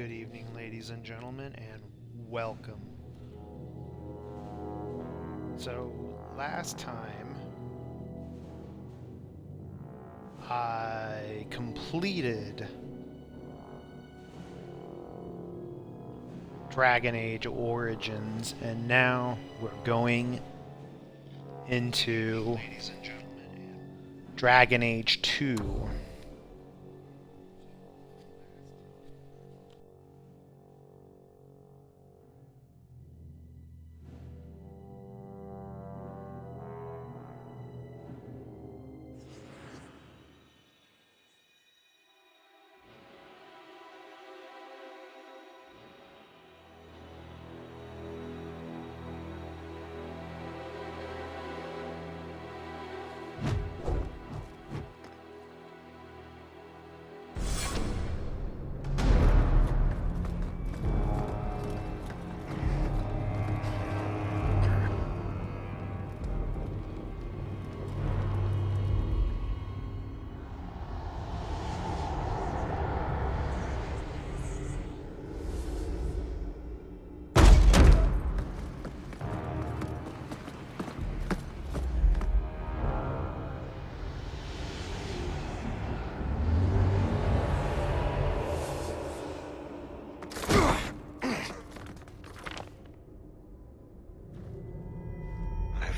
Good evening, ladies and gentlemen, and welcome. So, last time, I completed Dragonage Origins, and now we're going into Dragonage 2.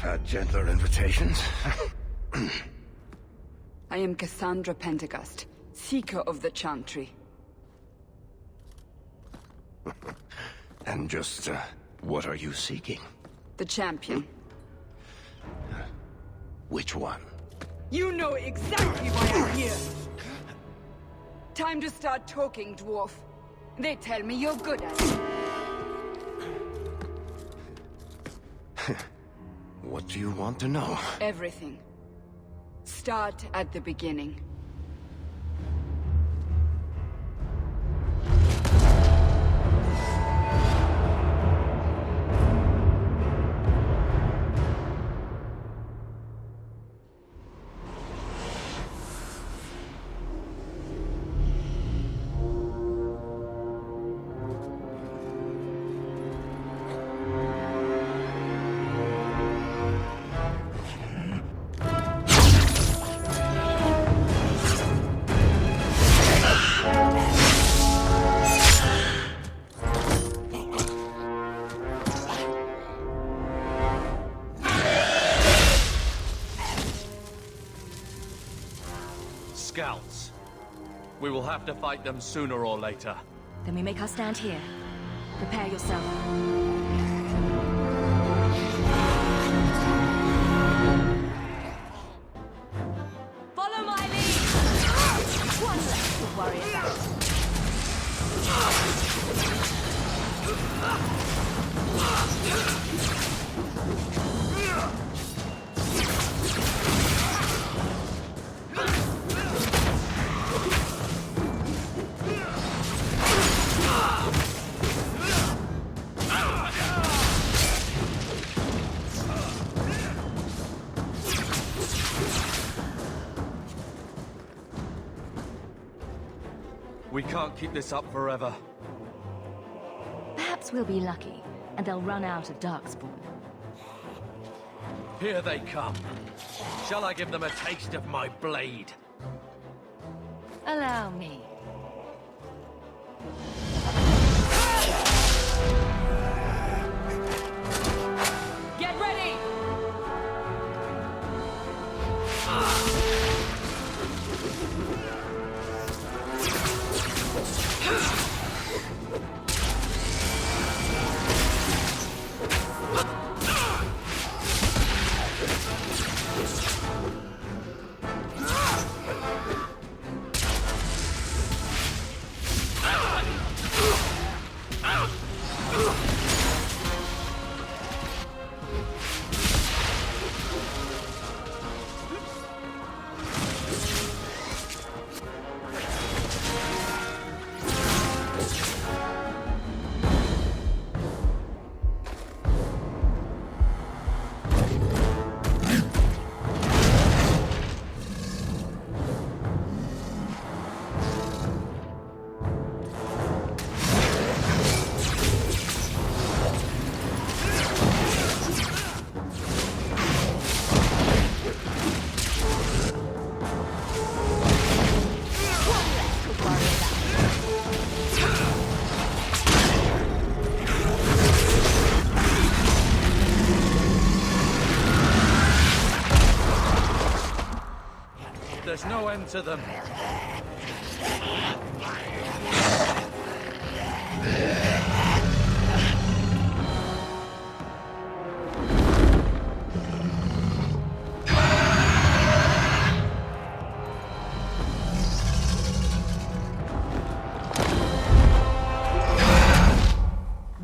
Had gentler invitations. I am Cassandra Pentagust, Seeker of the Chantry. And just, what are you seeking? The champion. Which one? You know exactly why I'm here! Time to start talking, dwarf. They tell me you're good at it. What do you want to know? Everything. Start at the beginning. Scouts. We will have to fight them sooner or later. Then we make our stand here. Prepare yourself. Follow my lead! One less to worry about. We can't keep this up forever. Perhaps we'll be lucky, and they'll run out of Darkspawn. Here they come. Shall I give them a taste of my blade? Allow me. Get ready! There's no end to them.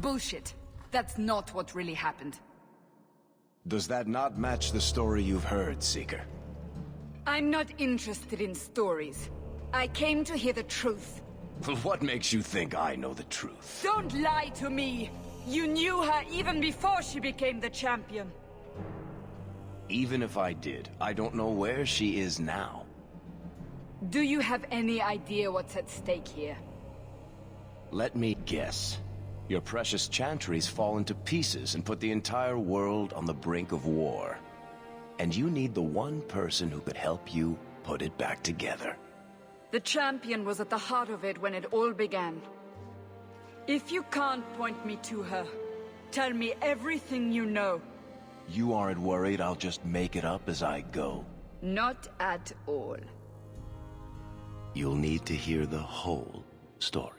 Bullshit. That's not what really happened. Does that not match the story you've heard, Seeker? I'm not interested in stories. I came to hear the truth. What makes you think I know the truth? Don't lie to me! You knew her even before she became the champion. Even if I did, I don't know where she is now. Do you have any idea what's at stake here? Let me guess. Your precious chantries fall into pieces and put the entire world on the brink of war. And you need the one person who could help you put it back together. The champion was at the heart of it when it all began. If you can't point me to her, tell me everything you know. You aren't worried I'll just make it up as I go? Not at all. You'll need to hear the whole story.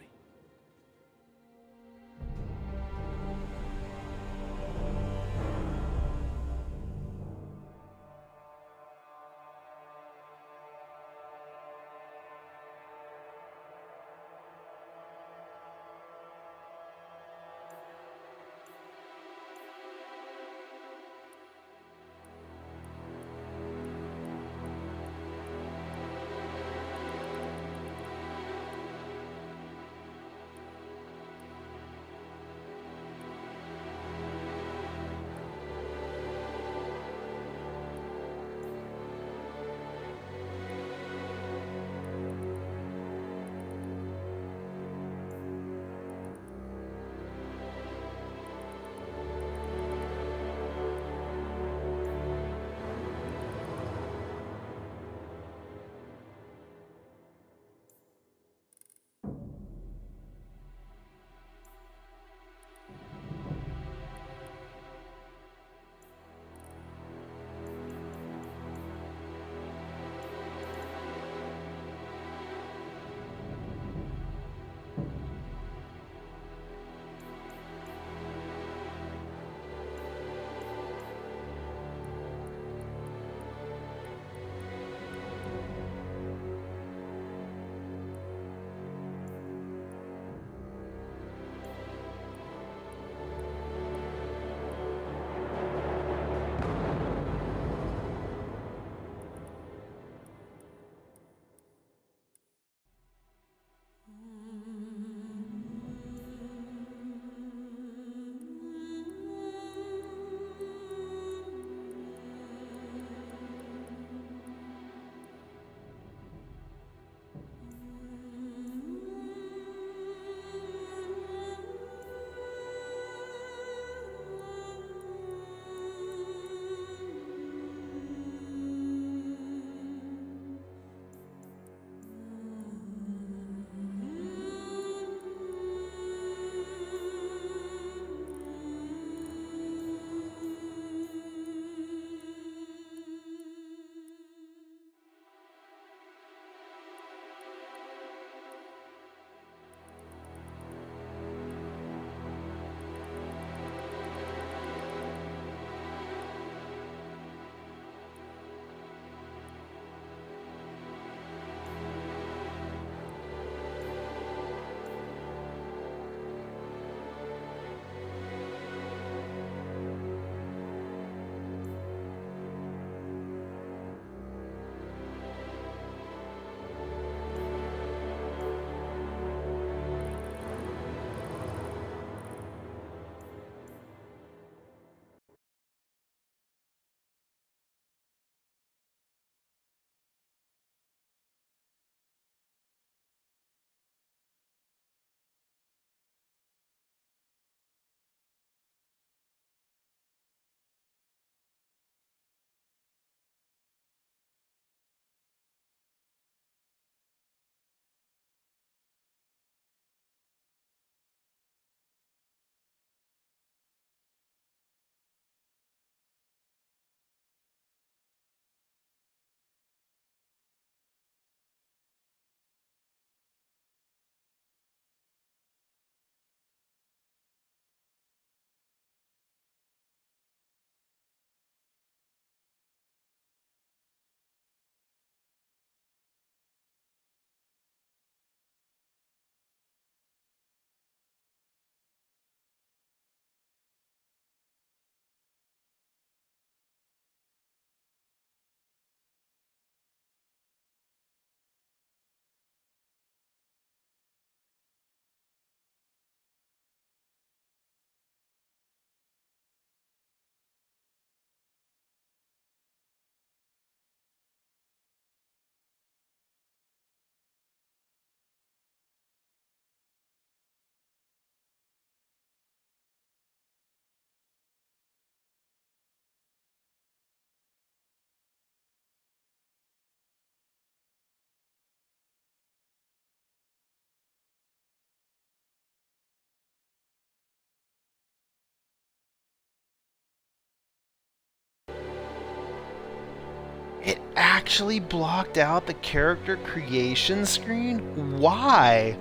It actually blocked out the character creation screen? Why?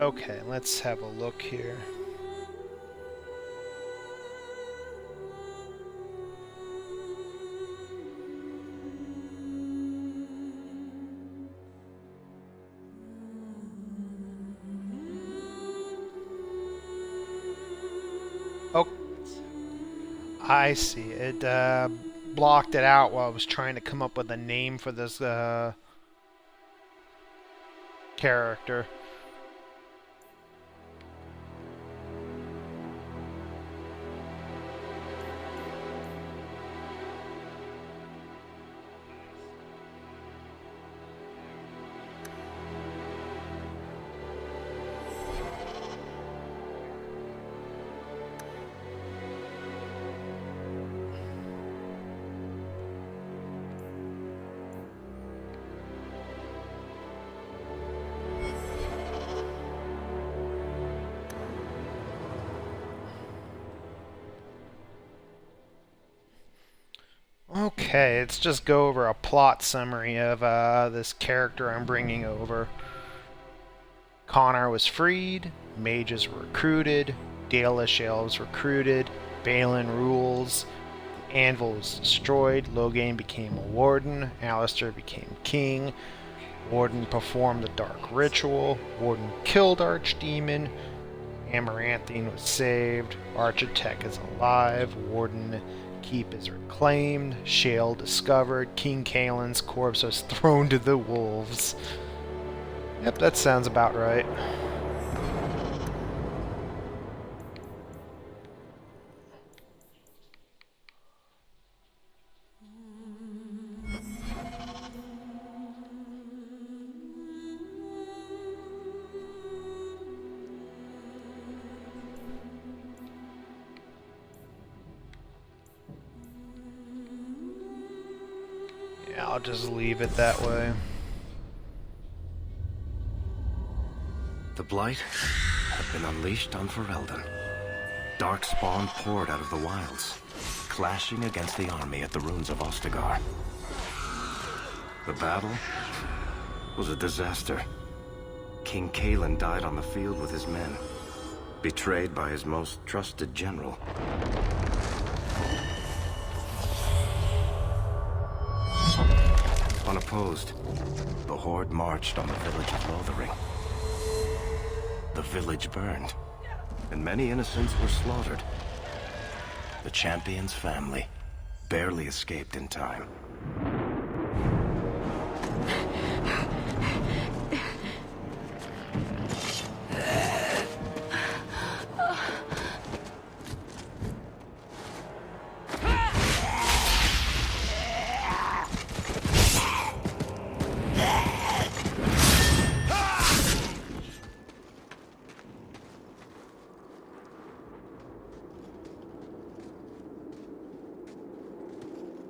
Okay, let's have a look here. Oh, I see. It blocked it out while I was trying to come up with a name for this character. Okay, let's just go over a plot summary of this character I'm bringing over. Connor was freed, mages were recruited, Dalish elves recruited, Balin rules, Anvil was destroyed, Logain became a warden, Alistair became king, Warden performed the dark ritual, Warden killed Archdemon, Amaranthine was saved, Architect is alive, Warden Keep is reclaimed, Shale discovered, King Kaelin's corpse was thrown to the wolves. Yep, that sounds about right. Yeah, I'll just leave it that way. The Blight had been unleashed on Ferelden. Darkspawn poured out of the wilds, clashing against the army at the ruins of Ostagar. The battle was a disaster. King Kaelin died on the field with his men, betrayed by his most trusted general. Unopposed, the Horde marched on the village of Lothering. The village burned, and many innocents were slaughtered. The champion's family barely escaped in time.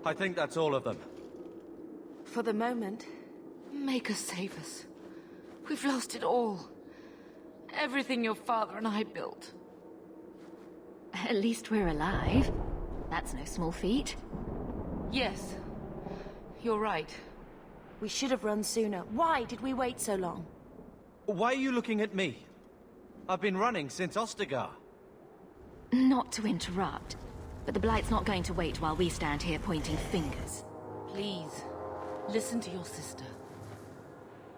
I think that's all of them. For the moment, make us save us. We've lost it all. Everything your father and I built. At least we're alive. That's no small feat. Yes. you're right. We should have run sooner. Why did we wait so long? Why are you looking at me? I've been running since Ostagar. Not to interrupt, but the Blight's not going to wait while we stand here pointing fingers. Please, listen to your sister.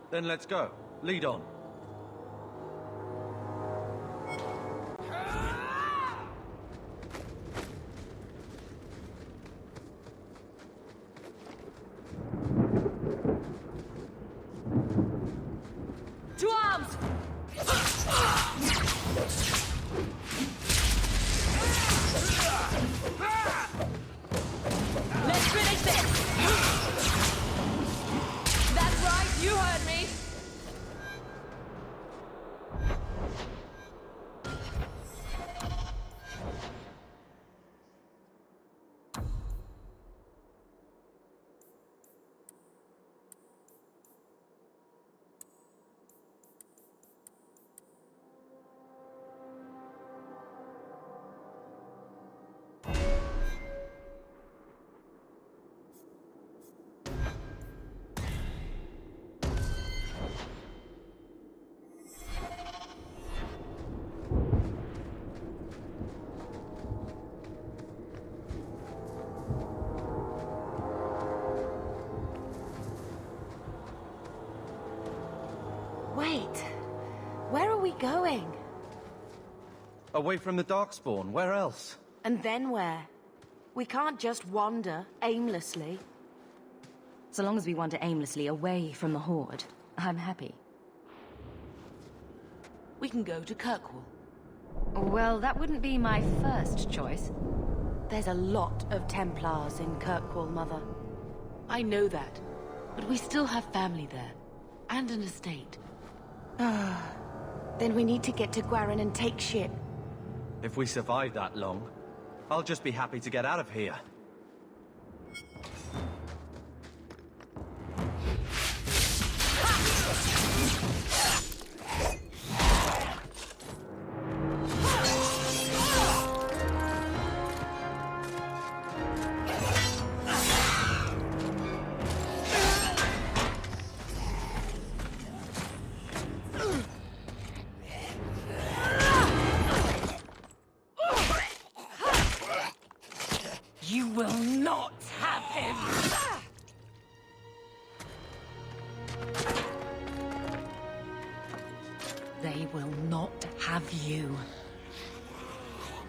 Then let's go. Lead on. To arms! Let's finish this! That's right, you heard me! Wait, where are we going? Away from the Darkspawn, where else? And then where? We can't just wander aimlessly. So long as we wander aimlessly away from the Horde, I'm happy. We can go to Kirkwall. Well, that wouldn't be my first choice. There's a lot of Templars in Kirkwall, Mother. I know that, but we still have family there, and an estate. Then we need to get to Gwarin and take ship. If we survive that long, I'll just be happy to get out of here. You will not have him! They will not have you.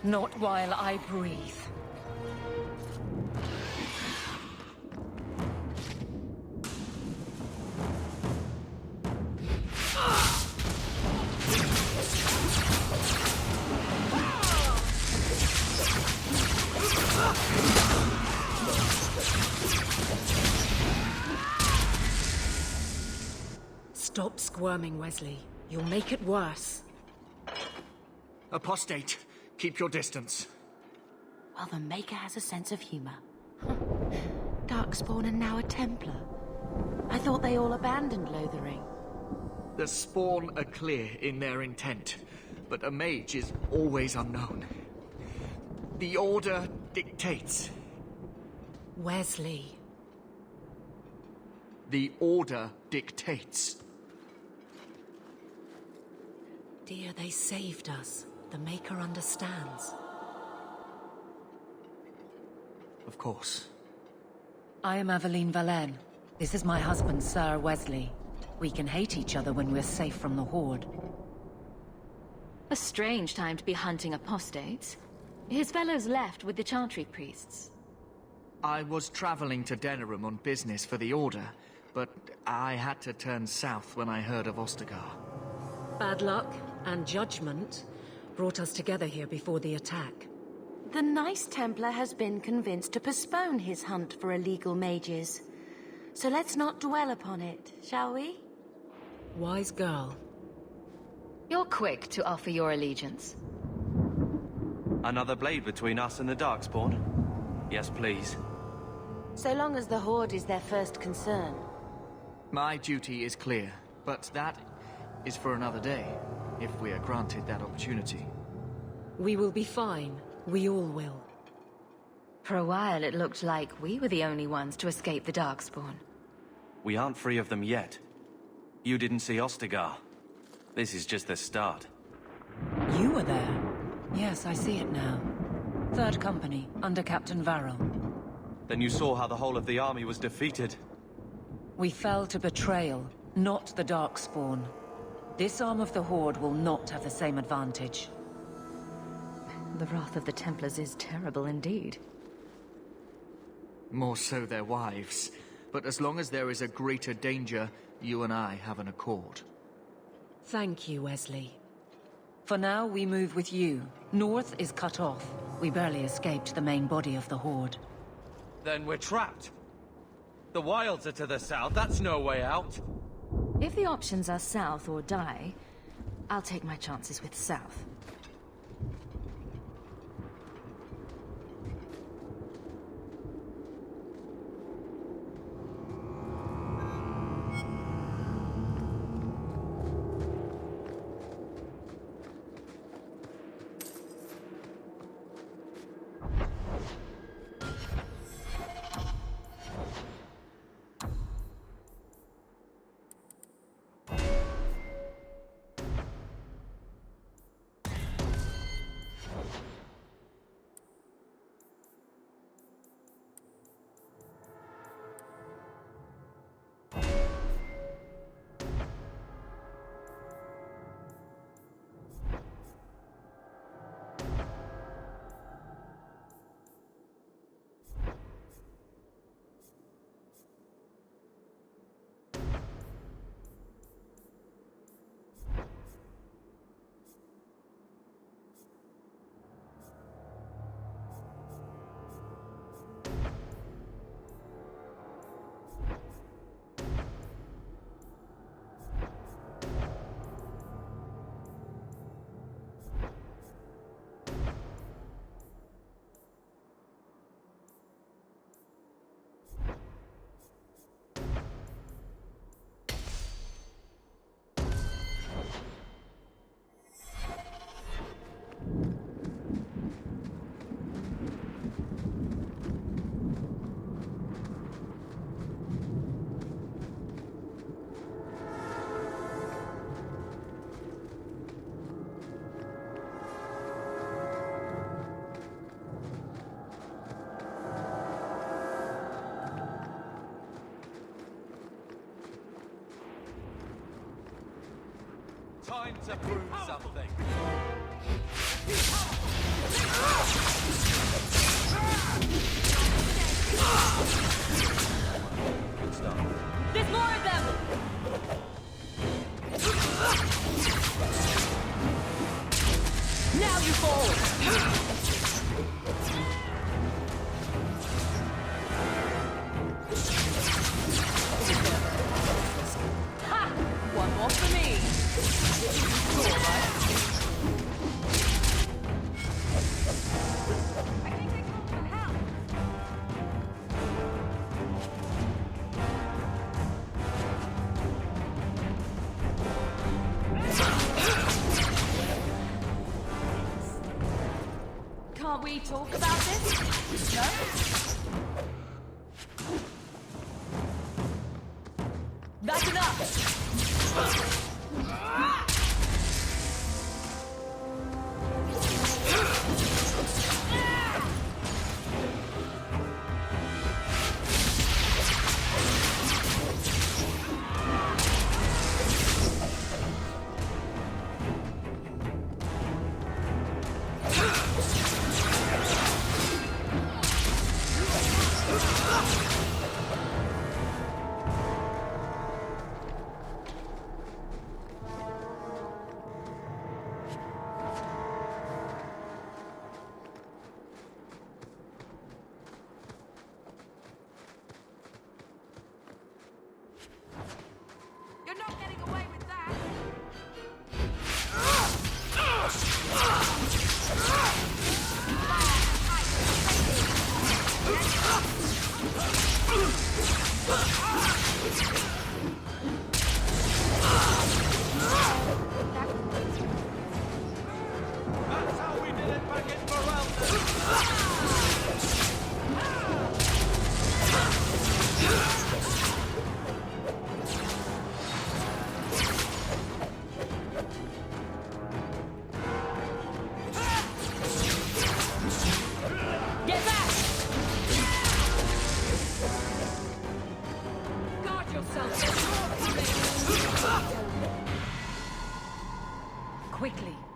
Not while I breathe. Stop squirming, Wesley. You'll make it worse. Apostate, keep your distance. Well, the Maker has a sense of humor. Darkspawn and now a Templar. I thought they all abandoned Lothering. The Spawn are clear in their intent, but a mage is always unknown. The Order dictates. Wesley. The Order dictates. Dear, they saved us. The Maker understands. Of course. I am Aveline Valenne. This is my husband, Sir Wesley. We can hate each other when we're safe from the Horde. A strange time to be hunting apostates. His fellows left with the Chantry priests. I was traveling to Denerim on business for the Order, but I had to turn south when I heard of Ostagar. Bad luck and judgment brought us together here before the attack. The nice Templar has been convinced to postpone his hunt for illegal mages. So let's not dwell upon it, shall we? Wise girl. You're quick to offer your allegiance. Another blade between us and the Darkspawn? Yes, please. So long as the Horde is their first concern. My duty is clear, but that is for another day, if we are granted that opportunity. We will be fine. We all will. For a while, it looked like we were the only ones to escape the Darkspawn. We aren't free of them yet. You didn't see Ostagar. This is just the start. You were there. Yes, I see it now. Third Company, under Captain Varriks. Then you saw how the whole of the army was defeated. We fell to betrayal, not the Darkspawn. This arm of the Horde will not have the same advantage. The wrath of the Templars is terrible indeed. More so their wives. But as long as there is a greater danger, you and I have an accord. Thank you, Wesley. For now, we move with you. North is cut off. We barely escaped the main body of the Horde. Then we're trapped. The wilds are to the south, that's no way out. If the options are south or die, I'll take my chances with south. Time to prove something. Good start. There's more of them! Now you fall! Ha! One more for me! Cool, right? I think they called for help! Can't we talk about this? No? That's enough!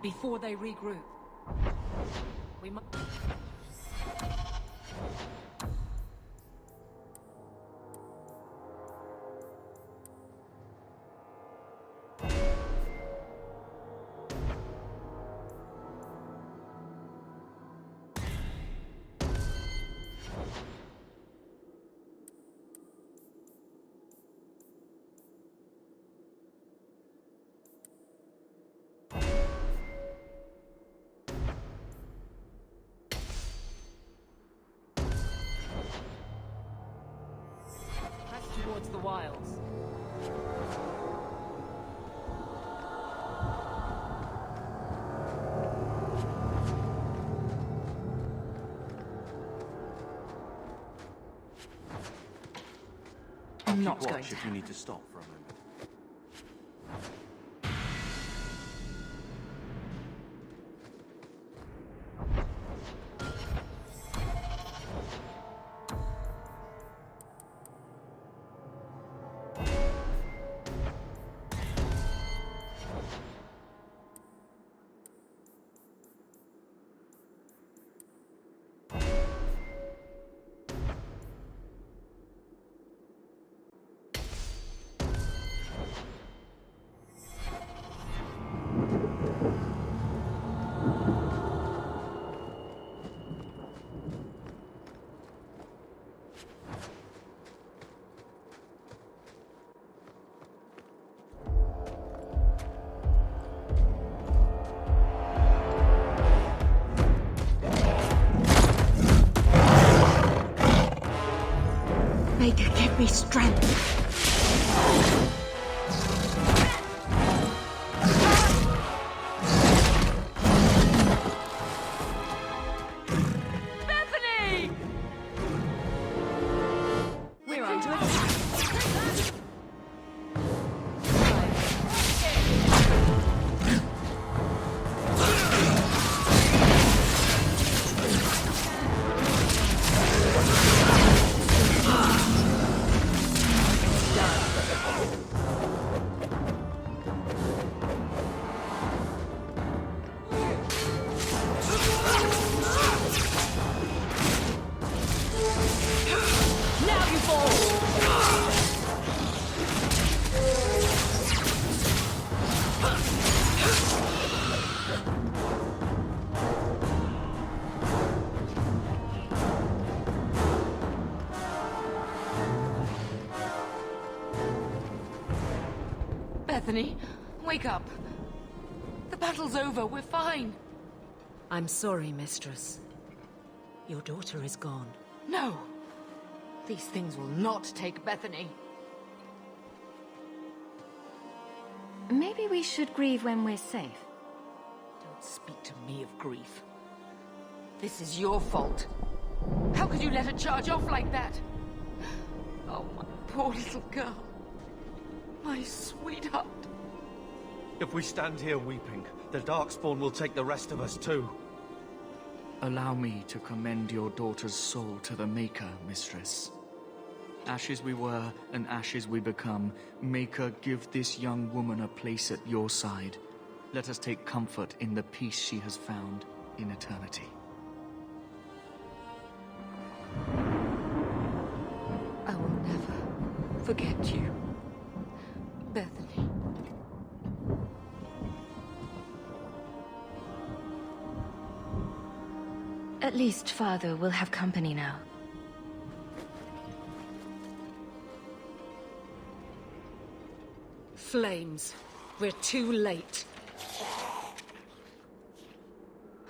before they regroup. We must... towards the wilds. I'm not going to. If you need to stop for a moment. Maker, give me strength. Bethany! We're under attack. Bethany, wake up. The battle's over. We're fine. I'm sorry, mistress. Your daughter is gone. No. These things will not take Bethany. Maybe we should grieve when we're safe. Don't speak to me of grief. This is your fault. How could you let her charge off like that? Oh, my poor little girl. My sweetheart. If we stand here weeping, the Darkspawn will take the rest of us too. Allow me to commend your daughter's soul to the Maker, mistress. Ashes we were, and ashes we become. Maker, give this young woman a place at your side. Let us take comfort in the peace she has found in eternity. I will never forget you, Bethany. At least Father will have company now. Flames. We're too late.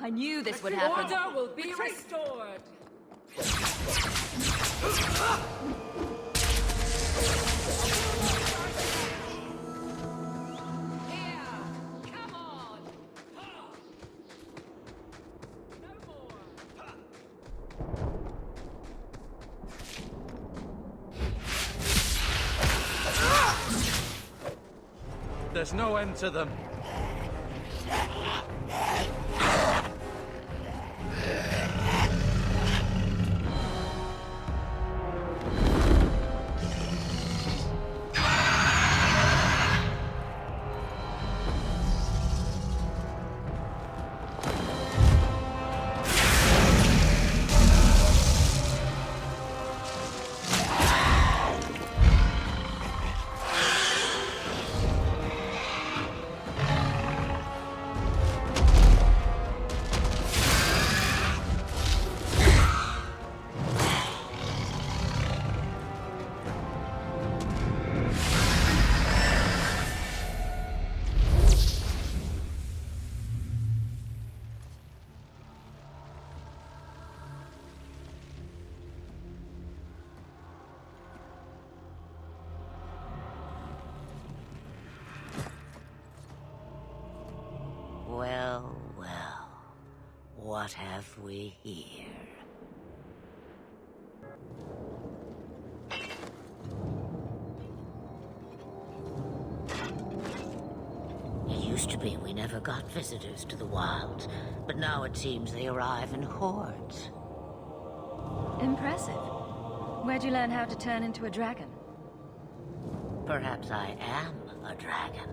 I knew this would happen. Order will be restored. There's no end to them. What have we here? It used to be we never got visitors to the wilds, but now it seems they arrive in hordes. Impressive. Where'd you learn how to turn into a dragon? Perhaps I am a dragon.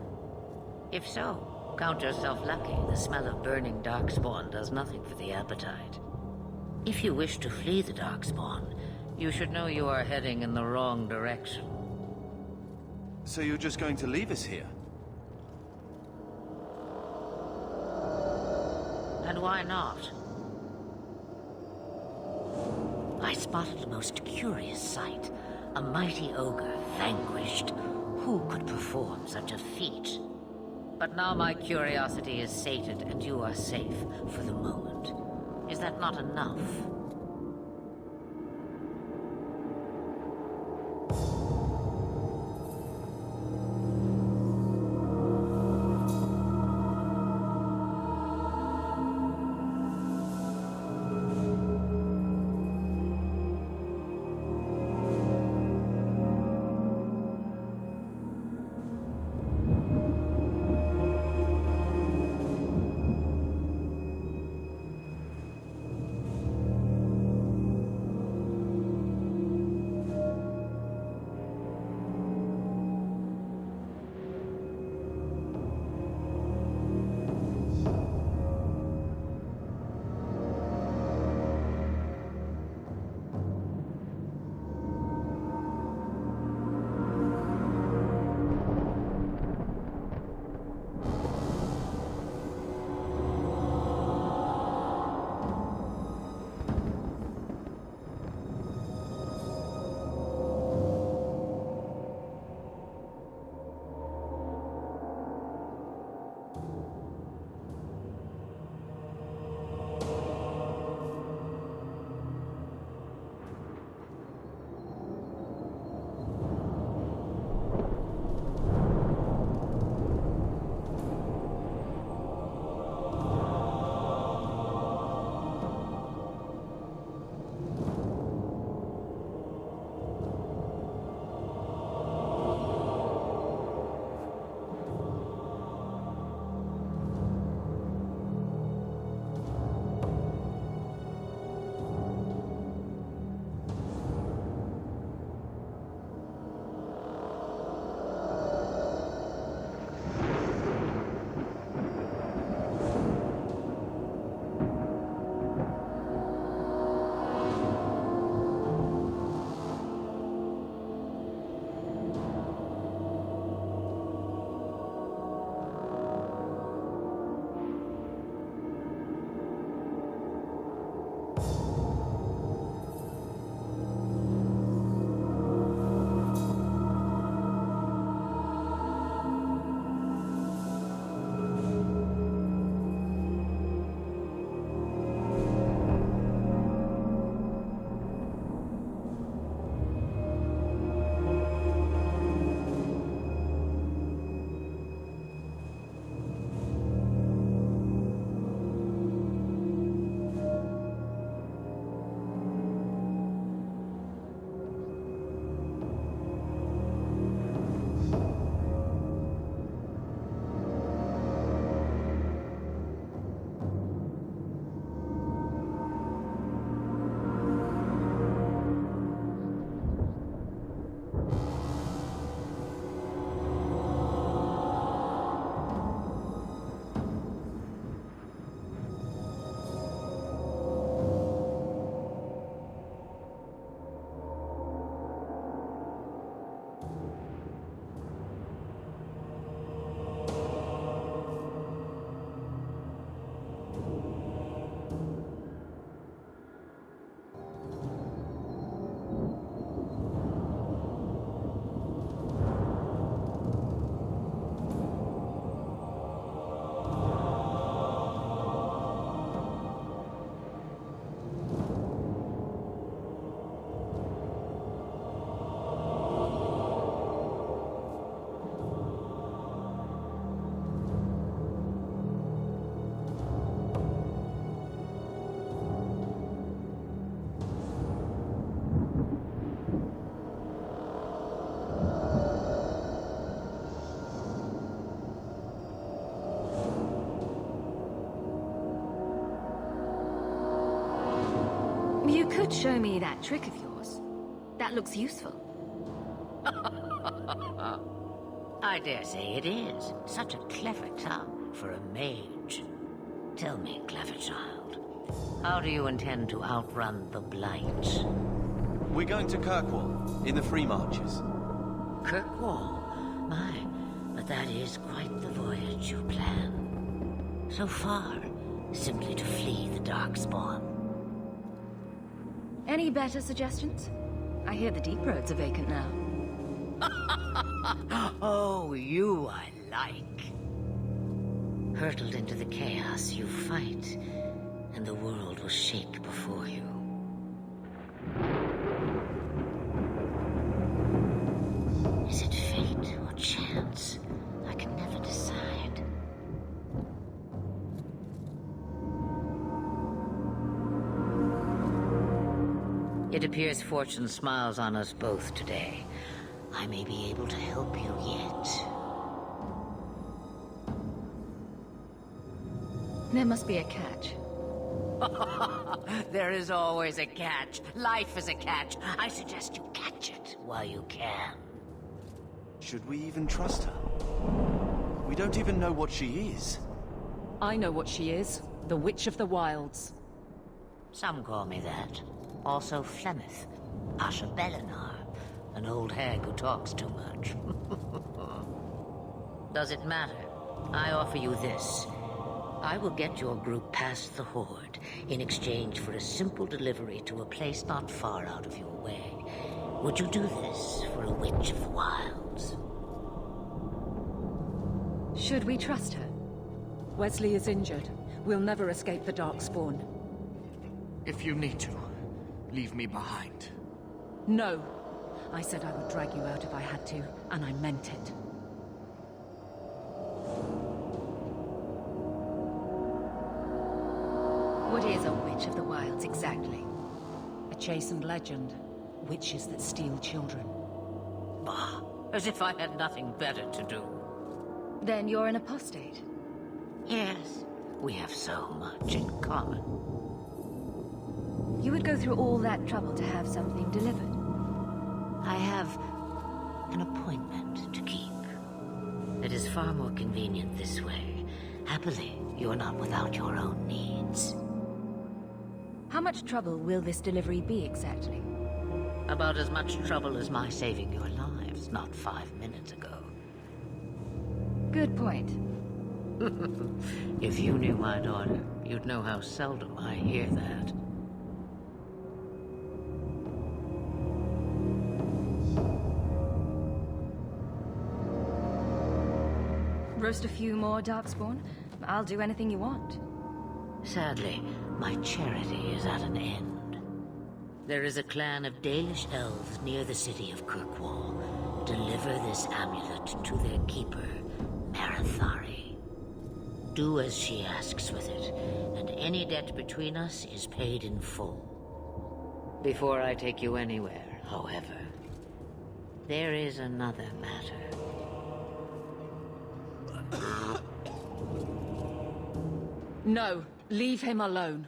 If so, count yourself lucky. The smell of burning darkspawn does nothing for the appetite. If you wish to flee the darkspawn, you should know you are heading in the wrong direction. So you're just going to leave us here? And why not? I spotted a most curious sight. A mighty ogre vanquished. Who could perform such a feat? But now my curiosity is sated and you are safe for the moment. Is that not enough? You could show me that trick of yours. That looks useful. I dare say it is. Such a clever tongue for a mage. Tell me, clever child, how do you intend to outrun the Blight? We're going to Kirkwall, in the Free Marches. Kirkwall? My, but that is quite the voyage you plan. So far, simply to flee the Darkspawn. Any better suggestions? I hear the deep roads are vacant now. Oh, you I like. Hurtled into the chaos you fight, and the world will shake before you. Is it fate or chance? I can never decide. It appears fortune smiles on us both today. I may be able to help you yet. There must be a catch. There is always a catch. Life is a catch. I suggest you catch it while you can. Should we even trust her? We don't even know what she is. I know what she is. The Witch of the Wilds. Some call me that. Also Flemeth, Isabella, an old hag who talks too much. Does it matter? I offer you this. I will get your group past the Horde in exchange for a simple delivery to a place not far out of your way. Would you do this for a Witch of the Wilds? Should we trust her? Wesley is injured. We'll never escape the Darkspawn. If you need to, leave me behind. No. I said I would drag you out if I had to, and I meant it. What is a Witch of the Wilds exactly? A chastened legend. Witches that steal children. Bah, as if I had nothing better to do. Then you're an apostate. Yes, we have so much in common. You would go through all that trouble to have something delivered? I have an appointment to keep. It is far more convenient this way. Happily, you're not without your own needs. How much trouble will this delivery be exactly? About as much trouble as my saving your lives not 5 minutes ago. Good point. If you knew my daughter, you'd know how seldom I hear that. Roast a few more Darkspawn? I'll do anything you want. Sadly, my charity is at an end. There is a clan of Dalish elves near the city of Kirkwall. Deliver this amulet to their keeper, Marathari. Do as she asks with it, and any debt between us is paid in full. Before I take you anywhere, however, there is another matter. No, leave him alone.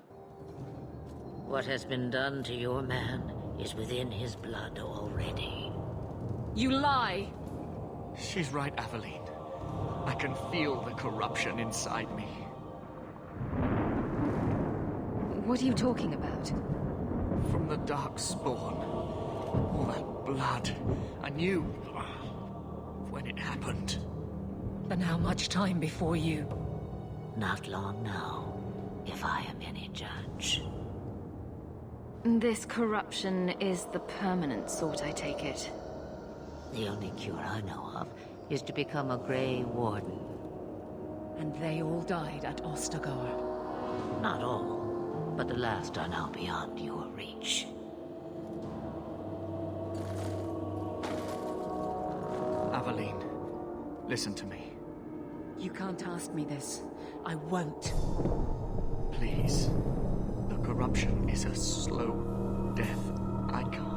What has been done to your man is within his blood already. You lie! She's right, Aveline. I can feel the corruption inside me. What are you talking about? From the Darkspawn. All that blood. I knew when it happened. And how much time before you? Not long now, if I am any judge. This corruption is the permanent sort, I take it. The only cure I know of is to become a Grey Warden. And they all died at Ostagar. Not all, but the last are now beyond your reach. Aveline, listen to me. You can't ask me this. I won't. Please. The corruption is a slow death. I can't.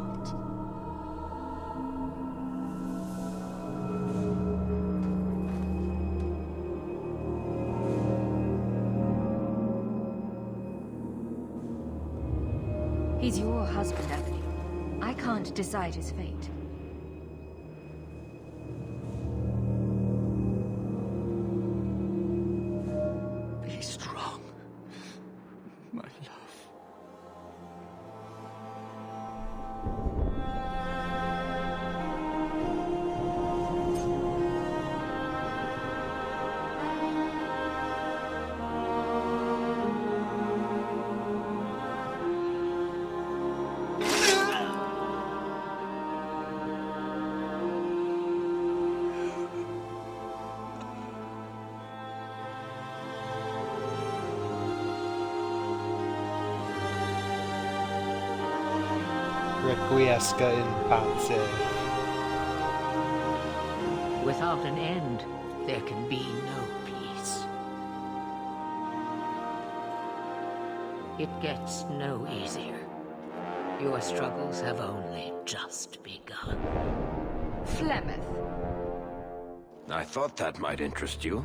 He's your husband, Emily. I can't decide his fate. Be strong, my love. Requiesca in pace. Without an end, there can be no peace. It gets no easier. Your struggles have only just begun. Flemeth, I thought that might interest you.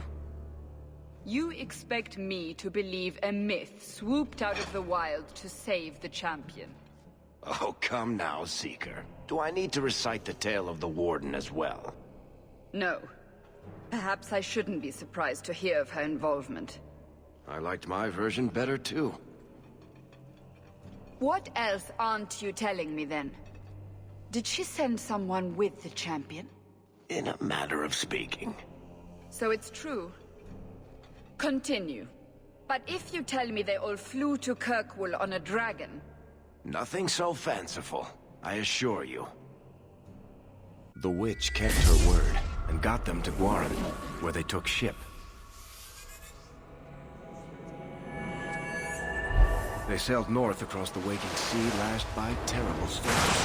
you expect me to believe a myth swooped out of the wild to save the champion? Oh, come now, Seeker. Do I need to recite the tale of the Warden as well? No. Perhaps I shouldn't be surprised to hear of her involvement. I liked my version better, too. What else aren't you telling me, then? Did she send someone with the champion? In a matter of speaking. So it's true. Continue. But if you tell me they all flew to Kirkwall on a dragon... Nothing so fanciful, I assure you. The witch kept her word, and got them to Guaran, where they took ship. They sailed north across the waking sea, lashed by terrible storms.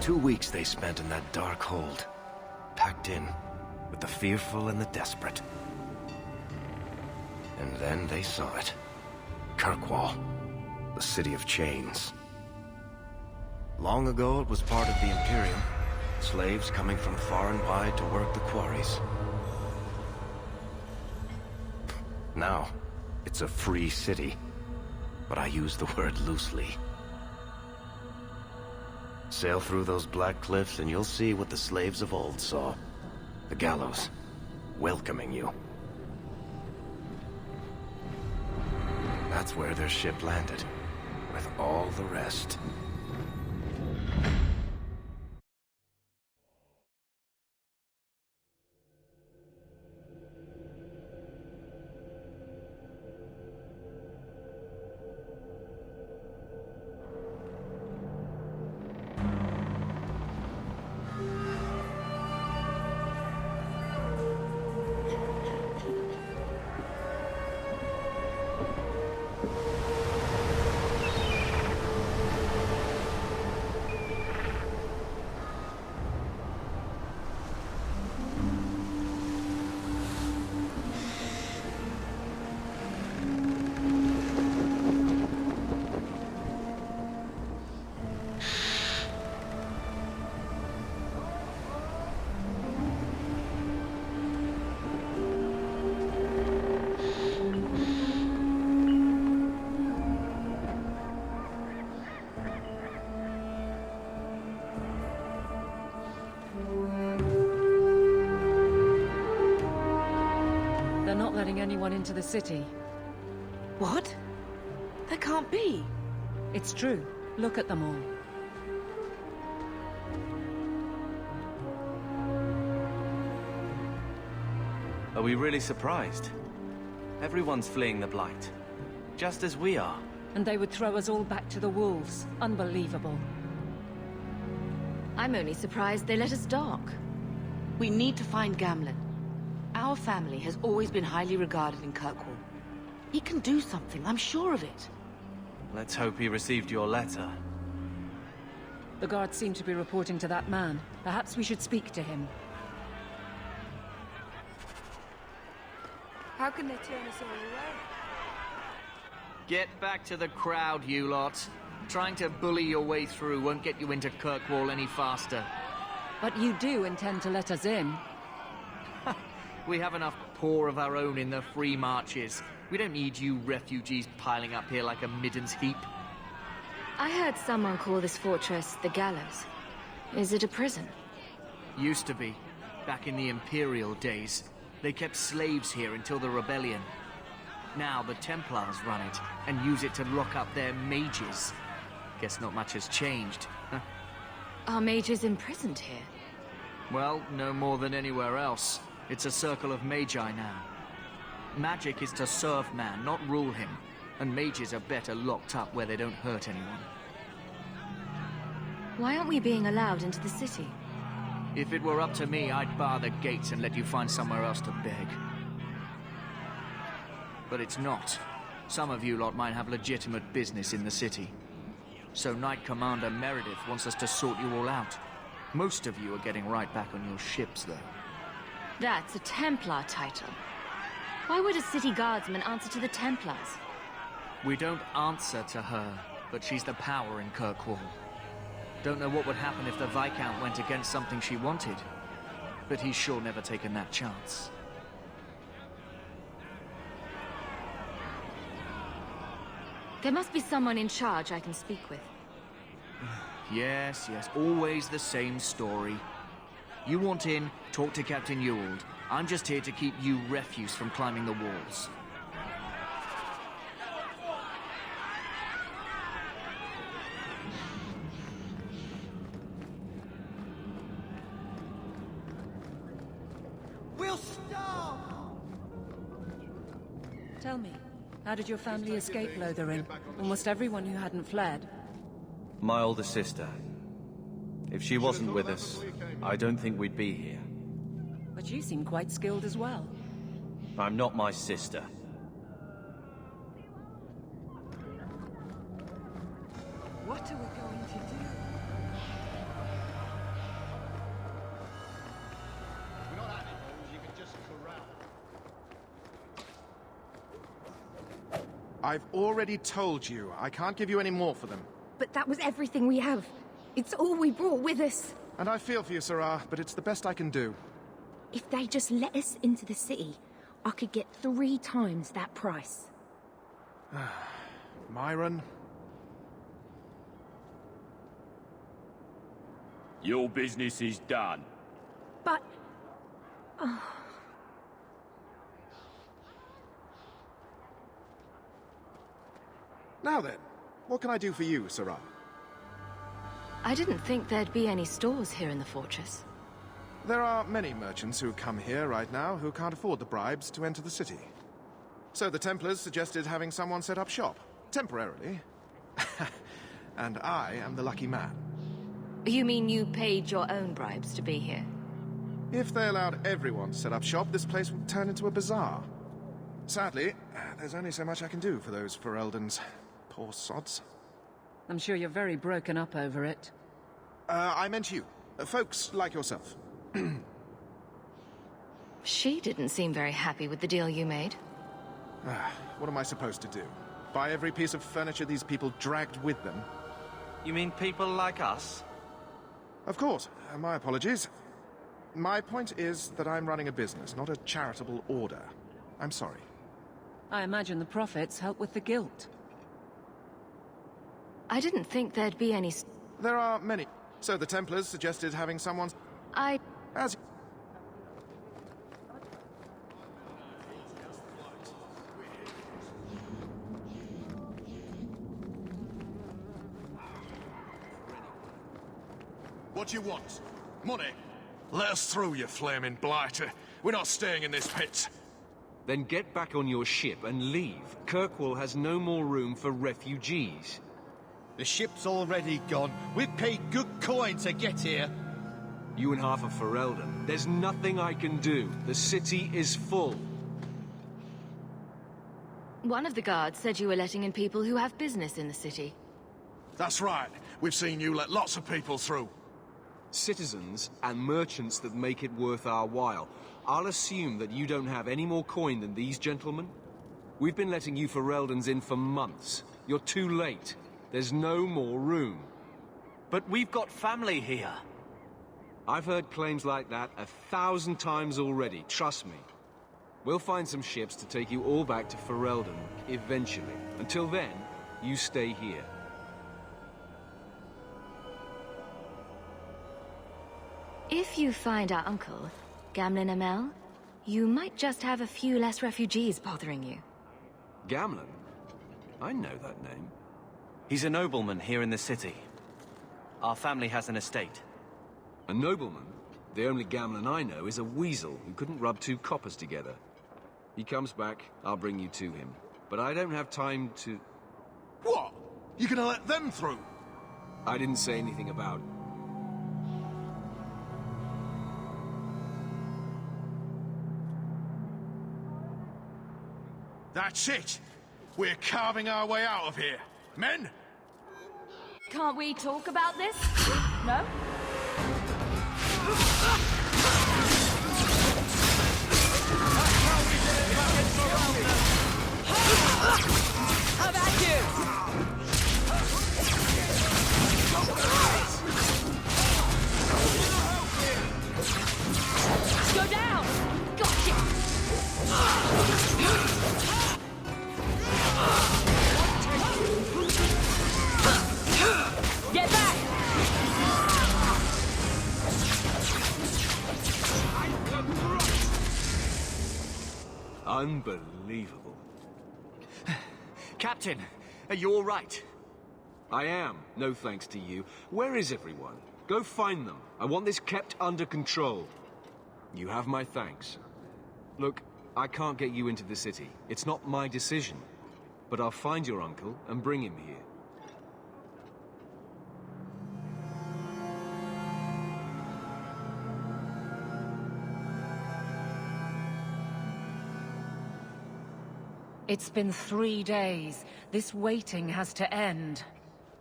2 weeks they spent in that dark hold, packed in with the fearful and the desperate. And then they saw it. Kirkwall, the city of chains. Long ago it was part of the Emporium, slaves coming from far and wide to work the quarries. Now, it's a free city, but I use the word loosely. Sail through those black cliffs and you'll see what the slaves of old saw. The gallows, welcoming you. That's where their ship landed, with all the rest. Anyone into the city. What? That can't be. It's true. Look at them all. Are we really surprised? Everyone's fleeing the Blight. Just as we are. And they would throw us all back to the wolves. Unbelievable. I'm only surprised they let us dock. We need to find Gamlon. Our family has always been highly regarded in Kirkwall. He can do something, I'm sure of it. Let's hope he received your letter. The guards seem to be reporting to that man. Perhaps we should speak to him. How can they turn us all away? Get back to the crowd, you lot. Trying to bully your way through won't get you into Kirkwall any faster. But you do intend to let us in. We have enough poor of our own in the free marches. We don't need you refugees piling up here like a midden's heap. I heard someone call this fortress the Gallows. Is it a prison? Used to be. Back in the Imperial days. They kept slaves here until the rebellion. Now the Templars run it, and use it to lock up their mages. Guess not much has changed. Are mages imprisoned here? Well, no more than anywhere else. It's a circle of magi now. Magic is to serve man, not rule him. And mages are better locked up where they don't hurt anyone. Why aren't we being allowed into the city? If it were up to me, I'd bar the gates and let you find somewhere else to beg. But it's not. Some of you lot might have legitimate business in the city. So Knight Commander Meredith wants us to sort you all out. Most of you are getting right back on your ships, though. That's a Templar title. Why would a city guardsman answer to the Templars? We don't answer to her, but she's the power in Kirkwall. Don't know what would happen if the Viscount went against something she wanted, but he's sure never taken that chance. There must be someone in charge I can speak with. Yes, always the same story. You want in, talk to Captain Ewald. I'm just here to keep you refuse from climbing the walls. We'll starve! Tell me, how did your family escape Lothering? Almost everyone who hadn't fled. My older sister. If she wasn't with us, I don't think we'd be here. But you seem quite skilled as well. I'm not my sister. What are we going to do? We're not animals, you can just corral. I've already told you, I can't give you any more for them. But that was everything we have. It's all we brought with us. And I feel for you, Sarah, but it's the best I can do. If they just let us into the city, I could get 3 times that price. Myron? Your business is done. But... Now then, what can I do for you, Sarah? I didn't think there'd be any stores here in the fortress. There are many merchants who come here right now who can't afford the bribes to enter the city. So the Templars suggested having someone set up shop, temporarily. And I am the lucky man. You mean you paid your own bribes to be here? If they allowed everyone to set up shop, this place would turn into a bazaar. Sadly, there's only so much I can do for those Fereldans. Poor sods. I'm sure you're very broken up over it. I meant you. Folks like yourself. She didn't seem very happy with the deal you made. What am I supposed to do? Buy every piece of furniture these people dragged with them? You mean people like us? Of course. My apologies. My point is that I'm running a business, not a charitable order. I'm sorry. I imagine the profits help with the guilt. I didn't think there'd be any... There are many. So the Templars suggested having someone... As... What do you want? Money? Let us through, you flaming blighter. We're not staying in this pit. Then get back on your ship and leave. Kirkwall has no more room for refugees. The ship's already gone. We paid good coin to get here. You and half of Ferelden. There's nothing I can do. The city is full. One of the guards said you were letting in people who have business in the city. That's right. We've seen you let lots of people through. Citizens and merchants that make it worth our while. I'll assume that you don't have any more coin than these gentlemen. We've been letting you Fereldans in for months. You're too late. There's no more room. But we've got family here. I've heard claims like that 1,000 times already, trust me. We'll find some ships to take you all back to Ferelden, eventually. Until then, you stay here. If you find our uncle, Gamlin Amel, you might just have a few less refugees bothering you. Gamlin? I know that name. He's a nobleman here in the city. Our family has an estate. A nobleman? The only Gamlin I know is a weasel who couldn't rub two coppers together. He comes back, I'll bring you to him. But I don't have time to... What? You gonna let them through? I didn't say anything about... That's it! We're carving our way out of here. Men? Can't we talk about this? No? How about you? Go down! Gotcha! Get back! Unbelievable. Captain, are you all right? I am, no thanks to you. Where is everyone? Go find them. I want this kept under control. You have my thanks. Look, I can't get you into the city. It's not my decision. But I'll find your uncle and bring him here. It's been 3 days. This waiting has to end.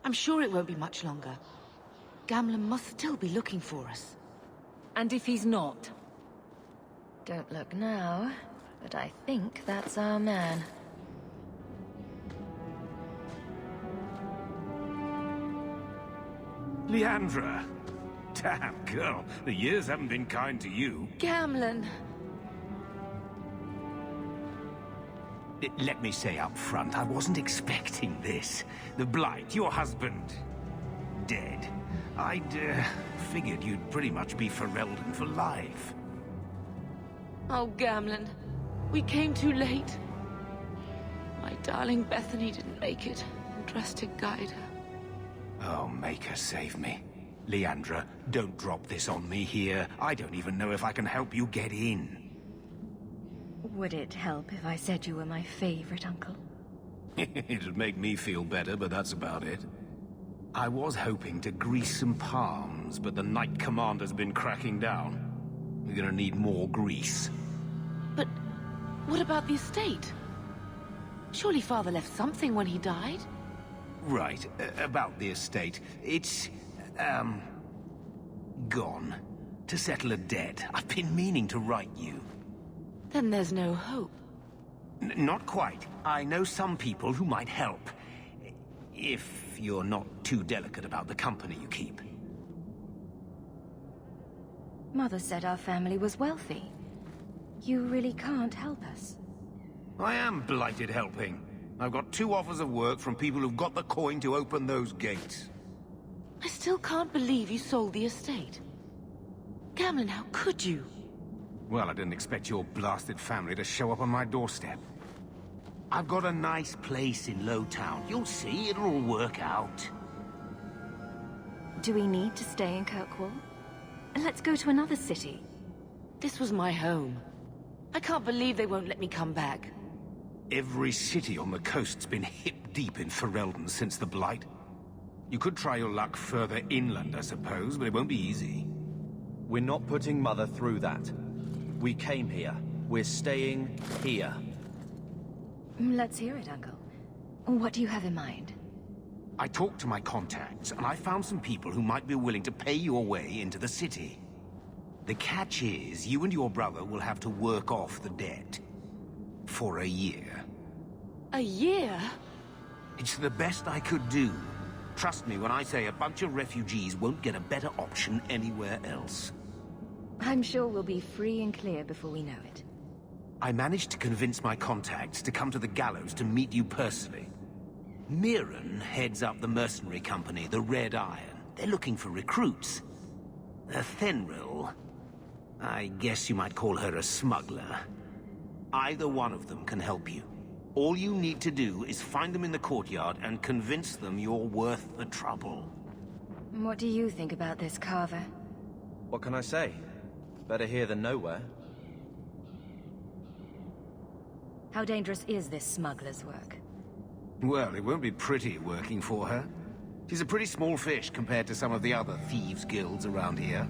I'm sure it won't be much longer. Gamlin must still be looking for us. And if he's not? Don't look now, but I think that's our man. Leandra! Damn, girl, the years haven't been kind to you. Gamlin! Let me say up front, I wasn't expecting this. The Blight, your husband, dead. I'd figured you'd pretty much be Ferelden for life. Oh, Gamlin. We came too late. My darling Bethany didn't make it. I'm dressed to guide her. Oh, make her save me. Leandra, don't drop this on me here. I don't even know if I can help you get in. Would it help if I said you were my favorite uncle? It'd make me feel better, but that's about it. I was hoping to grease some palms, but the Knight Commander's been cracking down. We're gonna need more grease. But what about the estate? Surely Father left something when he died? Right, about the estate. It's, gone. To settle a debt. I've been meaning to write you. Then there's no hope. Not quite. I know some people who might help. If you're not too delicate about the company you keep. Mother said our family was wealthy. You really can't help us. I am blighted helping. I've got 2 offers of work from people who've got the coin to open those gates. I still can't believe you sold the estate. Gamlin, how could you? Well, I didn't expect your blasted family to show up on my doorstep. I've got a nice place in Lowtown. You'll see, it'll all work out. Do we need to stay in Kirkwall? Let's go to another city. This was my home. I can't believe they won't let me come back. Every city on the coast's been hip-deep in Ferelden since the Blight. You could try your luck further inland, I suppose, but it won't be easy. We're not putting Mother through that. We came here. We're staying here. Let's hear it, Uncle. What do you have in mind? I talked to my contacts, and I found some people who might be willing to pay your way into the city. The catch is, you and your brother will have to work off the debt. For a year. A year? It's the best I could do. Trust me when I say a bunch of refugees won't get a better option anywhere else. I'm sure we'll be free and clear before we know it. I managed to convince my contacts to come to the gallows to meet you personally. Mirren heads up the mercenary company, the Red Iron. They're looking for recruits. Fenrir, I guess you might call her a smuggler. Either one of them can help you. All you need to do is find them in the courtyard and convince them you're worth the trouble. What do you think about this, Carver? What can I say? Better here than nowhere. How dangerous is this smuggler's work? Well, it won't be pretty working for her. She's a pretty small fish compared to some of the other thieves' guilds around here.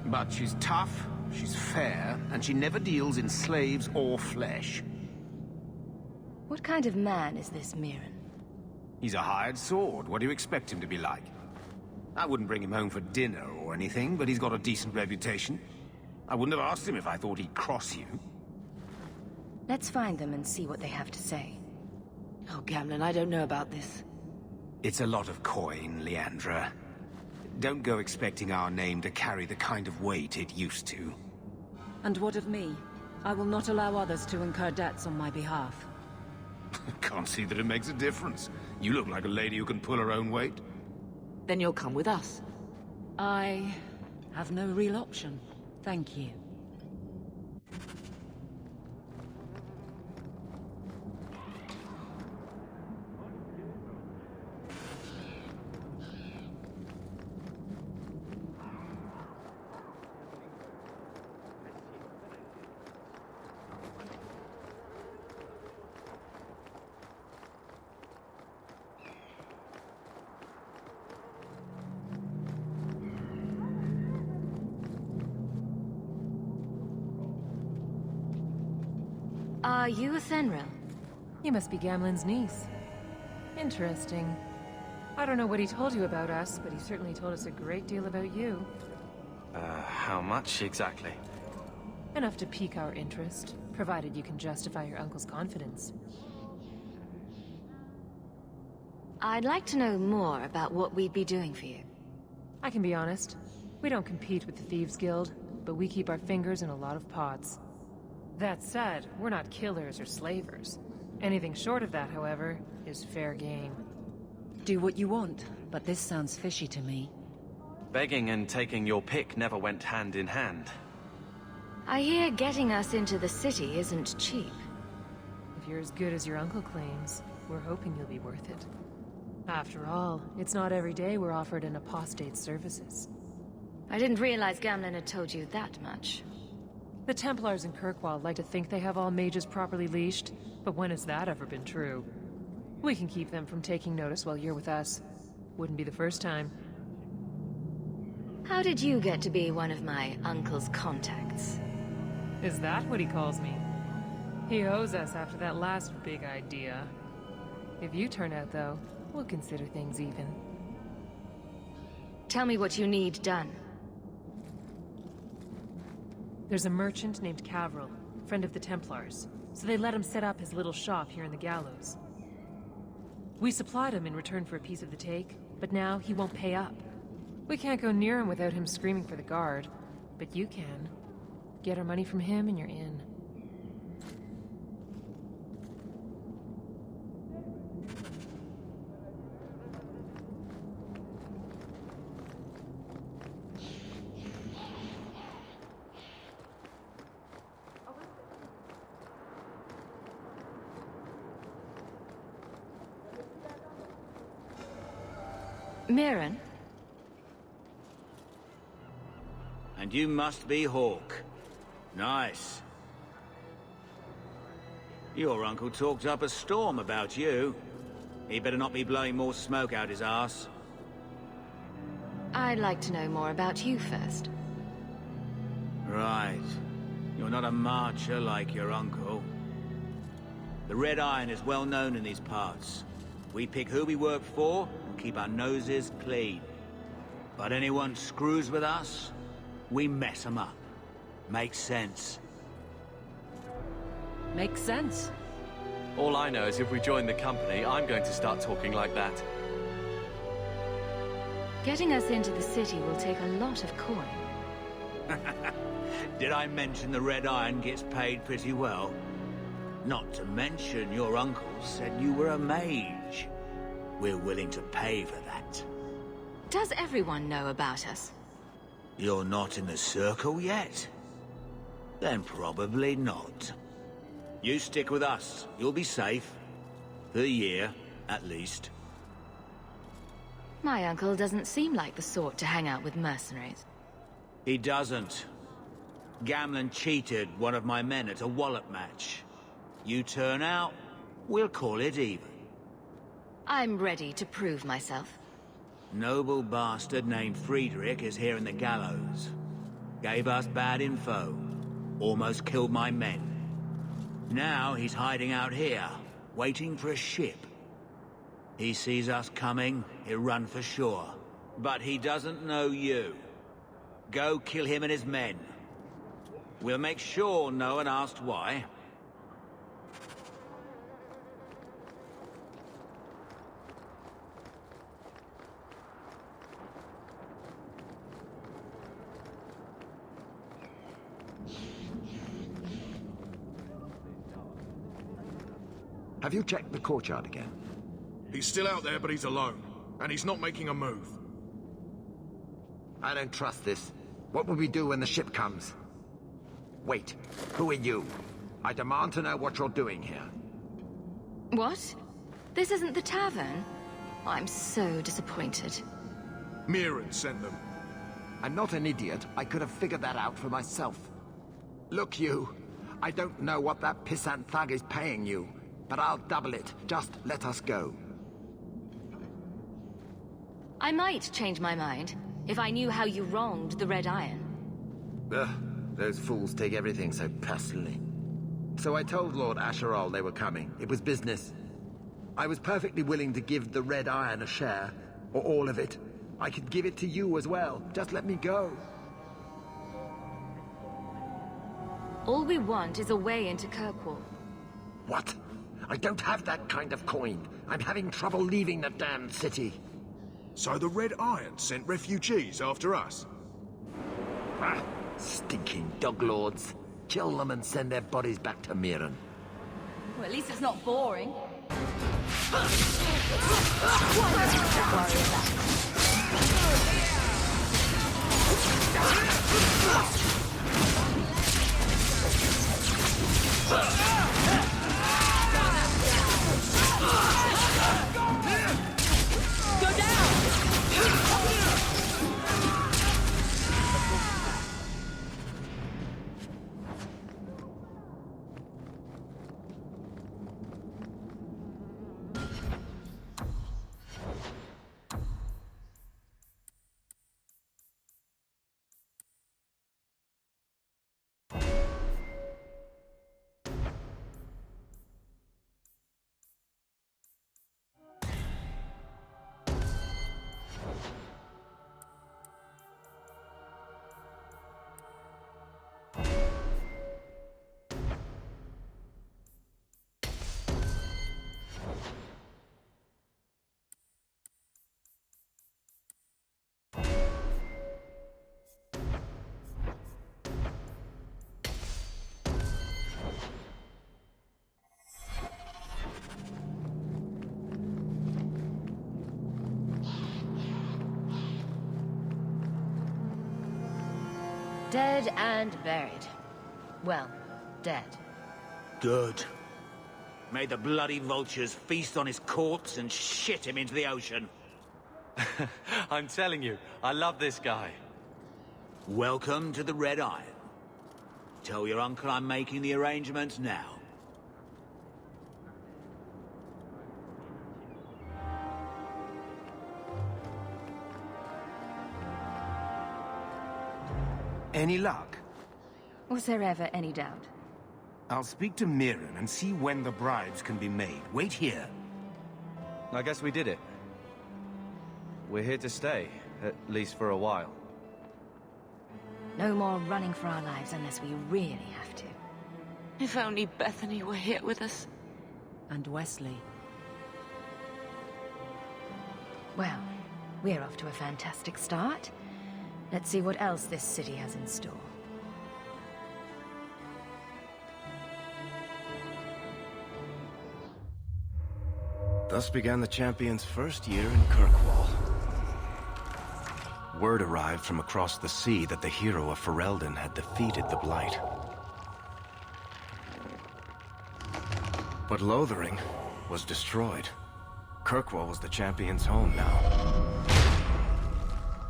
But she's tough, she's fair, and she never deals in slaves or flesh. What kind of man is this Mirren? He's a hired sword. What do you expect him to be like? I wouldn't bring him home for dinner or anything, but he's got a decent reputation. I wouldn't have asked him if I thought he'd cross you. Let's find them and see what they have to say. Oh, Gamlon, I don't know about this. It's a lot of coin, Leandra. Don't go expecting our name to carry the kind of weight it used to. And what of me? I will not allow others to incur debts on my behalf. Can't see that it makes a difference. You look like a lady who can pull her own weight. Then you'll come with us. I have no real option. Thank you. Are you a Fenrir? You must be Gamlon's niece. Interesting. I don't know what he told you about us, but he certainly told us a great deal about you. How much exactly? Enough to pique our interest, provided you can justify your uncle's confidence. I'd like to know more about what we'd be doing for you. I can be honest. We don't compete with the Thieves Guild, but we keep our fingers in a lot of pots. That said, we're not killers or slavers. Anything short of that, however, is fair game. Do what you want, but this sounds fishy to me. Begging and taking your pick never went hand in hand. I hear getting us into the city isn't cheap. If you're as good as your uncle claims, we're hoping you'll be worth it. After all, it's not every day we're offered an apostate's services. I didn't realize Gamlon had told you that much. The Templars in Kirkwall like to think they have all mages properly leashed, but when has that ever been true? We can keep them from taking notice while you're with us. Wouldn't be the first time. How did you get to be one of my uncle's contacts? Is that what he calls me? He owes us after that last big idea. If you turn out, though, we'll consider things even. Tell me what you need done. There's a merchant named Cavril, friend of the Templars, so they let him set up his little shop here in the gallows. We supplied him in return for a piece of the take, but now he won't pay up. We can't go near him without him screaming for the guard, but you can. Get our money from him and you're in. Mirren? And you must be Hawk. Nice. Your uncle talked up a storm about you. He better not be blowing more smoke out his ass. I'd like to know more about you first. Right. You're not a marcher like your uncle. The Red Iron is well known in these parts. We pick who we work for and keep our noses clean. But anyone screws with us, we mess them up. Makes sense. Makes sense. All I know is if we join the company, I'm going to start talking like that. Getting us into the city will take a lot of coin. Did I mention the Red Iron gets paid pretty well? Not to mention your uncle said you were a mage. We're willing to pay for that. Does everyone know about us? You're not in the circle yet? Then probably not. You stick with us. You'll be safe. For a year, at least. My uncle doesn't seem like the sort to hang out with mercenaries. He doesn't. Gamlon cheated one of my men at a wallop match. You turn out, we'll call it even. I'm ready to prove myself. Noble bastard named Friedrich is here in the gallows. Gave us bad info. Almost killed my men. Now he's hiding out here, waiting for a ship. He sees us coming, he'll run for shore. But he doesn't know you. Go kill him and his men. We'll make sure no one asks why. Have you checked the courtyard again? He's still out there, but he's alone. And he's not making a move. I don't trust this. What will we do when the ship comes? Wait, who are you? I demand to know what you're doing here. What? This isn't the tavern? I'm so disappointed. Mirren sent them. I'm not an idiot. I could have figured that out for myself. Look, you. I don't know what that pissant thug is paying you, but I'll double it. Just let us go. I might change my mind, if I knew how you wronged the Red Iron. Ugh, those fools take everything so personally. So I told Lord Asherall they were coming. It was business. I was perfectly willing to give the Red Iron a share, or all of it. I could give it to you as well. Just let me go. All we want is a way into Kirkwall. What? I don't have that kind of coin. I'm having trouble leaving the damned city. So the Red Iron sent refugees after us? Ah, stinking dog lords. Kill them and send their bodies back to Mirren. Well, at least it's not boring. Go down! Dead and buried. Well, dead. Good. May the bloody vultures feast on his corpse and shit him into the ocean. I'm telling you, I love this guy. Welcome to the Red Iron. Tell your uncle I'm making the arrangements now. Any luck? Was there ever any doubt? I'll speak to Mirren and see when the bribes can be made. Wait here. I guess we did it. We're here to stay, at least for a while. No more running for our lives unless we really have to. If only Bethany were here with us. And Wesley. Well, we're off to a fantastic start. Let's see what else this city has in store. Thus began the champion's first year in Kirkwall. Word arrived from across the sea that the hero of Ferelden had defeated the Blight. But Lothering was destroyed. Kirkwall was the champion's home now.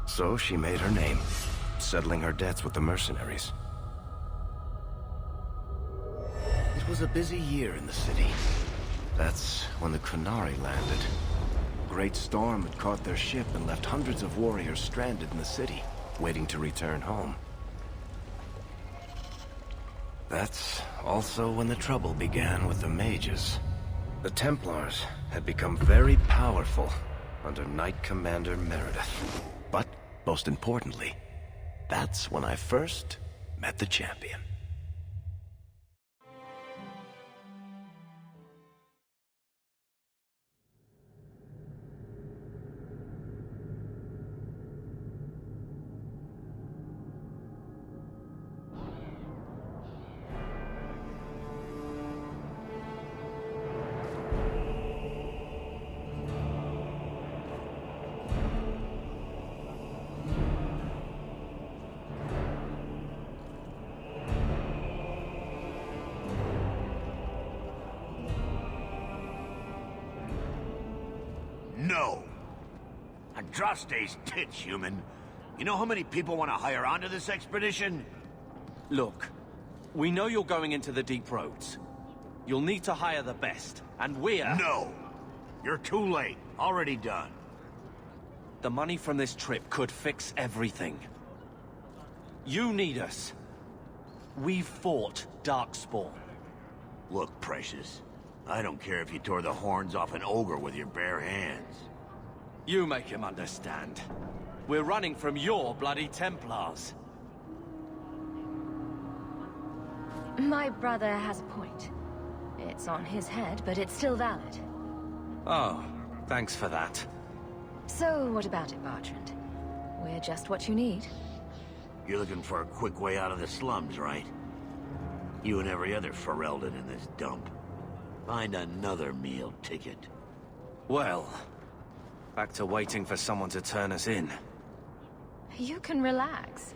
So she made her name, settling her debts with the mercenaries. It was a busy year in the city. That's when the Qunari landed. A great storm had caught their ship and left hundreds of warriors stranded in the city, waiting to return home. That's also when the trouble began with the mages. The Templars had become very powerful under Knight Commander Meredith. But, most importantly, that's when I first met the champion. No! Andraste's tits, human. You know how many people want to hire onto this expedition? Look, we know you're going into the deep roads. You'll need to hire the best, and we're... No! You're too late. Already done. The money from this trip could fix everything. You need us. We've fought Darkspawn. Look, Precious. I don't care if you tore the horns off an ogre with your bare hands. You make him understand. We're running from your bloody Templars. My brother has a point. It's on his head, but it's still valid. Oh, thanks for that. So, what about it, Bertrand? We're just what you need. You're looking for a quick way out of the slums, right? You and every other Ferelden in this dump. Find another meal ticket. Well, back to waiting for someone to turn us in. You can relax.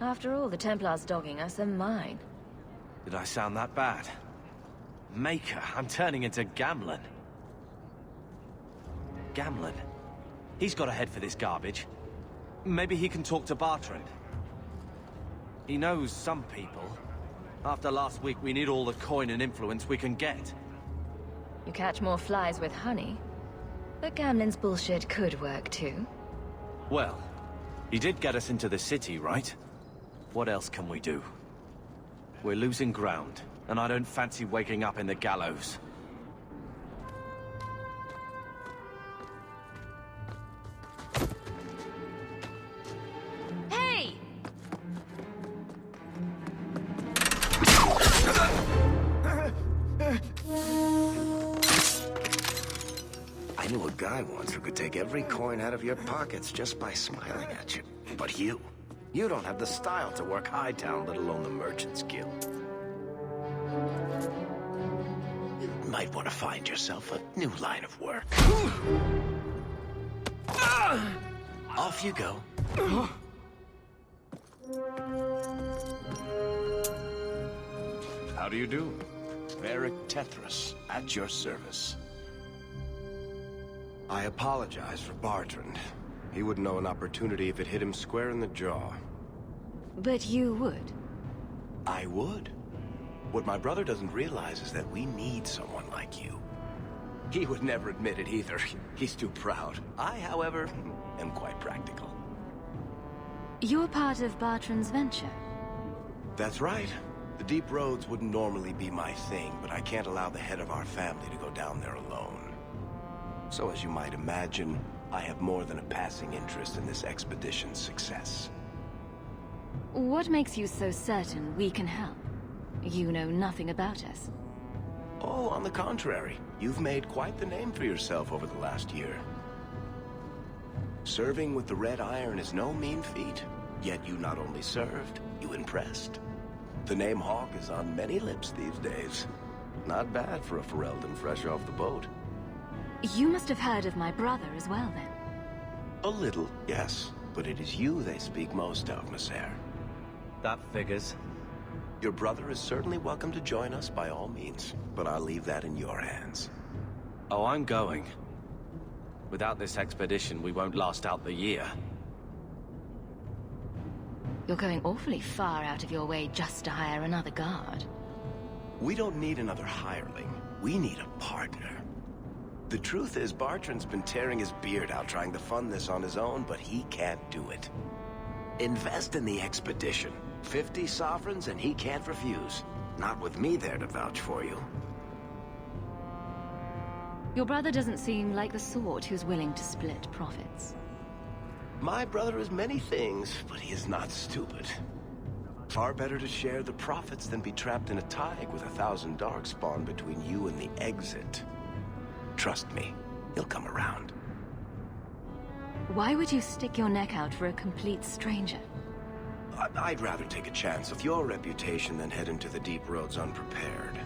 After all, the Templars dogging us are mine. Did I sound that bad? Maker, I'm turning into Gamlon. Gamlon? He's got a head for this garbage. Maybe he can talk to Bertrand. He knows some people. After last week, we need all the coin and influence we can get. You catch more flies with honey. But Gamlen's bullshit could work too. Well, he did get us into the city, right? What else can we do? We're losing ground, and I don't fancy waking up in the gallows. Hey! I knew a guy once who could take every coin out of your pockets just by smiling at you. But you don't have the style to work Hightown, let alone the Merchant's Guild. You might want to find yourself a new line of work. Off you go. How do you do? Varrik Tethras, at your service. I apologize for Bertrand. He wouldn't know an opportunity if it hit him square in the jaw. But you would. I would. What my brother doesn't realize is that we need someone like you. He would never admit it either. He's too proud. I, however, am quite practical. You're part of Bertrand's venture. That's right. The deep roads wouldn't normally be my thing, but I can't allow the head of our family to go down there alone. So as you might imagine, I have more than a passing interest in this expedition's success. What makes you so certain we can help? You know nothing about us. Oh, on the contrary. You've made quite the name for yourself over the last year. Serving with the Red Iron is no mean feat. Yet you not only served, you impressed. The name Hawk is on many lips these days. Not bad for a Ferelden fresh off the boat. You must have heard of my brother as well, then. A little, yes. But it is you they speak most of, Monsieur. That figures. Your brother is certainly welcome to join us by all means, but I'll leave that in your hands. Oh, I'm going. Without this expedition, we won't last out the year. You're going awfully far out of your way just to hire another guard. We don't need another hireling. We need a partner. The truth is, Bartrand's been tearing his beard out trying to fund this on his own, but he can't do it. Invest in the expedition. 50 sovereigns and he can't refuse. Not with me there to vouch for you. Your brother doesn't seem like the sort who's willing to split profits. My brother is many things, but he is not stupid. Far better to share the profits than be trapped in a tide with 1,000 darkspawn between you and the exit. Trust me, he'll come around. Why would you stick your neck out for a complete stranger? I'd rather take a chance with your reputation than head into the deep roads unprepared.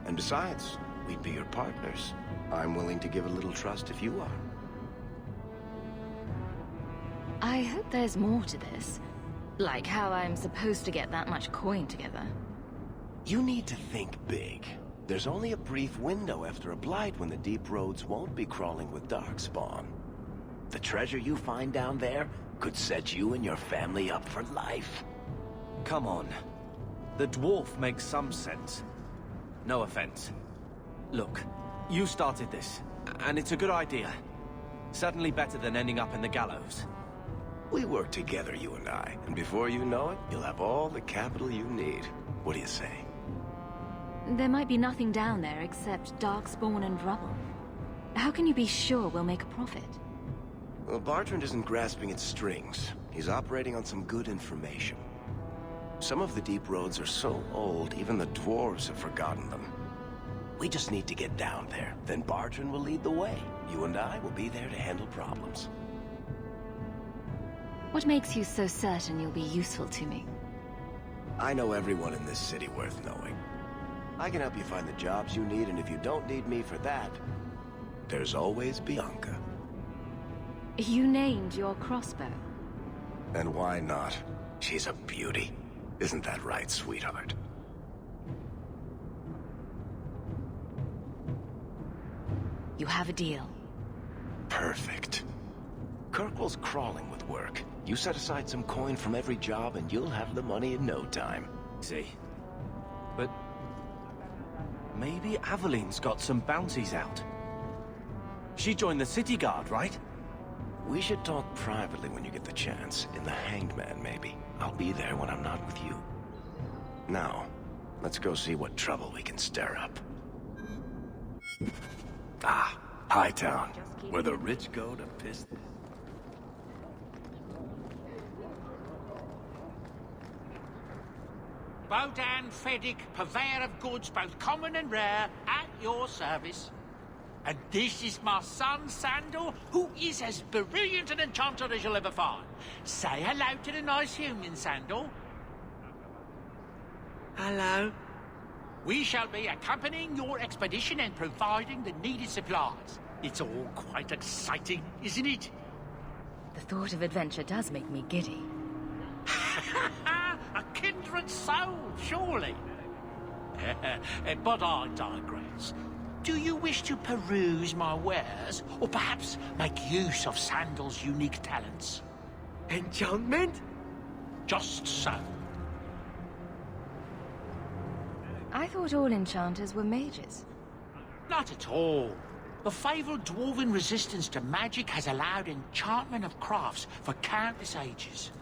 And besides, we'd be your partners. I'm willing to give a little trust if you are. I hope there's more to this. Like how I'm supposed to get that much coin together. You need to think big. There's only a brief window after a blight when the deep roads won't be crawling with darkspawn. The treasure you find down there could set you and your family up for life. Come on. The dwarf makes some sense. No offense. Look, you started this, and it's a good idea. Certainly better than ending up in the gallows. We work together, you and I, and before you know it, you'll have all the capital you need. What do you say? There might be nothing down there except darkspawn and rubble. How can you be sure we'll make a profit? Well, Bartrand isn't grasping at strings. He's operating on some good information. Some of the deep roads are so old, even the dwarves have forgotten them. We just need to get down there. Then Bartrand will lead the way. You and I will be there to handle problems. What makes you so certain you'll be useful to me? I know everyone in this city worth knowing. I can help you find the jobs you need, and if you don't need me for that, there's always Bianca. You named your crossbow. And why not? She's a beauty. Isn't that right, sweetheart? You have a deal. Perfect. Kirkwall's crawling with work. You set aside some coin from every job and you'll have the money in no time. See? But maybe Aveline's got some bounties out. She joined the city guard, right? We should talk privately when you get the chance. In the Hanged Man, maybe. I'll be there when I'm not with you. Now, let's go see what trouble we can stir up. Ah, Hightown, where the rich go to piss. Bodan Fedic, purveyor of goods both common and rare, at your service. And this is my son, Sandor, who is as brilliant an enchanter as you'll ever find. Say hello to the nice human, Sandor. Hello. We shall be accompanying your expedition and providing the needed supplies. It's all quite exciting, isn't it? The thought of adventure does make me giddy. A kindred soul, surely. But I digress. Do you wish to peruse my wares, or perhaps make use of Sandal's unique talents? Enchantment? Just so. I thought all enchanters were mages. Not at all. The fabled dwarven resistance to magic has allowed enchantment of crafts for countless ages.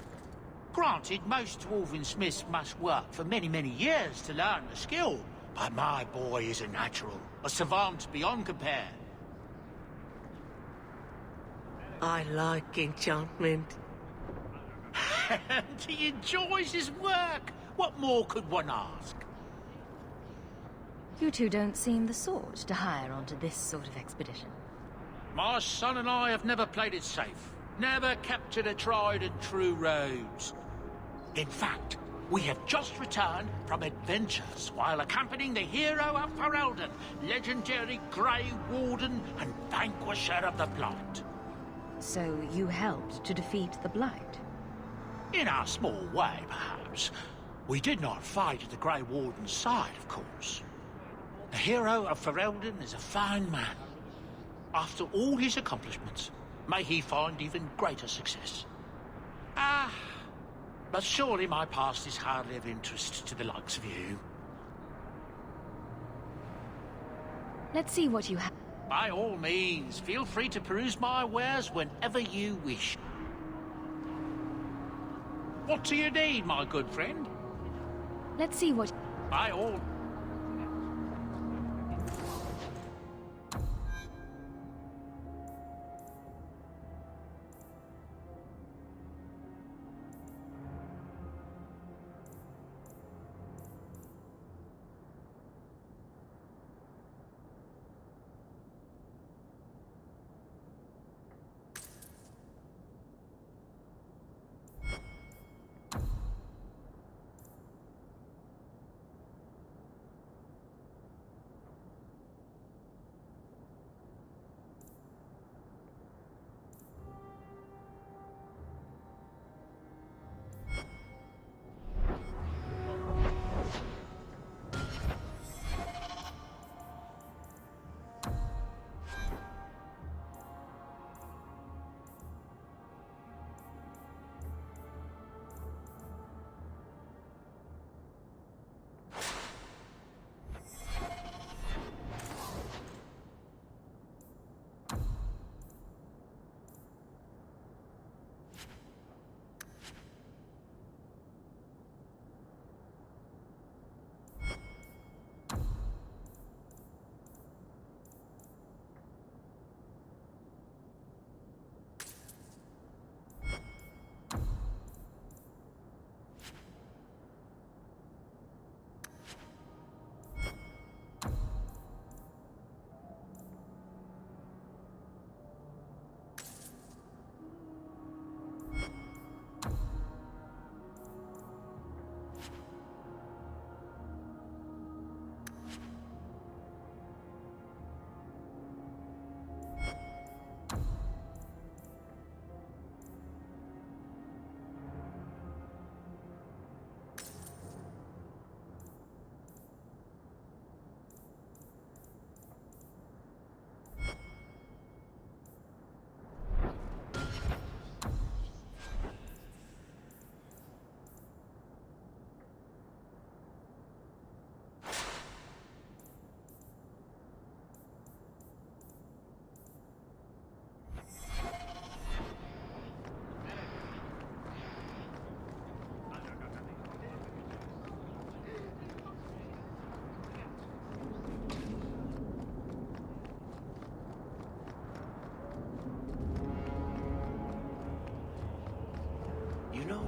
Granted, most dwarven smiths must work for many, many years to learn the skill, but my boy is a natural, a savant beyond compare. I like enchantment. And he enjoys his work. What more could one ask? You two don't seem the sort to hire onto this sort of expedition. My son and I have never played it safe. never captured a tried and true rose. In fact, we have just returned from adventures while accompanying the hero of Ferelden, legendary Grey Warden and vanquisher of the Blight. So you helped to defeat the Blight? In our small way, perhaps. We did not fight at the Grey Warden's side, of course. The hero of Ferelden is a fine man. After all his accomplishments, may he find even greater success. But surely my past is hardly of interest to the likes of you. Let's see what you have. By all means, feel free to peruse my wares whenever you wish. What do you need, my good friend? Let's see what... By all...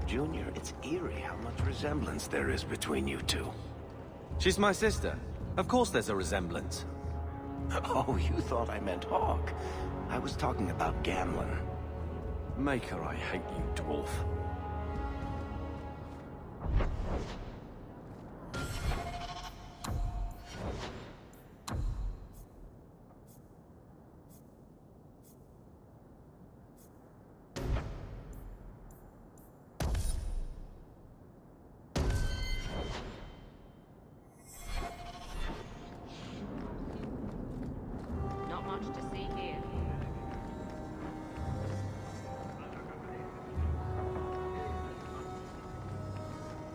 Junior, it's eerie how much resemblance there is between you two. She's my sister. Of course there's a resemblance. Oh, you thought I meant Hawk. I was talking about Gamlon. Maker, I hate you, dwarf.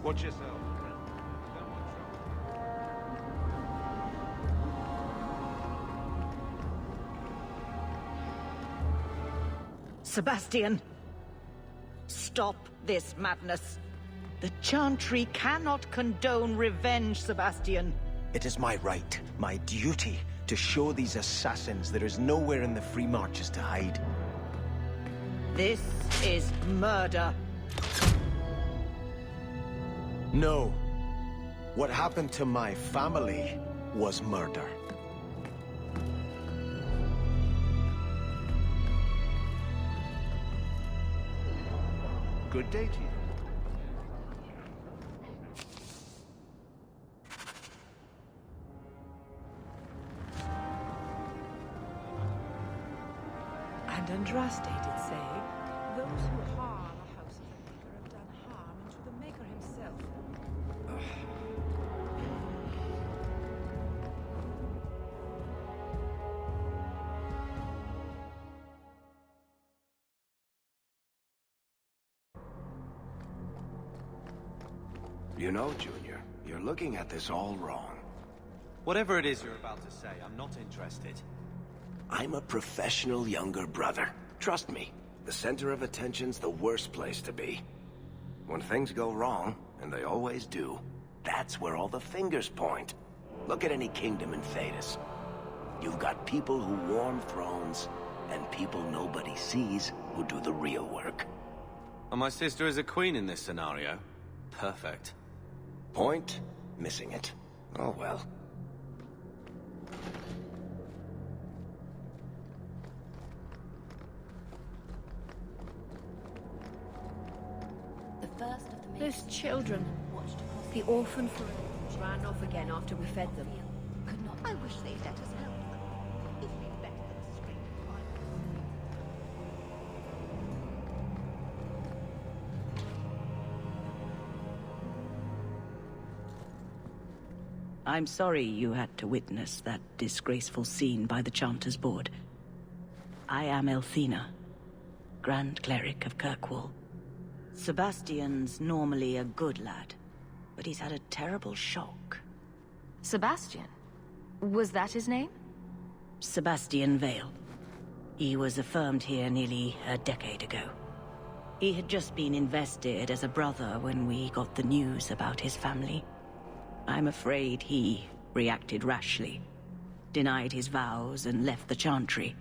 Watch yourself. Sebastian! Stop this madness. The Chantry cannot condone revenge, Sebastian. It is my right, my duty, to show these assassins there is nowhere in the Free Marches to hide. This is murder. No. What happened to my family was murder. Good day to you. And Andraste did say, those who harm a house of the Maker have done harm unto the Maker himself. You know, Junior, you're looking at this all wrong. Whatever it is you're about to say, I'm not interested. I'm a professional younger brother. Trust me, the center of attention's the worst place to be. When things go wrong, and they always do, that's where all the fingers point. Look at any kingdom in Thedas. You've got people who warm thrones, and people nobody sees who do the real work. And my sister is a queen in this scenario. Perfect. Point? Missing it. Oh well. Those children. The orphan for ran off again after we fed them. I wish they'd let us help them. It'd be better than screaming. I'm sorry you had to witness that disgraceful scene by the Chanter's Board. I am Elthina, Grand Cleric of Kirkwall. Sebastian's normally a good lad, but he's had a terrible shock. Sebastian? Was that his name? Sebastian Vale. He was affirmed here nearly a decade ago. He had just been invested as a brother when we got the news about his family. I'm afraid he reacted rashly, denied his vows and left the Chantry.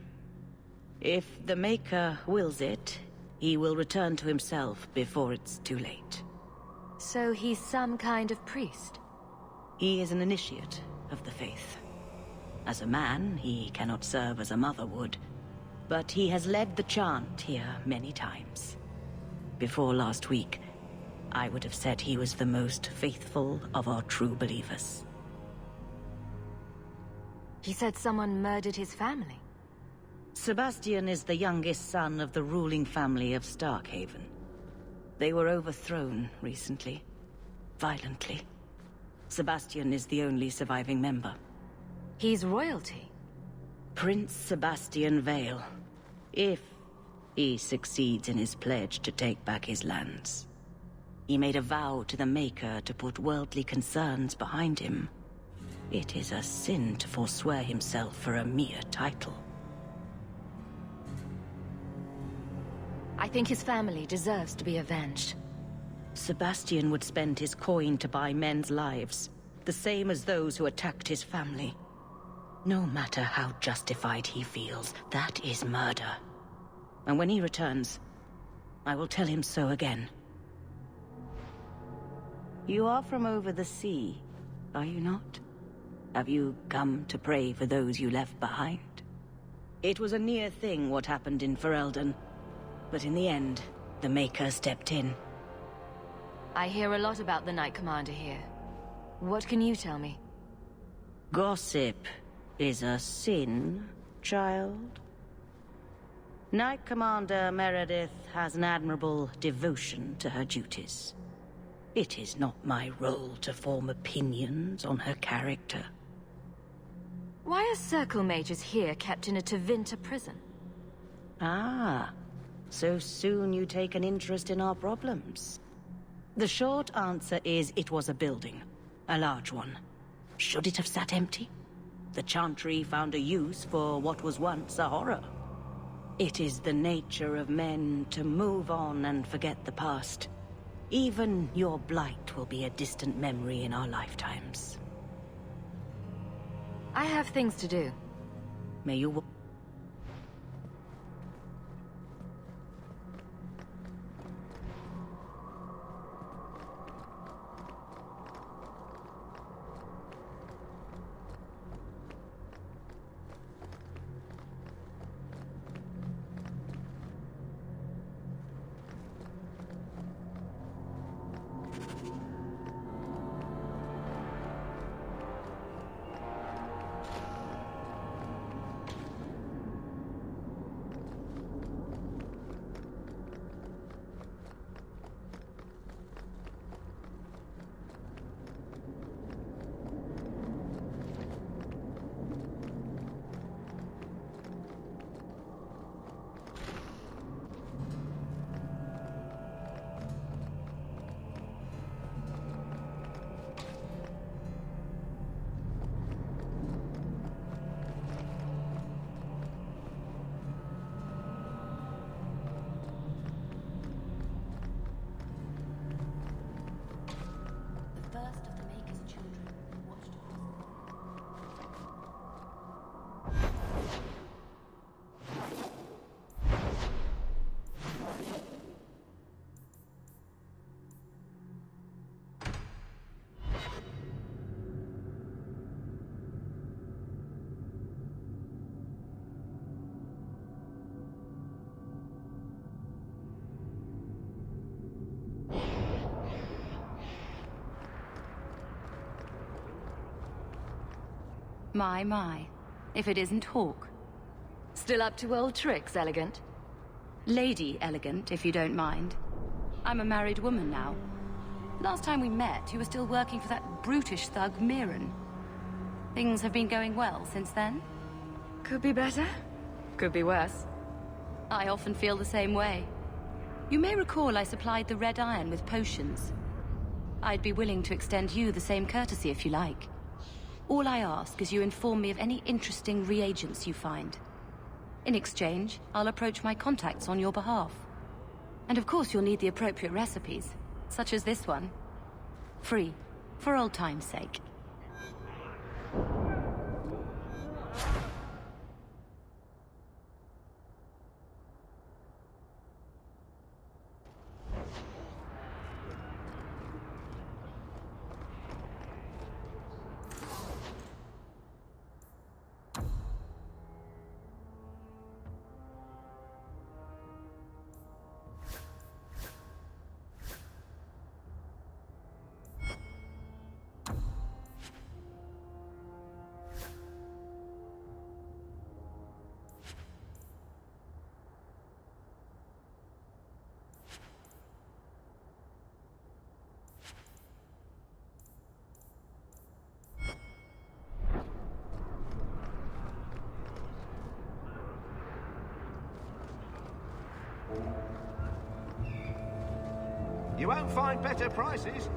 If the Maker wills it, he will return to himself before it's too late. So he's some kind of priest? He is an initiate of the faith. As a man, he cannot serve as a mother would, but he has led the chant here many times. Before last week, I would have said he was the most faithful of our true believers. He said someone murdered his family. Sebastian is the youngest son of the ruling family of Starkhaven. They were overthrown recently, violently. Sebastian is the only surviving member. He's royalty? Prince Sebastian Vale, if he succeeds in his pledge to take back his lands. He made a vow to the Maker to put worldly concerns behind him. It is a sin to forswear himself for a mere title. I think his family deserves to be avenged. Sebastian would spend his coin to buy men's lives, the same as those who attacked his family. No matter how justified he feels, that is murder. And when he returns, I will tell him so again. You are from over the sea, are you not? Have you come to pray for those you left behind? It was a near thing what happened in Ferelden, but in the end, the Maker stepped in. I hear a lot about the Knight Commander here. What can you tell me? Gossip is a sin, child. Knight Commander Meredith has an admirable devotion to her duties. It is not my role to form opinions on her character. Why are circle mages here kept in a Tevinter prison? Ah, so soon you take an interest in our problems. The short answer is it was a building, a large one. Should it have sat empty? The Chantry found a use for what was once a horror. It is the nature of men to move on and forget the past. Even your blight will be a distant memory in our lifetimes. I have things to do. May you... My. If it isn't Hawk. Still up to old tricks, Elegant? Lady Elegant, if you don't mind. I'm a married woman now. Last time we met, you were still working for that brutish thug, Mirren. Things have been going well since then? Could be better. Could be worse. I often feel the same way. You may recall I supplied the Red Iron with potions. I'd be willing to extend you the same courtesy if you like. All I ask is you inform me of any interesting reagents you find. In exchange, I'll approach my contacts on your behalf. And of course you'll need the appropriate recipes, such as this one. Free, for old time's sake. You won't find better prices.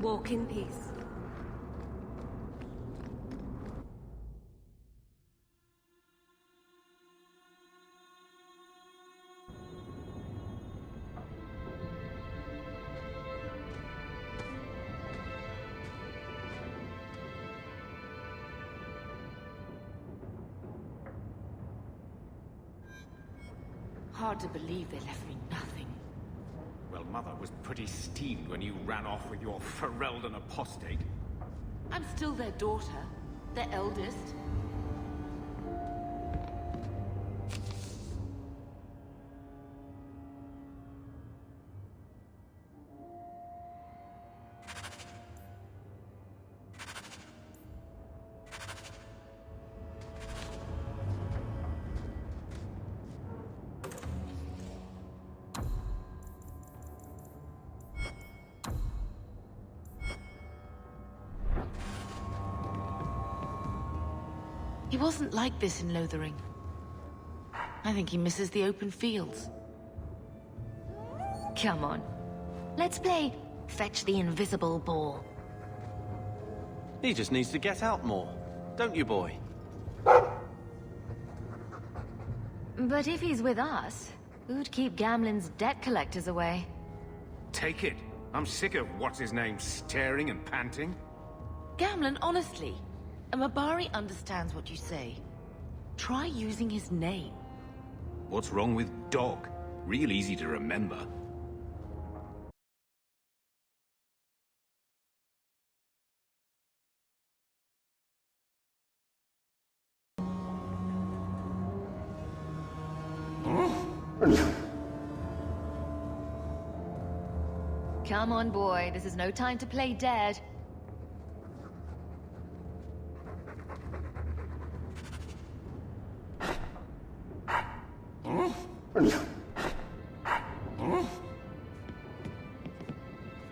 Walk in peace. Hard to believe they left me nothing. Well, Mother was pretty steamed when you ran off with your Ferelden apostate. I'm still their daughter, their eldest. He wasn't like this in Lothering. I think he misses the open fields. Come on. Let's play Fetch the Invisible Ball. He just needs to get out more, don't you, boy? But if he's with us, who'd keep Gamlon's debt collectors away? Take it. I'm sick of what's-his-name staring and panting. Gamlon, honestly, a Mabari understands what you say. Try using his name. What's wrong with dog? Real easy to remember. Come on, boy. This is no time to play dead.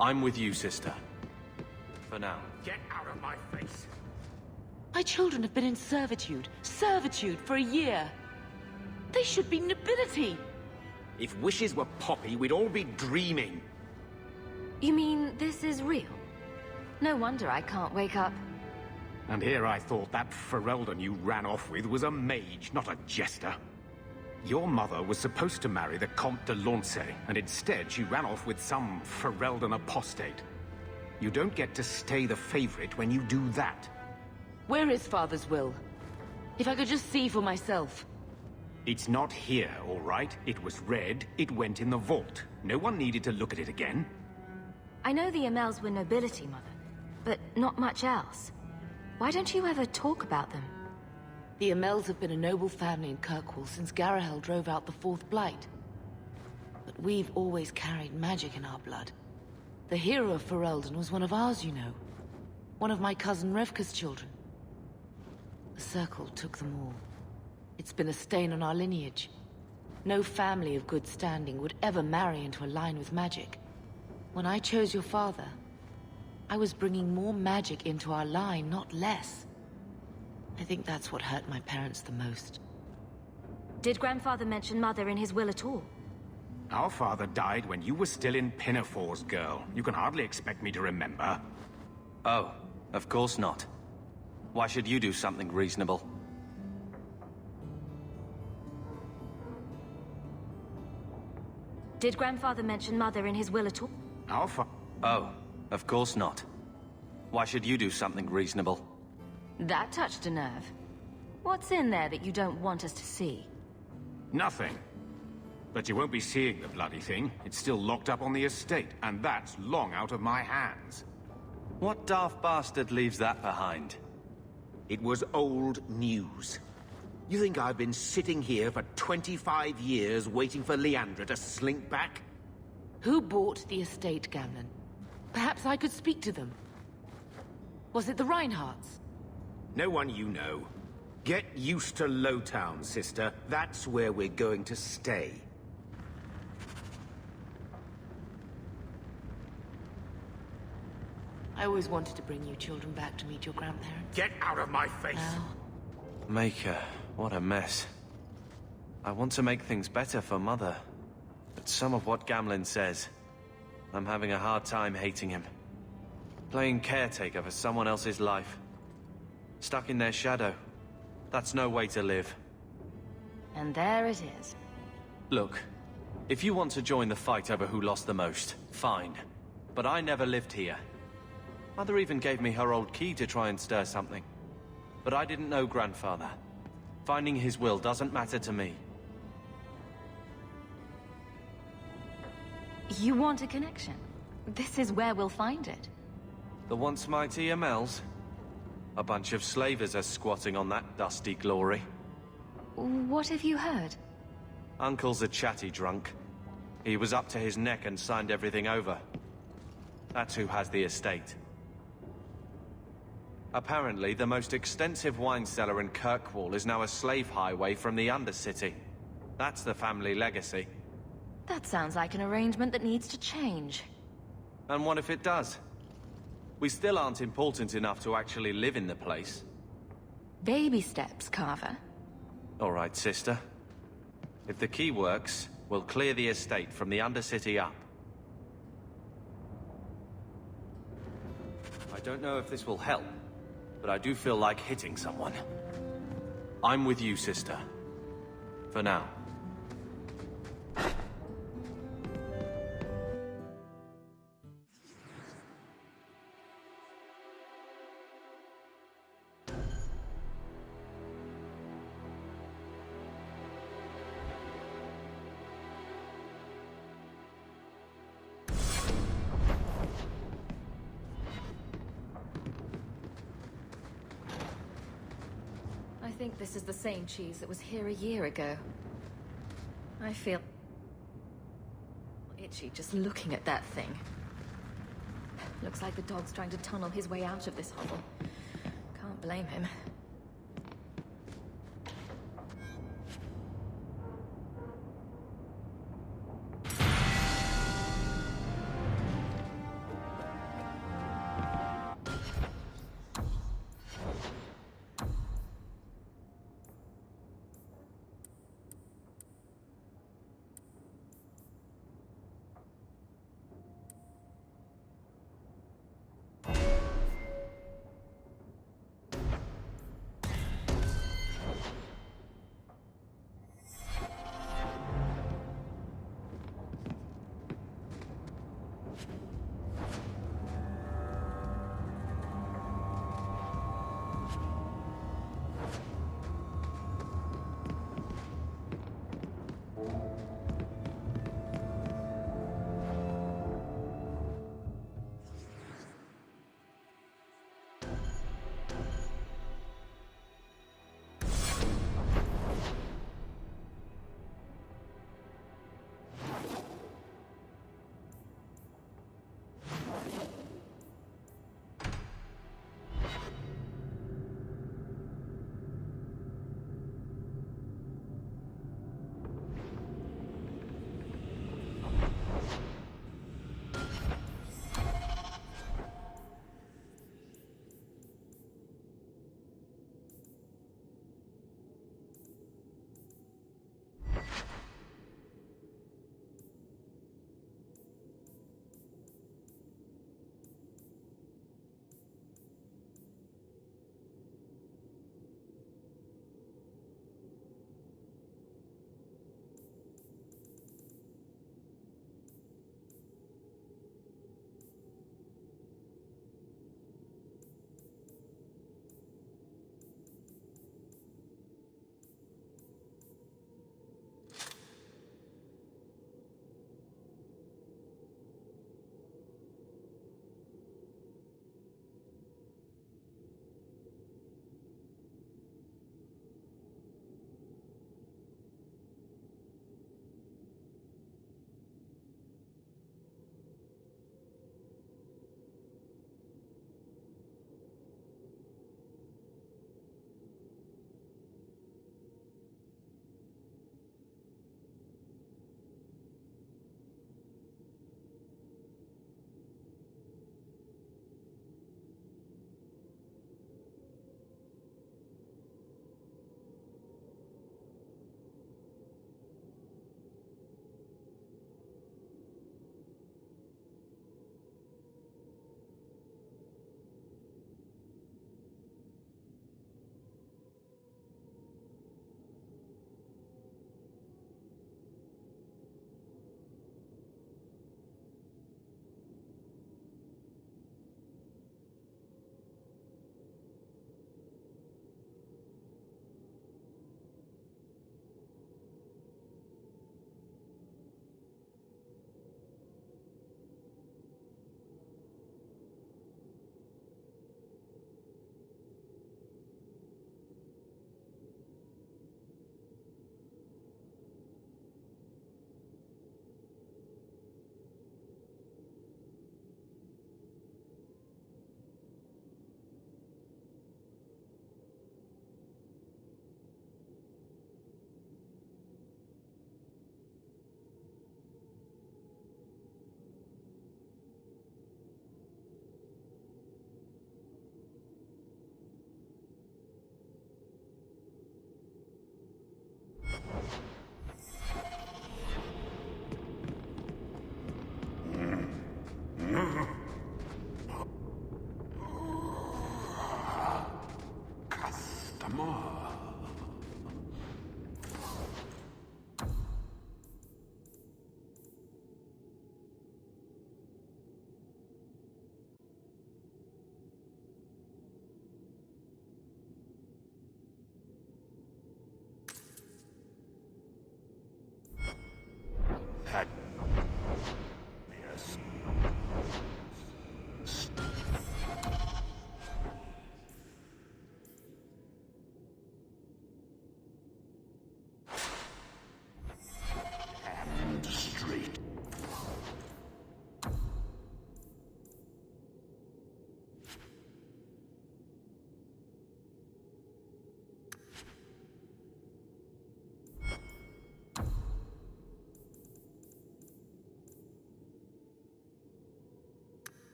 I'm with you, sister. For now. Get out of my face! My children have been in servitude for a year. They should be nobility. If wishes were poppy, we'd all be dreaming. You mean this is real? No wonder I can't wake up. And here I thought that Ferelden you ran off with was a mage, not a jester. Your mother was supposed to marry the Comte de Lancey, and instead she ran off with some Ferelden apostate. You don't get to stay the favorite when you do that. Where is Father's will? If I could just see for myself. It's not here, all right? It was read, it went in the vault. No one needed to look at it again. I know the Amels were nobility, Mother, but not much else. Why don't you ever talk about them? The Amels have been a noble family in Kirkwall since Garahel drove out the Fourth Blight. But we've always carried magic in our blood. The hero of Ferelden was one of ours, you know. One of my cousin Revka's children. The Circle took them all. It's been a stain on our lineage. No family of good standing would ever marry into a line with magic. When I chose your father, I was bringing more magic into our line, not less. I think that's what hurt my parents the most. Did Grandfather mention Mother in his will at all? Our father died when you were still in Pinafores, girl. You can hardly expect me to remember. Oh, of course not. Why should you do something reasonable? Did Grandfather mention Mother in his will at all? Oh, of course not. Why should you do something reasonable? That touched a nerve. What's in there that you don't want us to see? Nothing. But you won't be seeing the bloody thing. It's still locked up on the estate, and that's long out of my hands. What daft bastard leaves that behind? It was old news. You think I've been sitting here for 25 years waiting for Leandra to slink back? Who bought the estate, Gamlon? Perhaps I could speak to them. Was it the Reinhardts? No one you know. Get used to Lowtown, sister. That's where we're going to stay. I always wanted to bring you children back to meet your grandparents. Get out of my face! Maker, what a mess. I want to make things better for Mother. But some of what Gamlin says, I'm having a hard time hating him. Playing caretaker for someone else's life. Stuck in their shadow. That's no way to live. And there it is. Look, if you want to join the fight over who lost the most, fine. But I never lived here. Mother even gave me her old key to try and stir something. But I didn't know Grandfather. Finding his will doesn't matter to me. You want a connection? This is where we'll find it. The once mighty Amels? A bunch of slavers are squatting on that dusty glory. What have you heard? Uncle's a chatty drunk. He was up to his neck and signed everything over. That's who has the estate. Apparently, the most extensive wine cellar in Kirkwall is now a slave highway from the Undercity. That's the family legacy. That sounds like an arrangement that needs to change. And what if it does? We still aren't important enough to actually live in the place. Baby steps, Carver. All right, sister. If the key works, we'll clear the estate from the Undercity up. I don't know if this will help, but I do feel like hitting someone. I'm with you, sister. For now. I think this is the same cheese that was here a year ago. I feel itchy just looking at that thing. Looks like the dog's trying to tunnel his way out of this hovel. Can't blame him.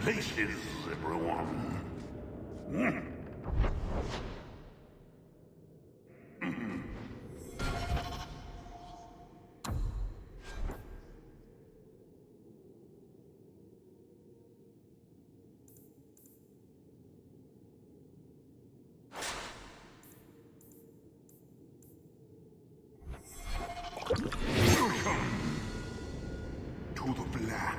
places, everyone. To the black.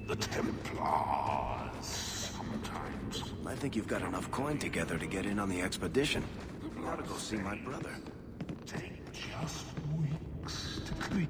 The Templars sometimes I think you've got enough coin together to get in on the expedition. You ought to go see my brother. Take just weeks to clean.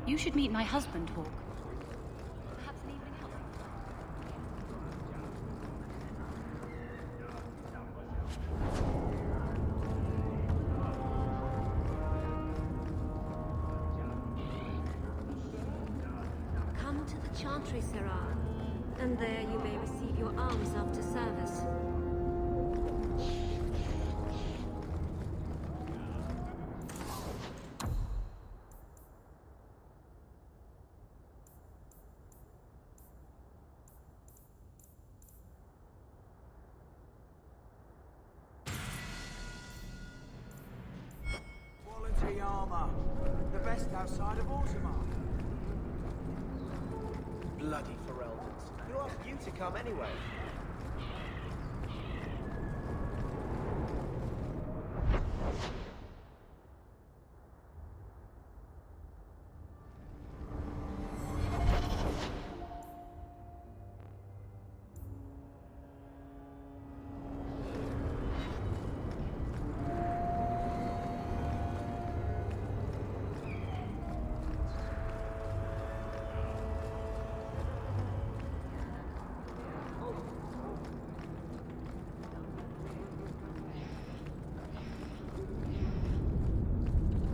You should meet my husband, Hawk. Perhaps an evening out. Come to the Chantry, Sirrah, and there you may receive your arms after service. Quality armor. The best outside of Orzammar. Bloody Ferelden's. Who asked you to come anyway?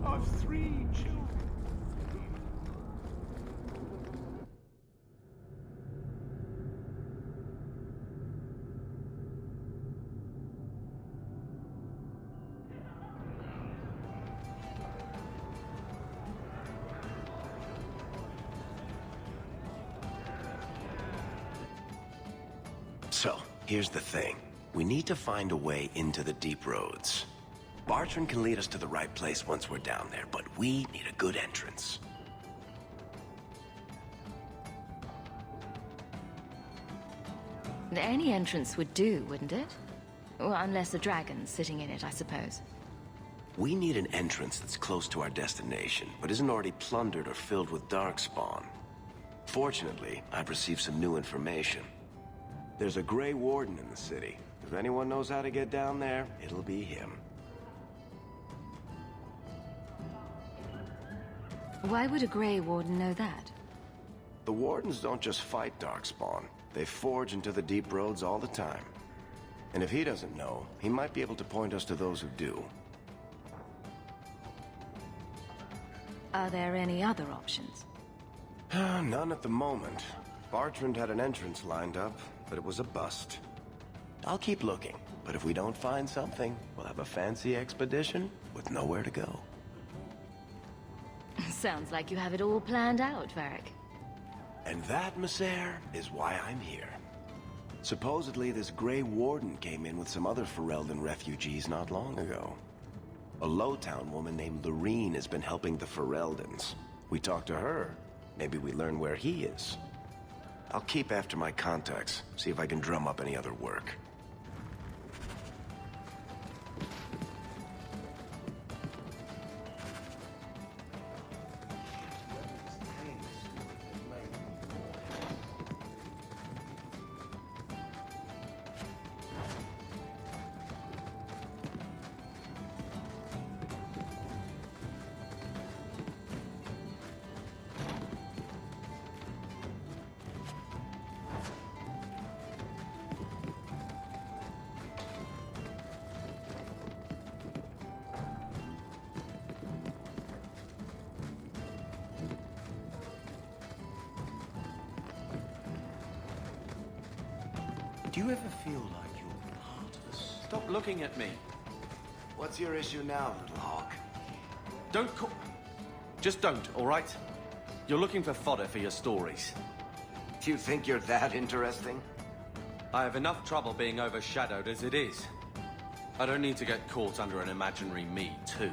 Of 3 children. So, here's the thing. We need to find a way into the deep roads. Bartrand can lead us to the right place once we're down there, but we need a good entrance. Any entrance would do, wouldn't it? Well, unless a dragon's sitting in it, I suppose. We need an entrance that's close to our destination, but isn't already plundered or filled with darkspawn. Fortunately, I've received some new information. There's a Grey Warden in the city. If anyone knows how to get down there, it'll be him. Why would a Grey Warden know that? The Wardens don't just fight darkspawn. They forge into the deep roads all the time. And if he doesn't know, he might be able to point us to those who do. Are there any other options? None at the moment. Bartrand had an entrance lined up, but it was a bust. I'll keep looking, but if we don't find something, we'll have a fancy expedition with nowhere to go. Sounds like you have it all planned out, Varrik. And that, Messer, is why I'm here. Supposedly, this Grey Warden came in with some other Ferelden refugees not long ago. A Lowtown woman named Loreen has been helping the Fereldens. We talked to her. Maybe we learn where he is. I'll keep after my contacts, see if I can drum up any other work. Do you ever feel like you're part of us? Stop looking at me. What's your issue now, little hawk? Don't call... Just don't, all right? You're looking for fodder for your stories. Do you think you're that interesting? I have enough trouble being overshadowed as it is. I don't need to get caught under an imaginary me, too.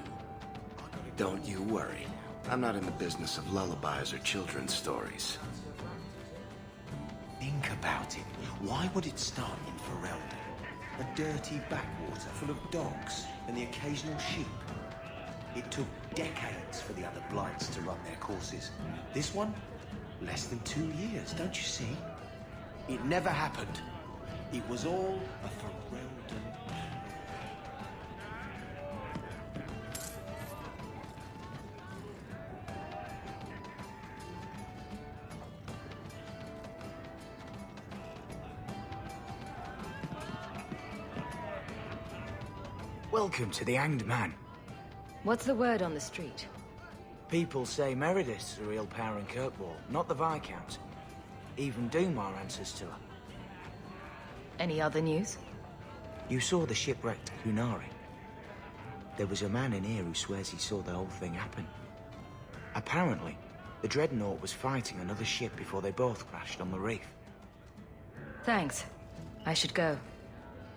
Don't you worry. I'm not in the business of lullabies or children's stories. Think about it. Why would it start in Ferelden? A dirty backwater full of dogs and the occasional sheep. It took decades for the other blights to run their courses. This one? Less than 2 years, don't you see? It never happened. It was all a Ferelden. Welcome to the Hanged Man. What's the word on the street? People say Meredith's the real power in Kirkwall, not the Viscount. Even Doomar answers to her. Any other news? You saw the shipwrecked Hunari. There was a man in here who swears he saw the whole thing happen. Apparently, the Dreadnought was fighting another ship before they both crashed on the reef. Thanks. I should go.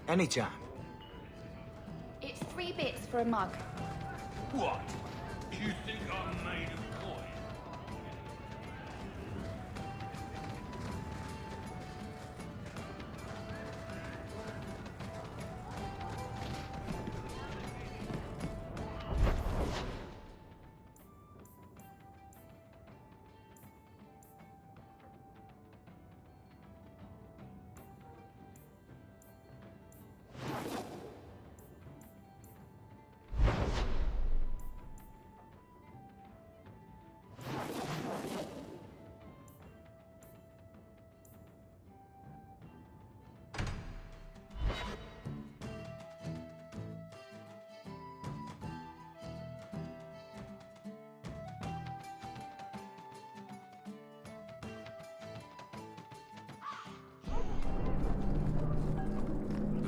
Anytime. It's 3 bits for a mug. What? Do you think I'm made of coin?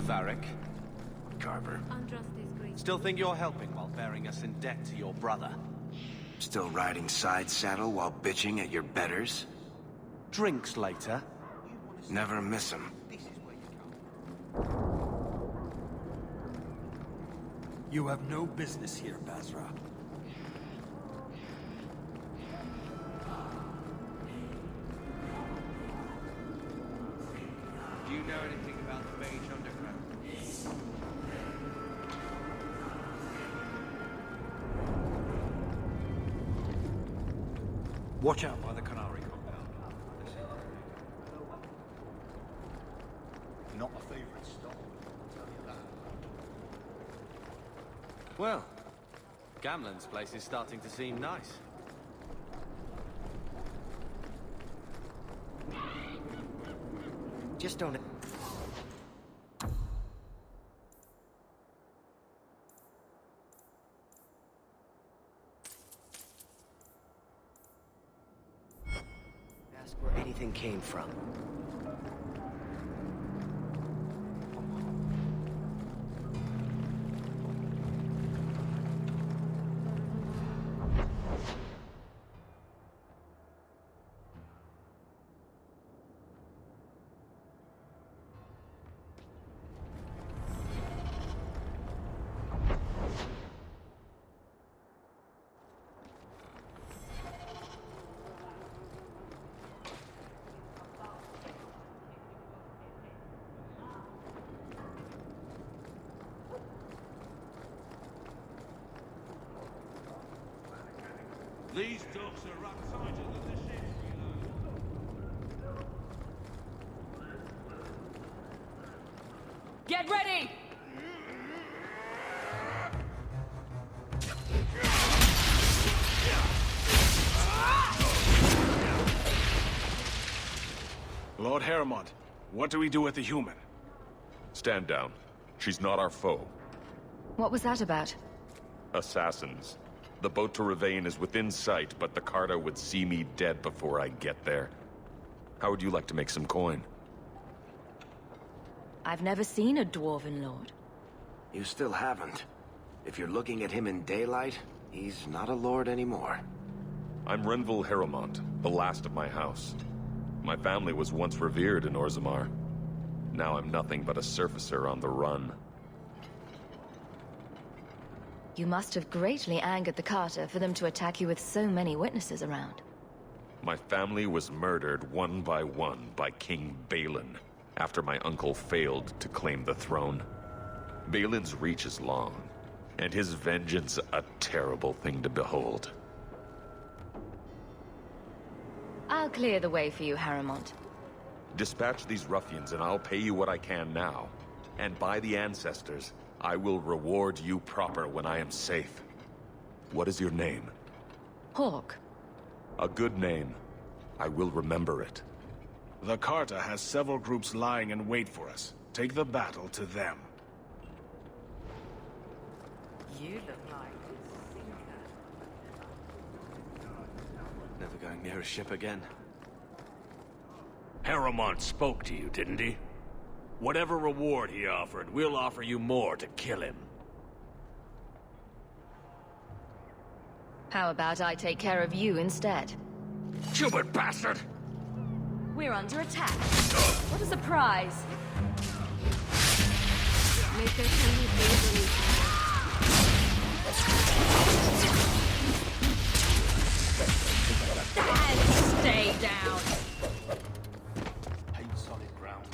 Varrik. Carver. Still think you're helping while bearing us in debt to your brother? Still riding side saddle while bitching at your betters? Drinks later. Never miss 'em. You have no business here, Basra. Do you know anything about the Mage Underground? Watch out by the Canary compound. Not my favorite stop, I'll tell you that. Well, Gamlons' place is starting to seem nice. Just don't... Ask where anything came from. These docks are run tighter than the ships Get ready! Lord Harrowmont, what do we do with the human? Stand down. She's not our foe. What was that about? Assassins. The boat to Ravane is within sight, but the Carta would see me dead before I get there. How would you like to make some coin? I've never seen a Dwarven Lord. You still haven't. If you're looking at him in daylight, he's not a lord anymore. I'm Renville Harrowmont, the last of my house. My family was once revered in Orzammar. Now I'm nothing but a surfacer on the run. You must have greatly angered the Carter for them to attack you with so many witnesses around. My family was murdered one by King Balin, after my uncle failed to claim the throne. Balin's reach is long, and his vengeance a terrible thing to behold. I'll clear the way for you, Harrowmont. Dispatch these ruffians and I'll pay you what I can now. And by the ancestors, I will reward you proper when I am safe. What is your name? Hawk. A good name. I will remember it. The Carta has several groups lying in wait for us. Take the battle to them. You look like a sinker. Never going near a ship again. Harrowmont spoke to you, didn't he? Whatever reward he offered, we'll offer you more to kill him. How about I take care of you instead? Stupid bastard! We're under attack. What a surprise! Make us some And stay down! Paint solid ground.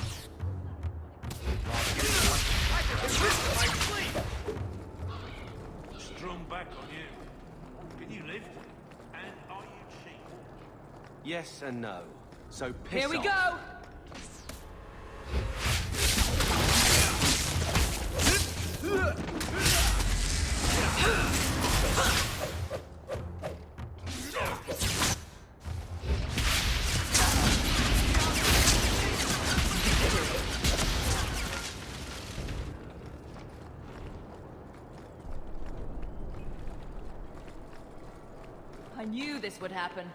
Strum back on you. Can you lift? And are you cheap? Yes and no. So piss Here we off. go! I knew this would happen.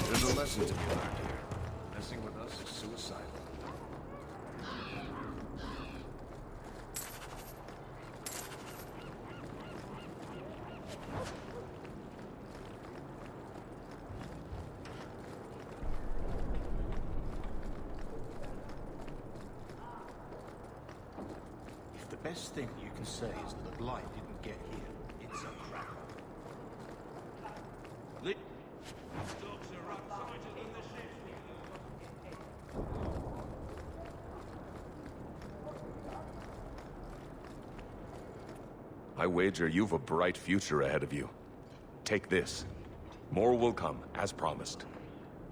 There's a lesson to be learned here. Messing with us is suicidal. If the best thing you can say is that the Blight didn't get here, it's a cracker. I wager you've a bright future ahead of you. Take this. More will come, as promised.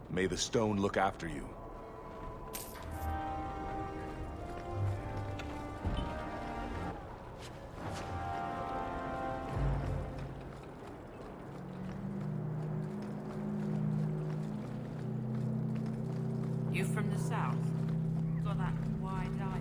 May the stone look after you. You from the south? Got that wide eye.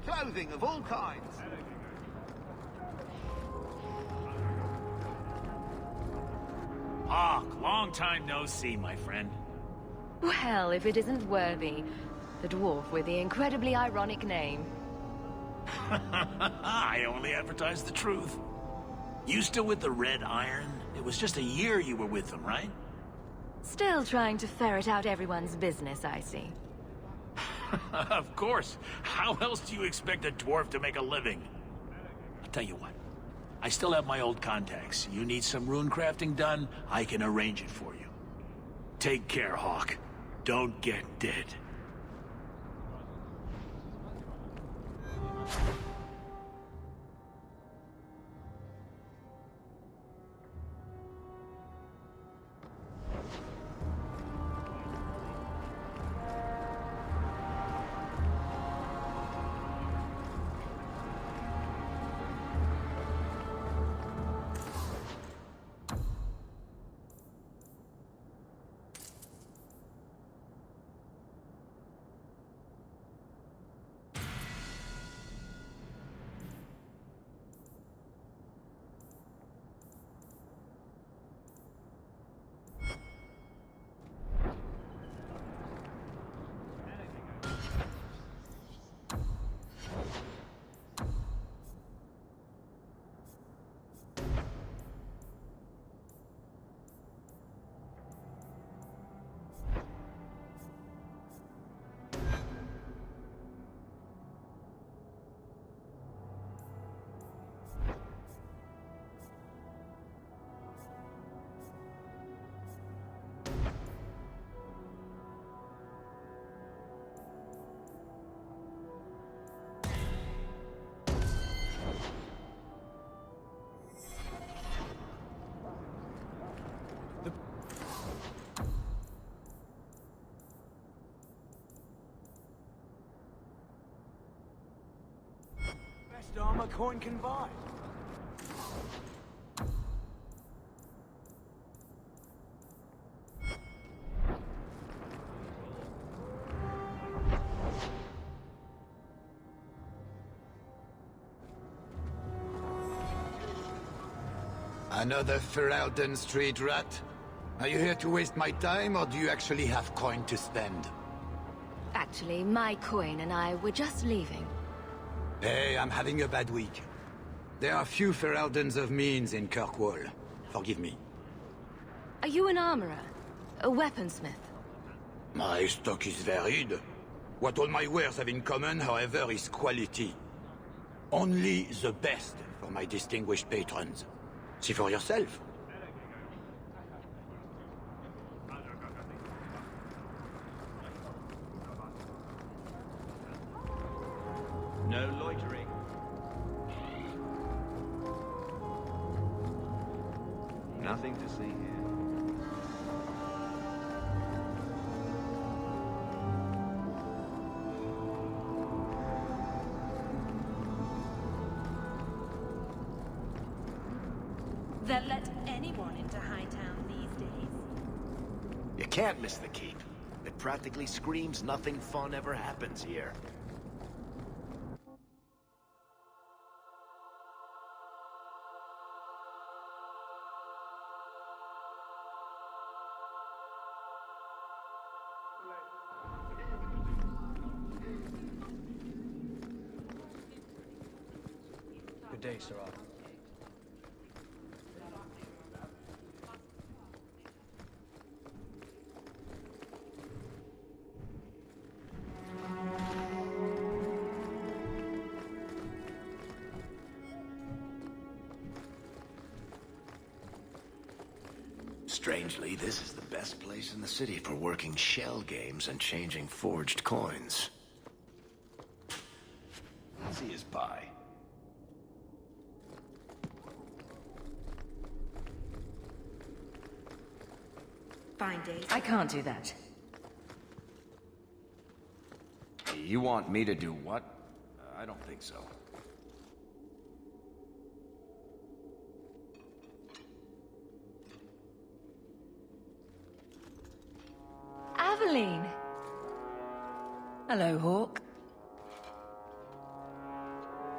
Clothing of all kinds. Hawk, long time no see, my friend. Well, if it isn't Worthy, the dwarf with the incredibly ironic name. I only advertise the truth. You still with the Red Iron? It was just a year you were with them, right? Still trying to ferret out everyone's business, I see. Of course. How else do you expect a dwarf to make a living? I'll tell you what. I still have my old contacts. You need some rune crafting done, I can arrange it for you. Take care, Hawk. Don't get dead. Best armor coin can buy. Another Ferelden street rat? Are you here to waste my time, or do you actually have coin to spend? Actually, my coin and I were just leaving. Hey, I'm having a bad week. There are few Fereldens of means in Kirkwall. Forgive me. Are you an armorer? A weaponsmith? My stock is varied. What all my wares have in common, however, is quality. Only the best for my distinguished patrons. See for yourself. No loitering. Nothing to see here. They'll let anyone into Hightown these days. You can't miss the keep. It practically screams nothing fun ever happens here. Good day, Sarah. Strangely, this is the best place in the city for working shell games and changing forged coins. Let's see his pie. Fine day. I can't do that. You want me to do what? I don't think so. Aveline! Hello, Hawk.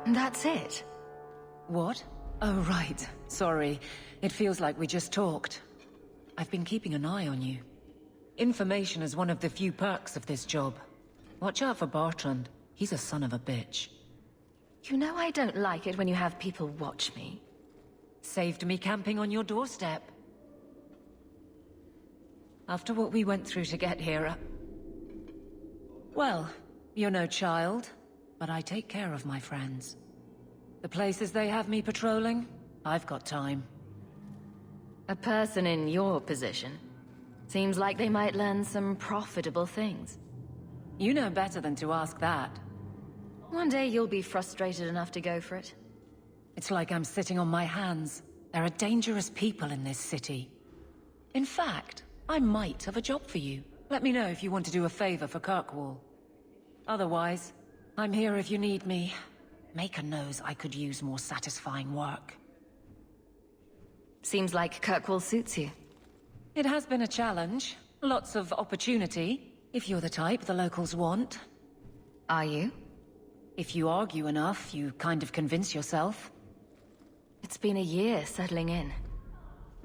That's it? What? Oh, right. Sorry. It feels like we just talked. I've been keeping an eye on you. Information is one of the few perks of this job. Watch out for Bartrand. He's a son of a bitch. You know I don't like it when you have people watch me. Saved me camping on your doorstep. After what we went through to get here, well, you're no child, but I take care of my friends. The places they have me patrolling, I've got time. A person in your position. Seems like they might learn some profitable things. You know better than to ask that. One day you'll be frustrated enough to go for it. It's like I'm sitting on my hands. There are dangerous people in this city. In fact, I might have a job for you. Let me know if you want to do a favor for Kirkwall. Otherwise, I'm here if you need me. Maker knows I could use more satisfying work. Seems like Kirkwall suits you. It has been a challenge. Lots of opportunity, if you're the type the locals want. Are you? If you argue enough, you kind of convince yourself. It's been a year settling in.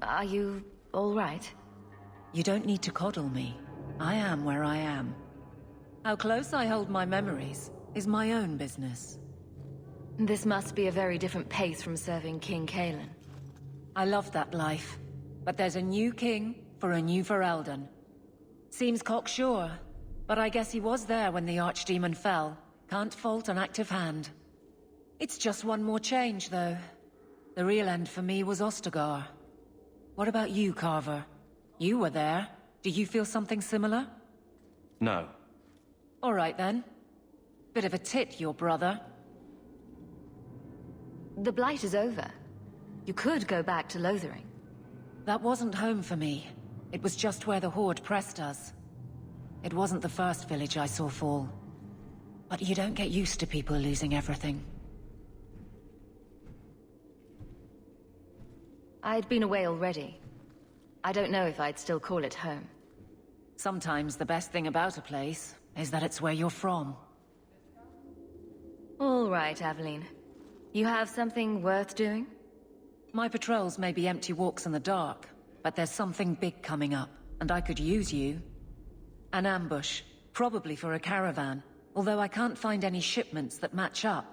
Are you all right? You don't need to coddle me. I am where I am. How close I hold my memories is my own business. This must be a very different pace from serving King Cailan. I love that life, but there's a new king for a new Ferelden. Seems cocksure, but I guess he was there when the Archdemon fell. Can't fault an active hand. It's just one more change, though. The real end for me was Ostagar. What about you, Carver? You were there. Do you feel something similar? No. All right, then. Bit of a tit, your brother. The Blight is over. You could go back to Lothering. That wasn't home for me. It was just where the Horde pressed us. It wasn't the first village I saw fall. But you don't get used to people losing everything. I'd been away already. I don't know if I'd still call it home. Sometimes the best thing about a place is that it's where you're from. All right, Aveline. You have something worth doing? My patrols may be empty walks in the dark, but there's something big coming up, and I could use you. An ambush, probably for a caravan, although I can't find any shipments that match up.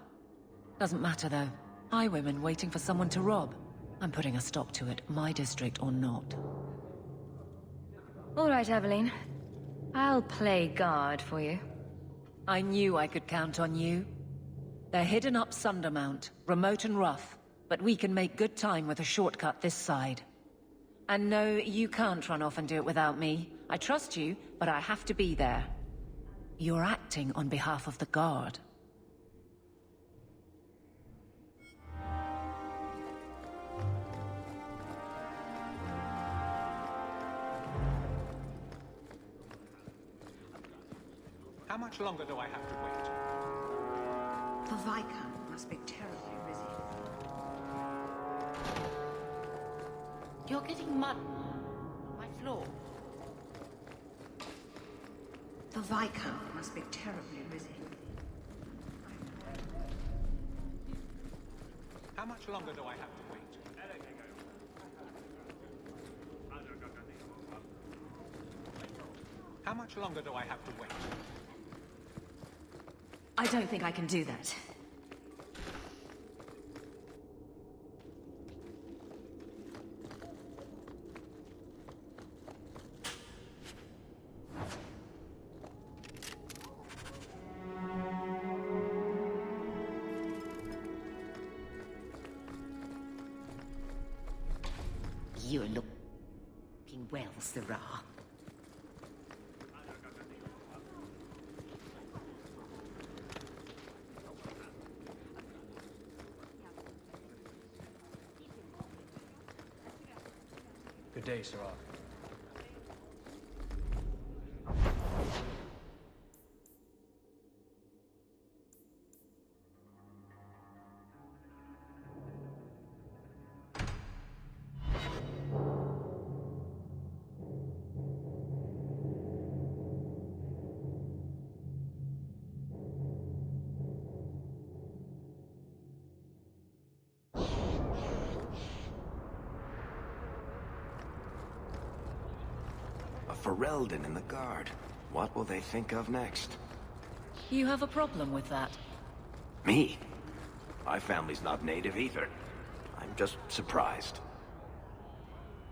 Doesn't matter though. Highwaymen waiting for someone to rob. I'm putting a stop to it, my district or not. All right, Aveline. I'll play guard for you. I knew I could count on you. They're hidden up Sundermount, remote and rough, but we can make good time with a shortcut this side. And no, you can't run off and do it without me. I trust you, but I have to be there. You're acting on behalf of the Guard. How much longer do I have to wait? The Viscount must be terribly busy. You're getting mud on my floor. The Viscount must be terribly busy. How much longer do I have to wait? How much longer do I have to wait? I don't think I can do that. You're looking well, Sirrah. Good day, Sirrah. Ferelden in the Guard. What will they think of next? You have a problem with that? Me? My family's not native either. I'm just surprised.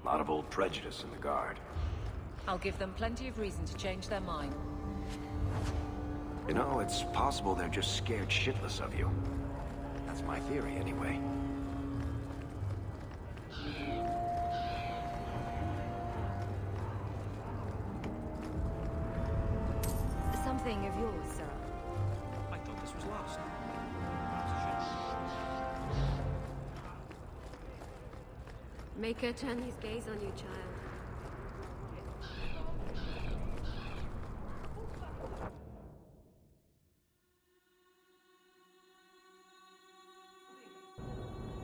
A lot of old prejudice in the Guard. I'll give them plenty of reason to change their mind. You know, it's possible they're just scared shitless of you. That's my theory, anyway. Something of yours, sir. I thought this was last. Make her turn his gaze on you, child.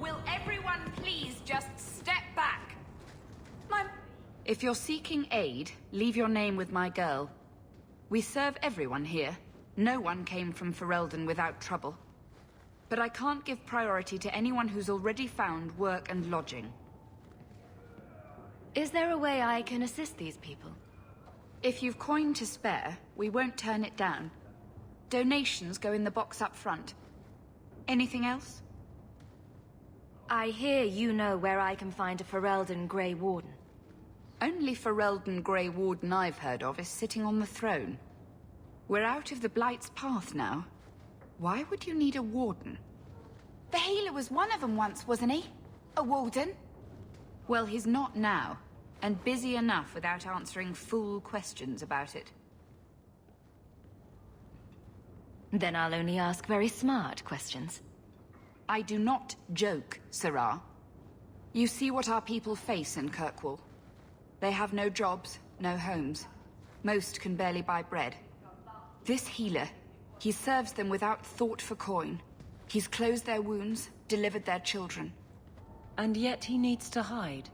Will everyone please just step back? If you're seeking aid, leave your name with my girl. We serve everyone here. No one came from Ferelden without trouble. But I can't give priority to anyone who's already found work and lodging. Is there a way I can assist these people? If you've coin to spare, we won't turn it down. Donations go in the box up front. Anything else? I hear you know where I can find a Ferelden Grey Warden. Only Ferelden Grey Warden I've heard of is sitting on the throne. We're out of the Blight's path now. Why would you need a warden? The healer was one of them once, wasn't he? A warden? Well, he's not now, and busy enough without answering fool questions about it. Then I'll only ask very smart questions. I do not joke, Sirrah. You see what our people face in Kirkwall. They have no jobs, no homes. Most can barely buy bread. This healer, he serves them without thought for coin. He's closed their wounds, delivered their children. And yet he needs to hide.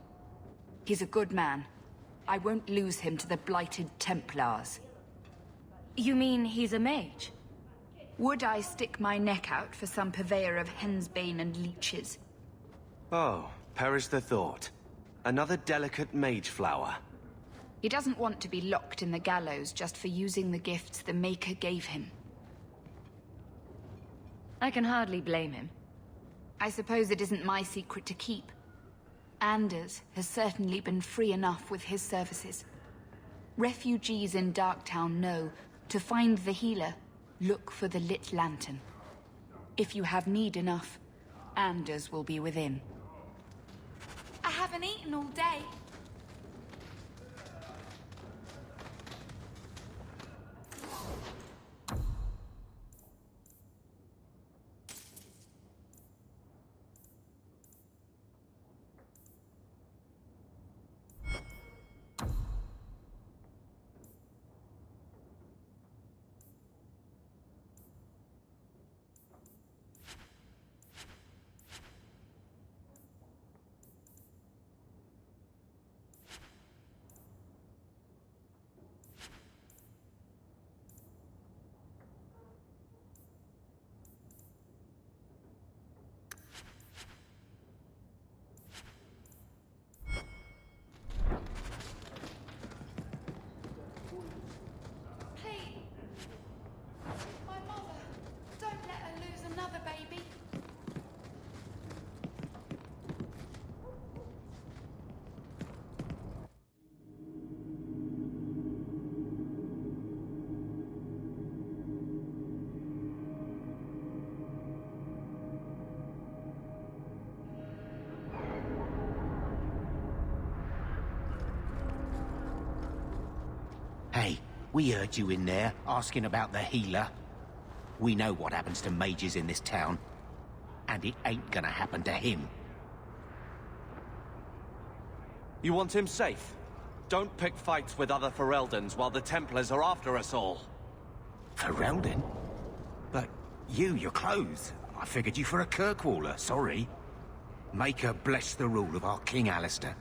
He's a good man. I won't lose him to the blighted Templars. You mean he's a mage? Would I stick my neck out for some purveyor of hensbane and leeches? Oh, perish the thought. Another delicate mage flower. He doesn't want to be locked in the gallows just for using the gifts the Maker gave him. I can hardly blame him. I suppose it isn't my secret to keep. Anders has certainly been free enough with his services. Refugees in Darktown know, to find the healer, look for the lit lantern. If you have need enough, Anders will be within. I haven't eaten all day. Hey, we heard you in there, asking about the healer. We know what happens to mages in this town. And it ain't gonna happen to him. You want him safe? Don't pick fights with other Fereldans while the Templars are after us all. Ferelden? But you're clothes. I figured you for a Kirkwaller, sorry. Maker bless the rule of our King Alistair.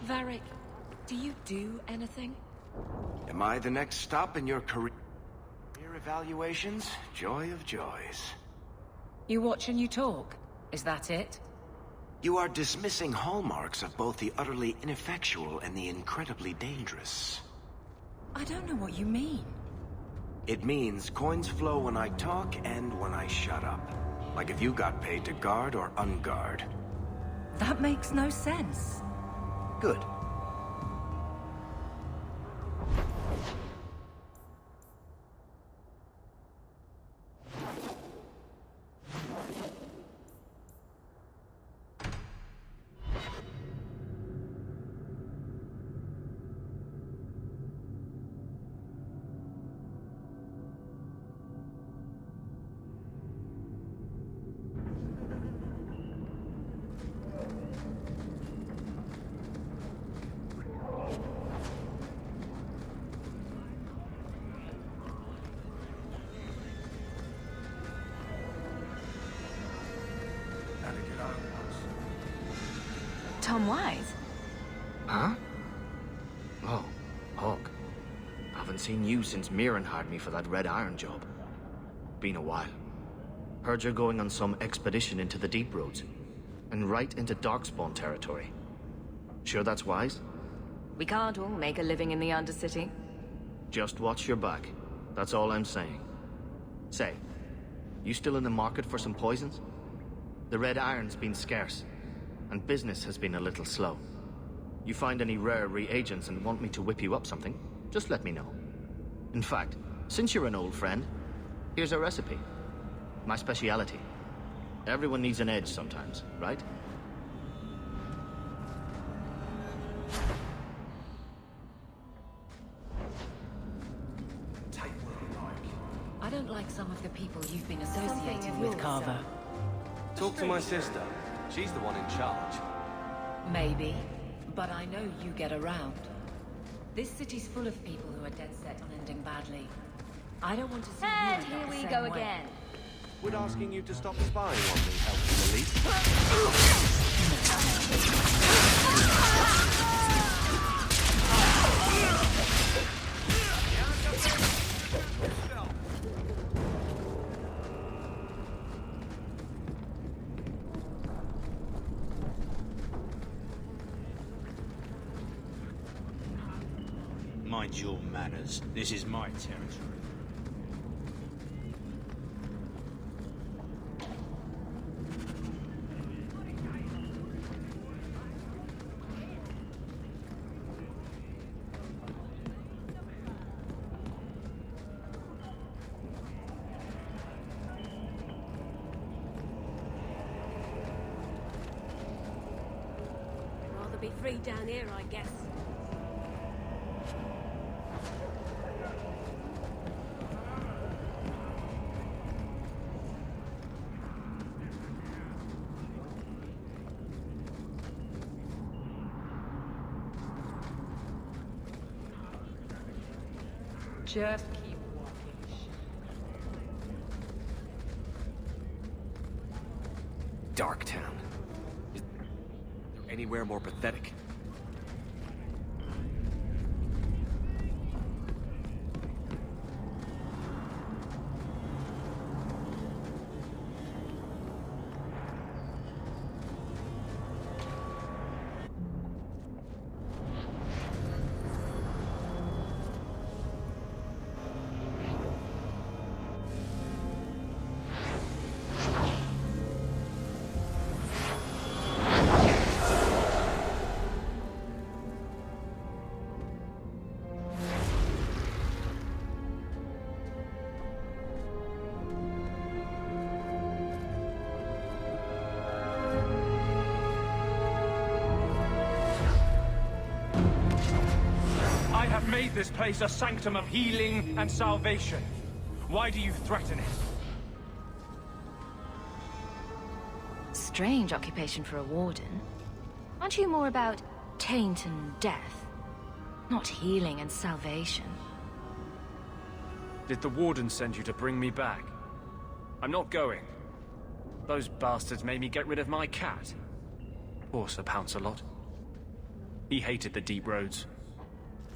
Varrik, do you do anything? Am I the next stop in your career evaluations? Joy of joys. You watch and you talk. Is that it? You are dismissing hallmarks of both the utterly ineffectual and the incredibly dangerous. I don't know what you mean. It means coins flow when I talk and when I shut up. Like if you got paid to guard or unguard. That makes no sense. Good. Tom Wise? Huh? Oh, Hawk. Haven't seen you since Mirren hired me for that Red Iron job. Been a while. Heard you're going on some expedition into the Deep Roads. And right into Darkspawn territory. Sure that's wise? We can't all make a living in the Undercity. Just watch your back. That's all I'm saying. Say, you still in the market for some poisons? The red iron's been scarce, and business has been a little slow. You find any rare reagents and want me to whip you up something, just let me know. In fact, since you're an old friend, here's a recipe. My speciality. Everyone needs an edge sometimes, right? I don't like some of the people you've been associated with, Carver. Talk to my sister. She's the one in charge. Maybe, but I know you get around. This city's full of people who are dead set on ending badly. I don't want to see And you here end up the we same go way. again. Would asking you to stop spying on me help you the least? Mind your manners. This is my territory. Rather be free down here, I guess. Just keep walking. Darktown. Is there anywhere more pathetic? I have made this place a sanctum of healing and salvation. Why do you threaten it? Strange occupation for a warden. Aren't you more about taint and death? Not healing and salvation. Did the warden send you to bring me back? I'm not going. Those bastards made me get rid of my cat. Poor Sir Pouncelot. He hated the deep roads.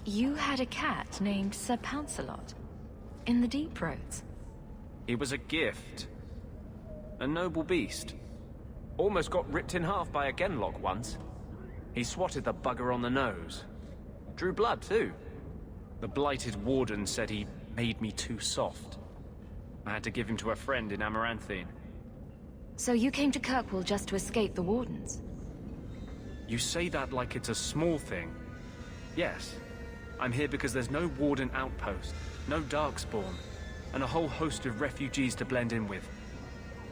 You had a cat named Sir Pouncelot in the deep roads. He was a gift. A noble beast. Almost got ripped in half by a genlock once. He swatted the bugger on the nose. Drew blood, too. The blighted warden said he made me too soft. I had to give him to a friend in Amaranthine. So you came to Kirkwall just to escape the wardens? You say that like it's a small thing. Yes. I'm here because there's no warden outpost, no darkspawn, and a whole host of refugees to blend in with.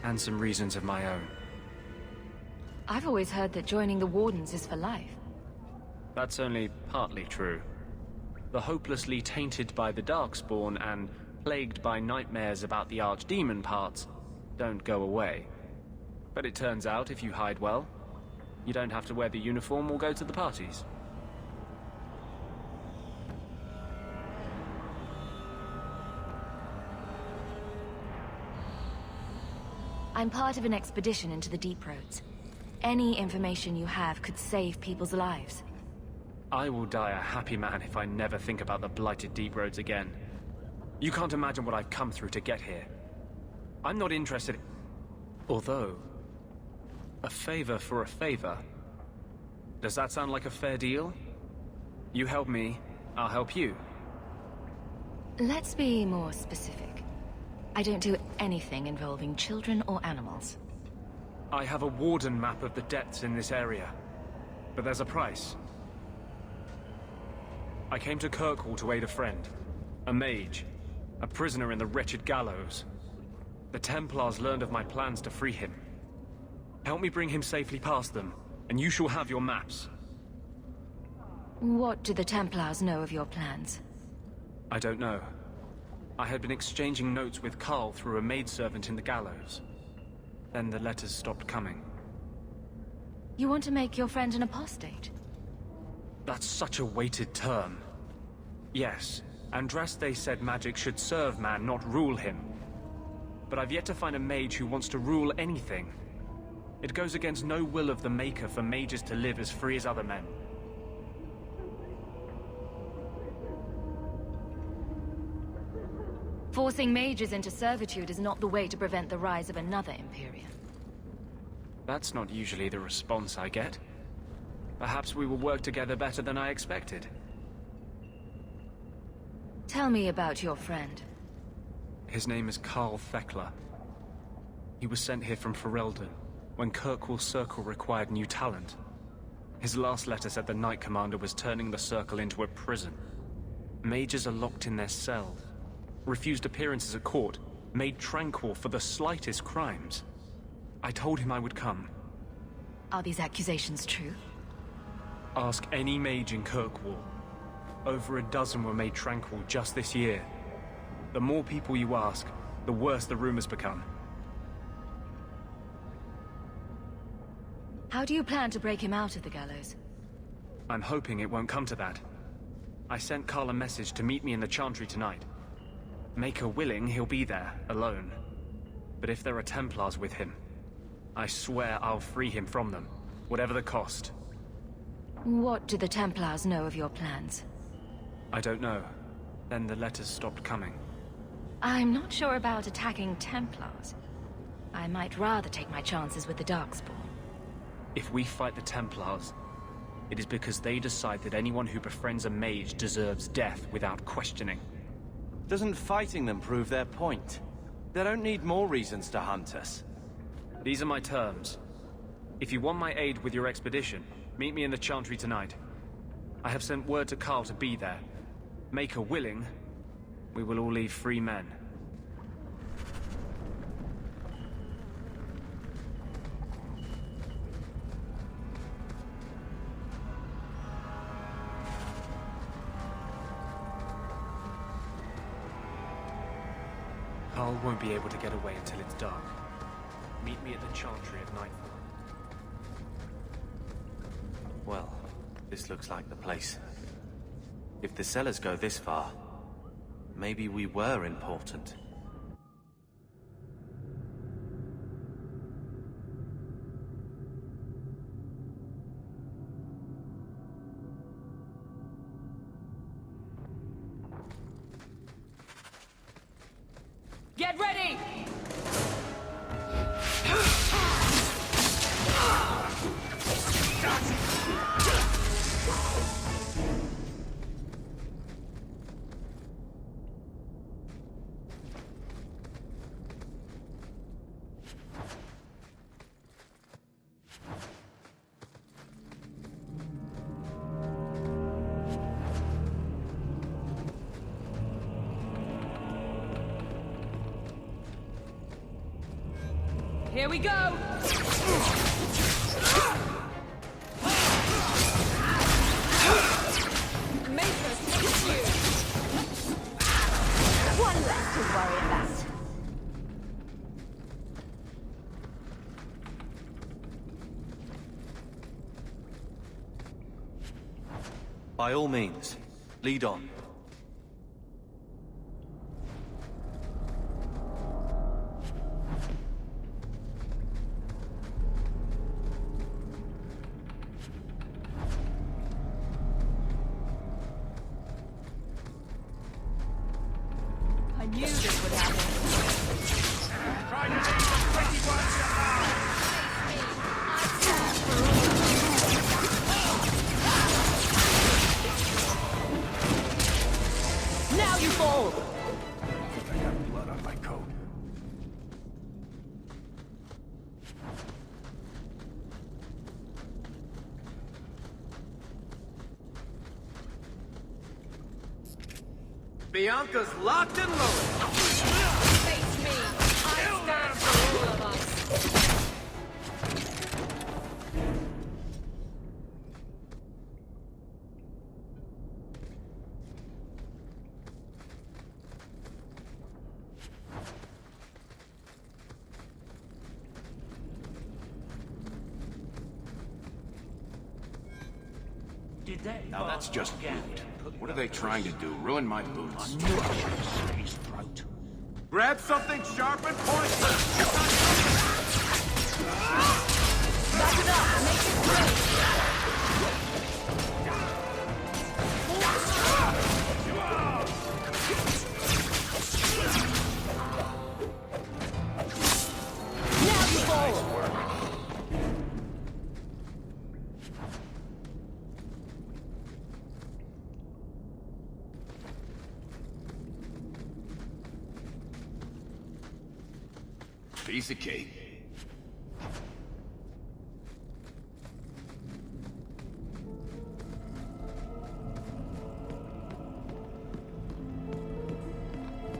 And some reasons of my own. I've always heard that joining the wardens is for life. That's only partly true. The hopelessly tainted by the darkspawn and plagued by nightmares about the archdemon parts don't go away. But it turns out if you hide well, you don't have to wear the uniform or go to the parties. I'm part of an expedition into the deep roads. Any information you have could save people's lives. I will die a happy man if I never think about the blighted deep roads again. You can't imagine what I've come through to get here. I'm not interested. Although, a favor for a favor. Does that sound like a fair deal? You help me, I'll help you. Let's be more specific. I don't do anything involving children or animals. I have a warden map of the depths in this area, but there's a price. I came to Kirkwall to aid a friend, a mage, a prisoner in the wretched gallows. The Templars learned of my plans to free him. Help me bring him safely past them, and you shall have your maps. What do the Templars know of your plans? I don't know. I had been exchanging notes with Carl through a maidservant in the gallows. Then the letters stopped coming. You want to make your friend an apostate? That's such a weighted term. Yes, Andraste said magic should serve man, not rule him. But I've yet to find a mage who wants to rule anything. It goes against no will of the Maker for mages to live as free as other men. Forcing mages into servitude is not the way to prevent the rise of another emporium. That's not usually the response I get. Perhaps we will work together better than I expected. Tell me about your friend. His name is Carl Thekla. He was sent here from Ferelden, when Kirkwall Circle required new talent. His last letter said the Knight Commander was turning the Circle into a prison. Mages are locked in their cells, refused appearances at court, made tranquil for the slightest crimes. I told him I would come. Are these accusations true? Ask any mage in Kirkwall. Over a dozen were made tranquil just this year. The more people you ask, the worse the rumors become. How do you plan to break him out of the gallows? I'm hoping it won't come to that. I sent Carl a message to meet me in the Chantry tonight. Make her willing, he'll be there, alone. But if there are Templars with him, I swear I'll free him from them, whatever the cost. What do the Templars know of your plans? I don't know. Then the letters stopped coming. I'm not sure about attacking Templars. I might rather take my chances with the Darkspawn. If we fight the Templars, it is because they decide that anyone who befriends a mage deserves death without questioning. Doesn't fighting them prove their point? They don't need more reasons to hunt us. These are my terms. If you want my aid with your expedition, meet me in the Chantry tonight. I have sent word to Carl to be there. Make her willing, we will all leave free men. Carl won't be able to get away until it's dark. Meet me at the Chantry at nightfall. Well, this looks like the place. If the cellars go this far, maybe we were important. Get ready! Here we go! One less to worry about. By all means, lead on. I knew this would happen. Try to leave the pretty ones alone! I think I got blood on my coat. Bianca's locked and loaded. Face me! I stand for all of us! Now that's just rude. What are they trying to do? Ruin my boots? Grab something sharp and pointy! Back it up! Make it quick! Now you fall! Piece of cake.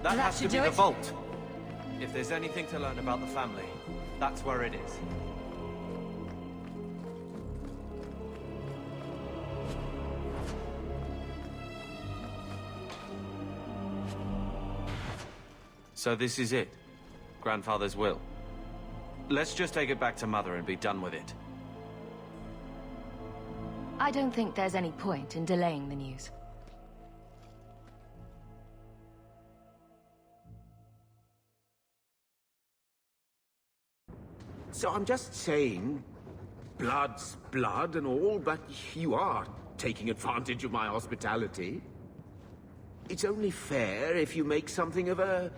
That has to be the vault. If there's anything to learn about the family, that's where it is. So this is it? Grandfather's will? Let's just take it back to Mother and be done with it. I don't think there's any point in delaying the news. So I'm just saying, blood's blood and all, but you are taking advantage of my hospitality. It's only fair if you make something of a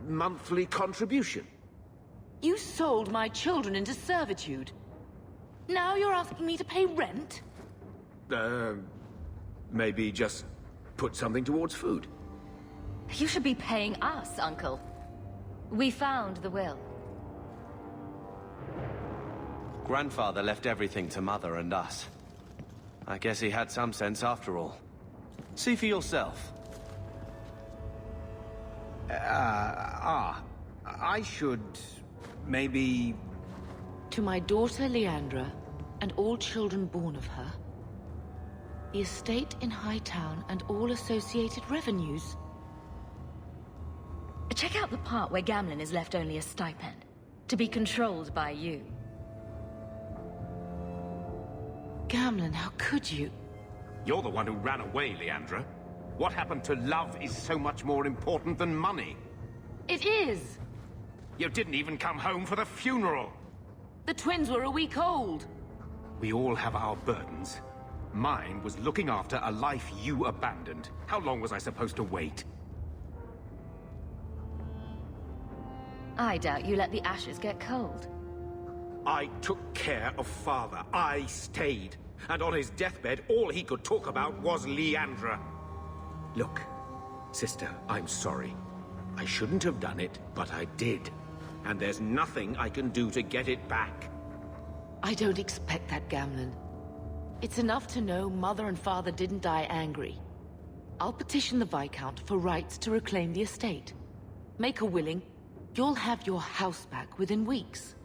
monthly contribution. You sold my children into servitude. Now you're asking me to pay rent? Maybe just put something towards food. You should be paying us, Uncle. We found the will. Grandfather left everything to Mother and us. I guess he had some sense after all. See for yourself. I should... maybe... To my daughter Leandra, and all children born of her, the estate in Hightown and all associated revenues. Check out the part where Gamlin is left only a stipend, to be controlled by you. Gamlin, how could you? You're the one who ran away, Leandra. What happened to love is so much more important than money. It is! You didn't even come home for the funeral! The twins were a week old! We all have our burdens. Mine was looking after a life you abandoned. How long was I supposed to wait? I doubt you let the ashes get cold. I took care of Father. I stayed. And on his deathbed, all he could talk about was Leandra. Look, sister, I'm sorry. I shouldn't have done it, but I did. And there's nothing I can do to get it back. I don't expect that, Gamlin. It's enough to know Mother and Father didn't die angry. I'll petition the Viscount for rights to reclaim the estate. Make a willing, you'll have your house back within weeks.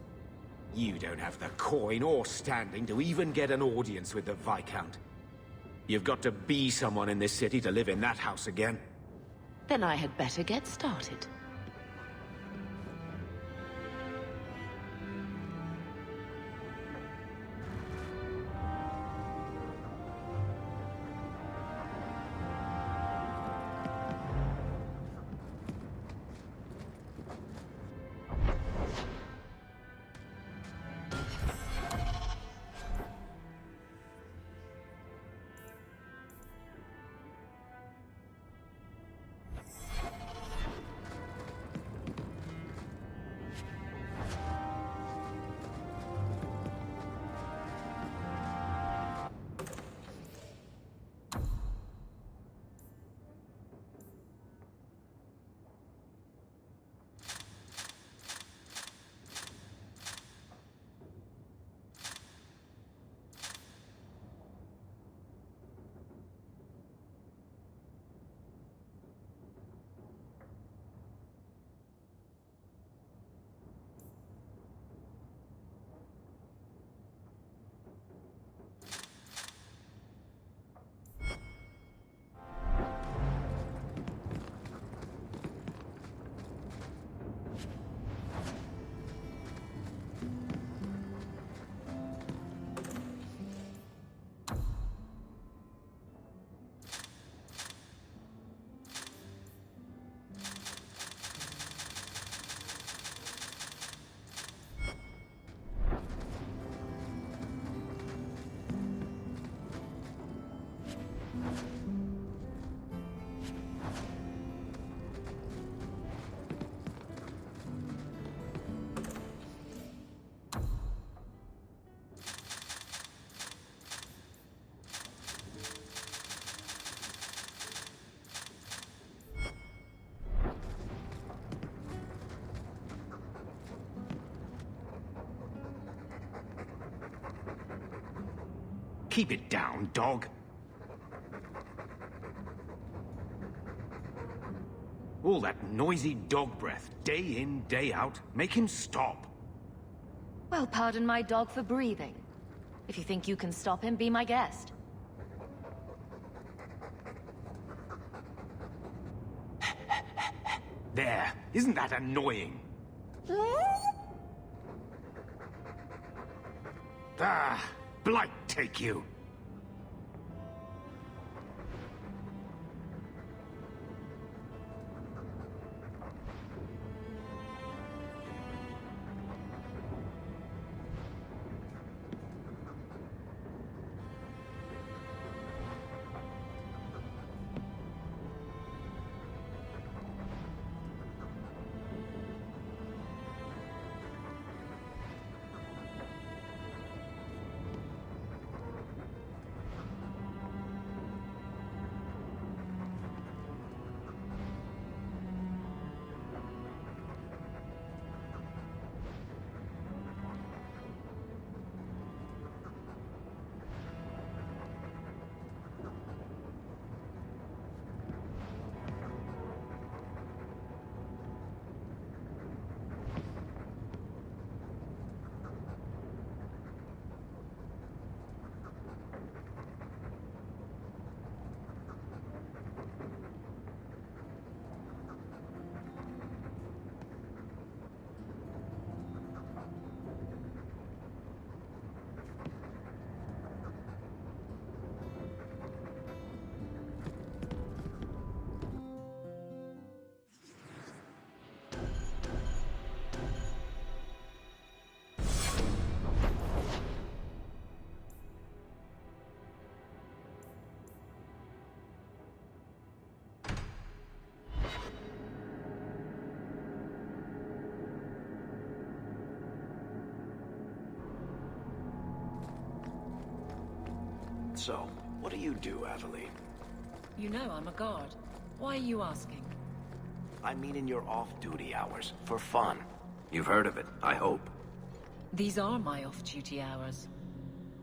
You don't have the coin or standing to even get an audience with the Viscount. You've got to be someone in this city to live in that house again. Then I had better get started. Keep it down, dog. All that noisy dog breath, day in, day out. Make him stop. Well, pardon my dog for breathing. If you think you can stop him, be my guest. There. Isn't that annoying? Ah, blight take you. So, what do you do, Aveline? You know I'm a guard. Why are you asking? I mean in your off-duty hours, for fun. You've heard of it, I hope. These are my off-duty hours.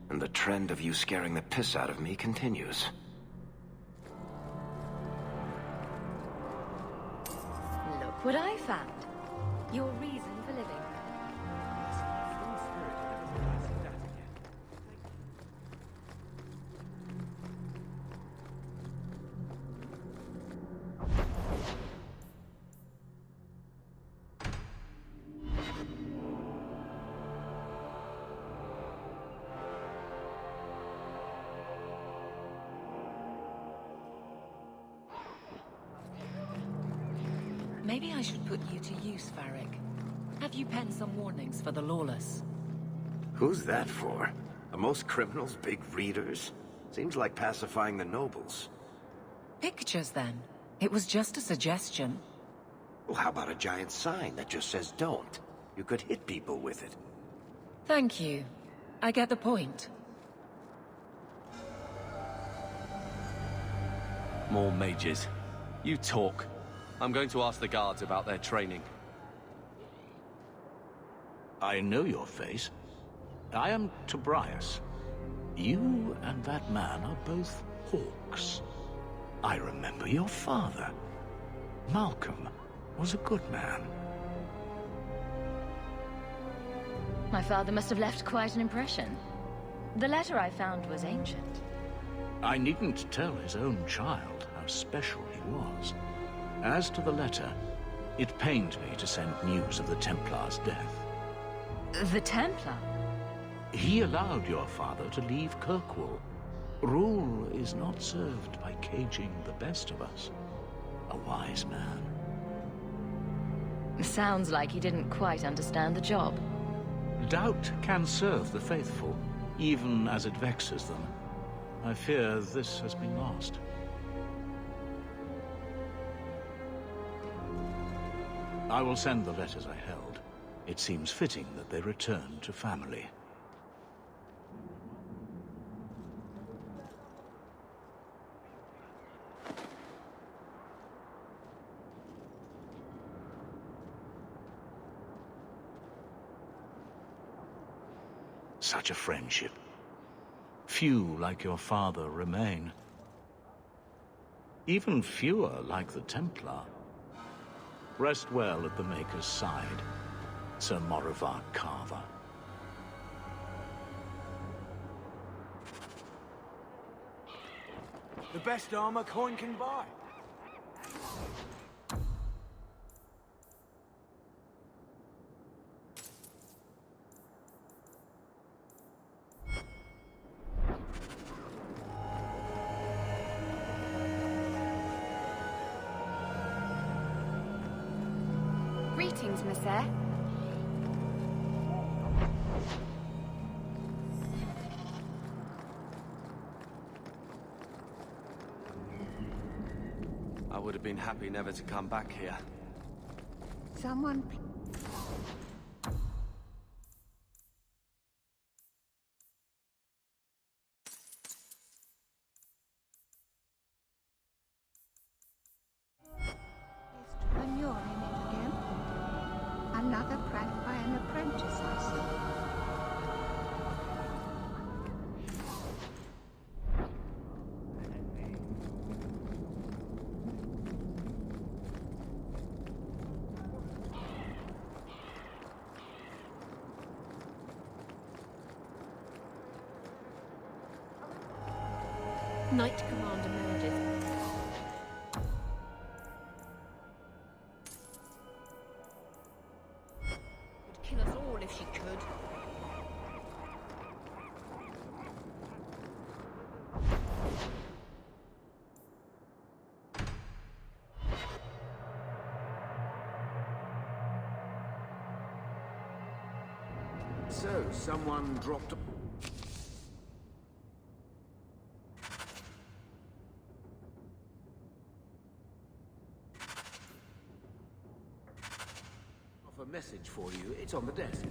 And the trend of you scaring the piss out of me continues. Look what I found. Your reason for living. Maybe I should put you to use, Varrik. Have you penned some warnings for the lawless? Who's that for? Are most criminals big readers? Seems like pacifying the nobles. Pictures, then. It was just a suggestion. Well, how about a giant sign that just says don't? You could hit people with it. Thank you. I get the point. More mages. You talk. I'm going to ask the guards about their training. I know your face. I am Tobias. You and that man are both hawks. I remember your father. Malcolm was a good man. My father must have left quite an impression. The letter I found was ancient. I needn't tell his own child how special he was. As to the letter, it pained me to send news of the Templar's death. The Templar? He allowed your father to leave Kirkwall. Rule is not served by caging the best of us. A wise man. Sounds like he didn't quite understand the job. Doubt can serve the faithful, even as it vexes them. I fear this has been lost. I will send the letters I held. It seems fitting that they return to family. Such a friendship. Few like your father remain. Even fewer like the Templar. Rest well at the Maker's side, Sir Morivar Carver. The best armor coin can buy. Greetings, Miss Eyre. I would have been happy never to come back here. Someone... When you're in it again. Another prank by an apprentice, I see. Knight Commander Meredith. Would kill us all if she could. So, someone dropped... a message for you. It's on the desk.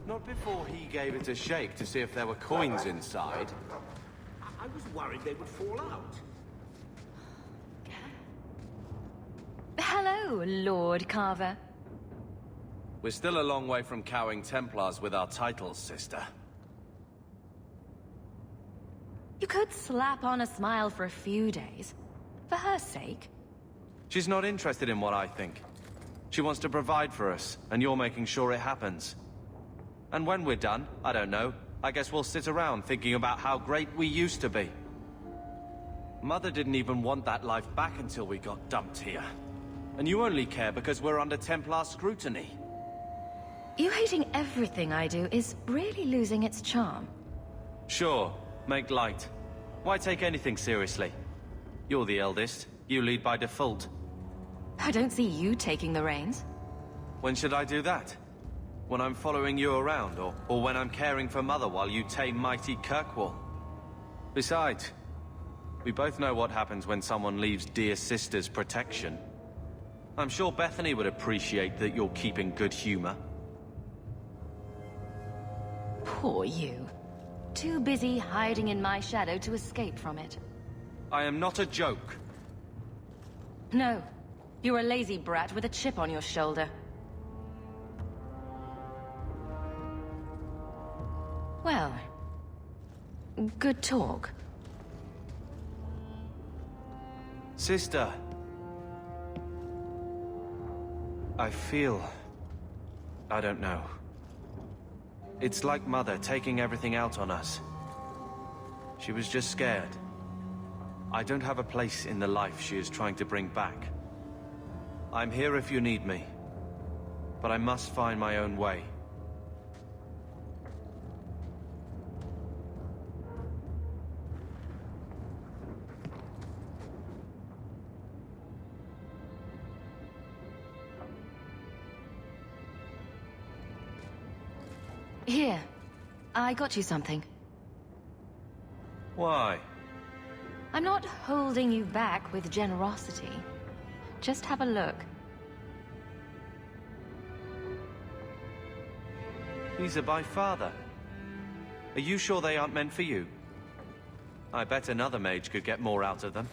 Not before he gave it a shake to see if there were coins inside. I was worried they would fall out. Hello, Lord Carver. We're still a long way from cowing Templars with our titles, sister. You could slap on a smile for a few days. For her sake. She's not interested in what I think. She wants to provide for us, and you're making sure it happens. And when we're done, I don't know, I guess we'll sit around thinking about how great we used to be. Mother didn't even want that life back until we got dumped here. And you only care because we're under Templar scrutiny. You hating everything I do is really losing its charm. Sure, make light. Why take anything seriously? You're the eldest. You lead by default. I don't see you taking the reins. When should I do that? When I'm following you around, or when I'm caring for Mother while you tame mighty Kirkwall? Besides, we both know what happens when someone leaves dear sister's protection. I'm sure Bethany would appreciate that you're keeping good humor. Poor you. Too busy hiding in my shadow to escape from it. I am not a joke. No. You're a lazy brat with a chip on your shoulder. Well, good talk. Sister. I feel... I don't know. It's like Mother taking everything out on us. She was just scared. I don't have a place in the life she is trying to bring back. I'm here if you need me. But I must find my own way. Here, I got you something. Why? I'm not holding you back with generosity. Just have a look. These are by father. Are you sure they aren't meant for you? I bet another mage could get more out of them.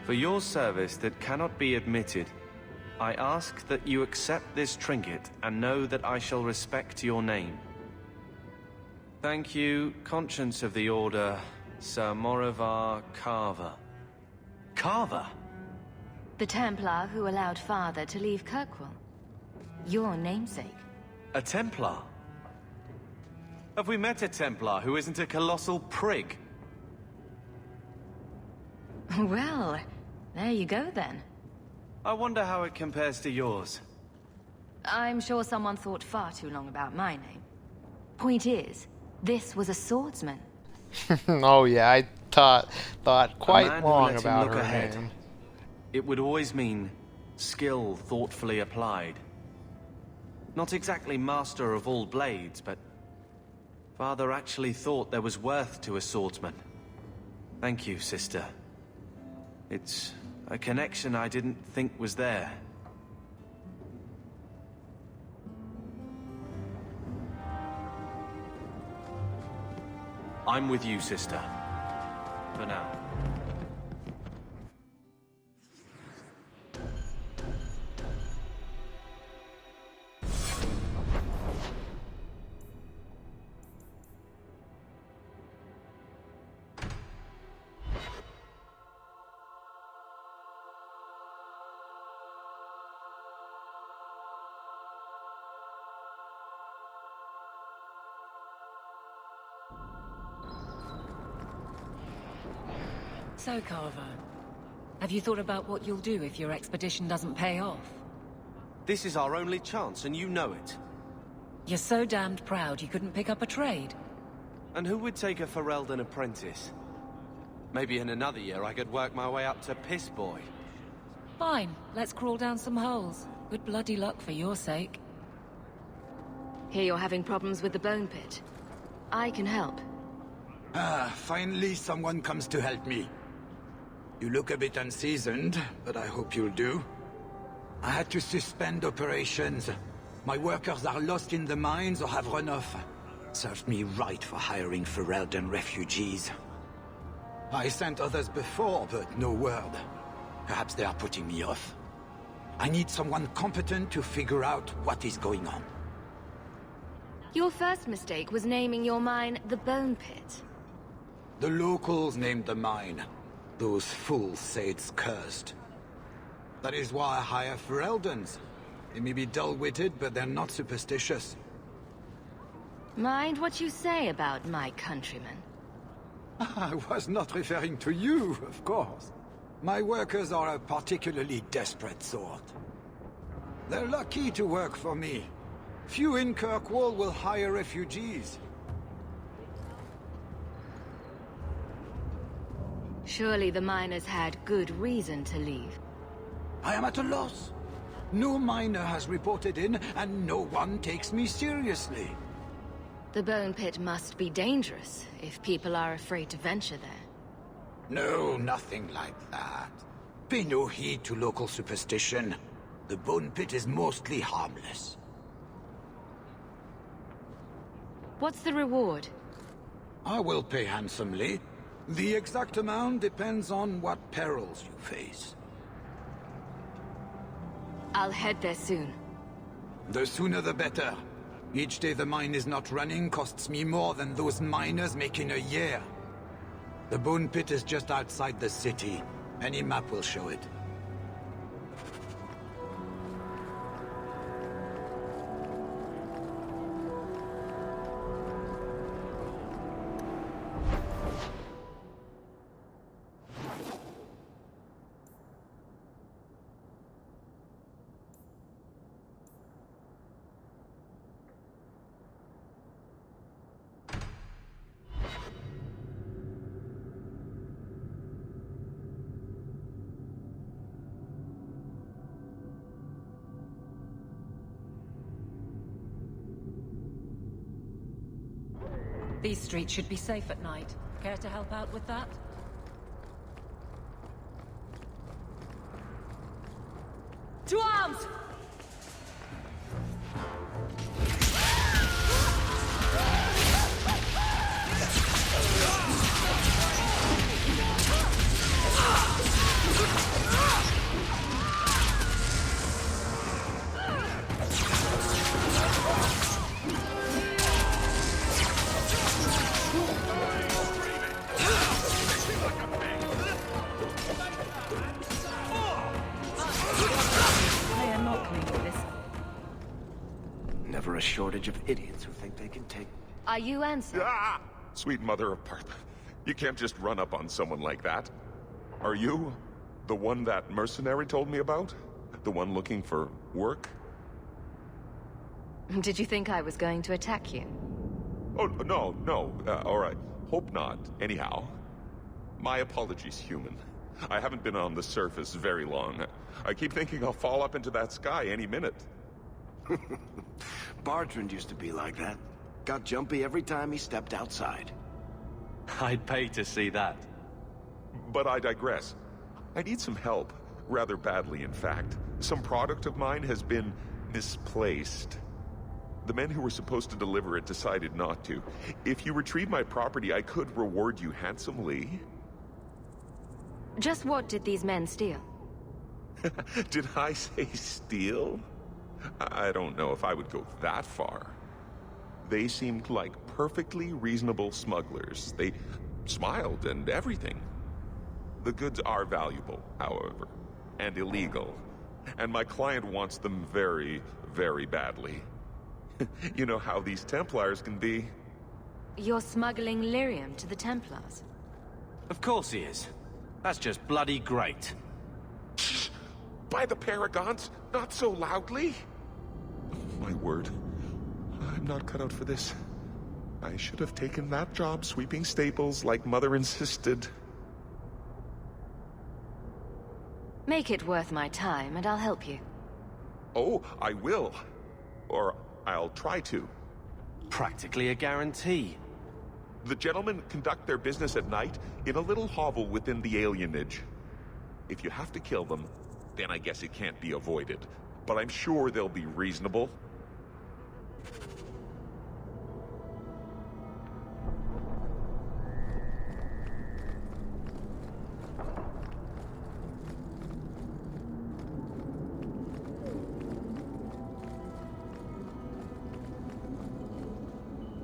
For your service that cannot be admitted, I ask that you accept this trinket and know that I shall respect your name. Thank you, Conscience of the Order, Sir Morivar Carver. Carver? The Templar who allowed Father to leave Kirkwall. Your namesake. A Templar? Have we met a Templar who isn't a colossal prig? Well, there you go then. I wonder how it compares to yours. I'm sure someone thought far too long about my name. Point is, this was a swordsman. Oh yeah, I thought quite long about her ahead. name. It would always mean skill thoughtfully applied. Not exactly master of all blades, but Father actually thought there was worth to a swordsman. Thank you, sister. It's a connection I didn't think was there. I'm with you, sister. For now. So, Carver, have you thought about what you'll do if your expedition doesn't pay off? This is our only chance, and you know it. You're so damned proud you couldn't pick up a trade. And who would take a Ferelden apprentice? Maybe in another year I could work my way up to Piss Boy. Fine, let's crawl down some holes. Good bloody luck for your sake. Here you're having problems with the bone pit. I can help. Ah, finally someone comes to help me. You look a bit unseasoned, but I hope you'll do. I had to suspend operations. My workers are lost in the mines or have run off. Served me right for hiring Ferelden refugees. I sent others before, but no word. Perhaps they are putting me off. I need someone competent to figure out what is going on. Your first mistake was naming your mine the Bone Pit. The locals named the mine. Those fools say it's cursed. That is why I hire Fereldens. They may be dull-witted, but they're not superstitious. Mind what you say about my countrymen. I was not referring to you, of course. My workers are a particularly desperate sort. They're lucky to work for me. Few in Kirkwall will hire refugees. Surely the miners had good reason to leave. I am at a loss. No miner has reported in, and no one takes me seriously. The Bone Pit must be dangerous, if people are afraid to venture there. No, nothing like that. Pay no heed to local superstition. The Bone Pit is mostly harmless. What's the reward? I will pay handsomely. The exact amount depends on what perils you face. I'll head there soon. The sooner the better. Each day the mine is not running costs me more than those miners make in a year. The Bone Pit is just outside the city. Any map will show it. These streets should be safe at night. Care to help out with that? To arms! Never a shortage of idiots who think they can take... Are you answering? Ah! Sweet mother of Partha. You can't just run up on someone like that. Are you the one that mercenary told me about? The one looking for work? Did you think I was going to attack you? Oh, no. All right. Hope not. Anyhow. My apologies, human. I haven't been on the surface very long. I keep thinking I'll fall up into that sky any minute. Bartrand used to be like that. Got jumpy every time he stepped outside. I'd pay to see that. But I digress. I need some help. Rather badly, in fact. Some product of mine has been misplaced. The men who were supposed to deliver it decided not to. If you retrieve my property, I could reward you handsomely. Just what did these men steal? Did I say steal? I don't know if I would go that far. They seemed like perfectly reasonable smugglers. They smiled and everything. The goods are valuable, however, and illegal. And my client wants them very, very badly. You know how these Templars can be. You're smuggling lyrium to the Templars? Of course he is. That's just bloody great. By the Paragons, not so loudly. My word. I'm not cut out for this. I should have taken that job sweeping stables like Mother insisted. Make it worth my time and I'll help you. Oh, I will. Or I'll try to. Practically a guarantee. The gentlemen conduct their business at night in a little hovel within the alienage. If you have to kill them, then I guess it can't be avoided. But I'm sure they'll be reasonable.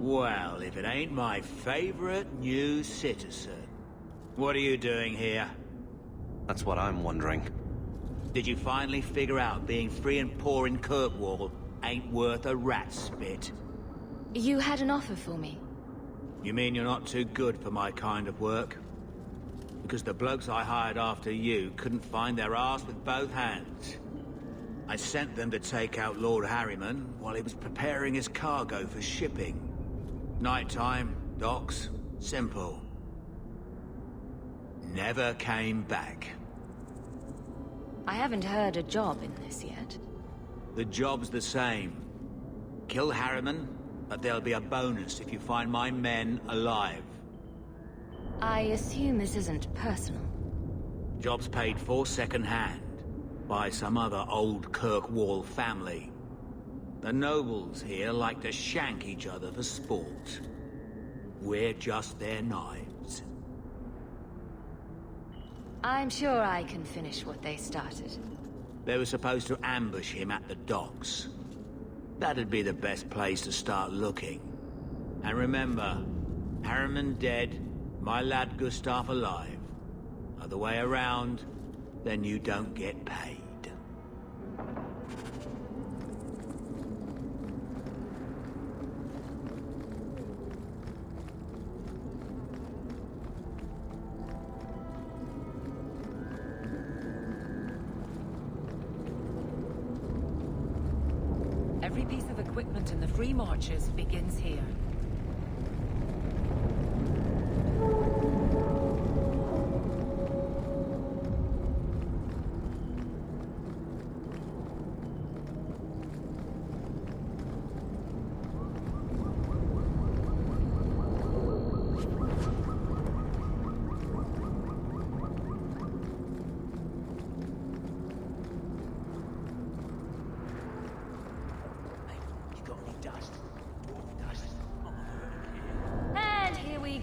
Well, if it ain't my favorite new citizen. What are you doing here? That's what I'm wondering. Did you finally figure out being free and poor in Kirkwall ain't worth a rat's spit? You had an offer for me. You mean you're not too good for my kind of work? Because the blokes I hired after you couldn't find their arse with both hands. I sent them to take out Lord Harrowmont while he was preparing his cargo for shipping. Nighttime, docks, simple. Never came back. I haven't heard a job in this yet. The job's the same. Kill Harrowmont, but there'll be a bonus if you find my men alive. I assume this isn't personal. Job's paid for second-hand, by some other old Kirkwall family. The nobles here like to shank each other for sport. We're just their knives. I'm sure I can finish what they started. They were supposed to ambush him at the docks. That'd be the best place to start looking. And remember, Harrowmont dead, my lad Gustav alive. Other way around, then you don't get paid. Every piece of equipment in the Free Marches begins here.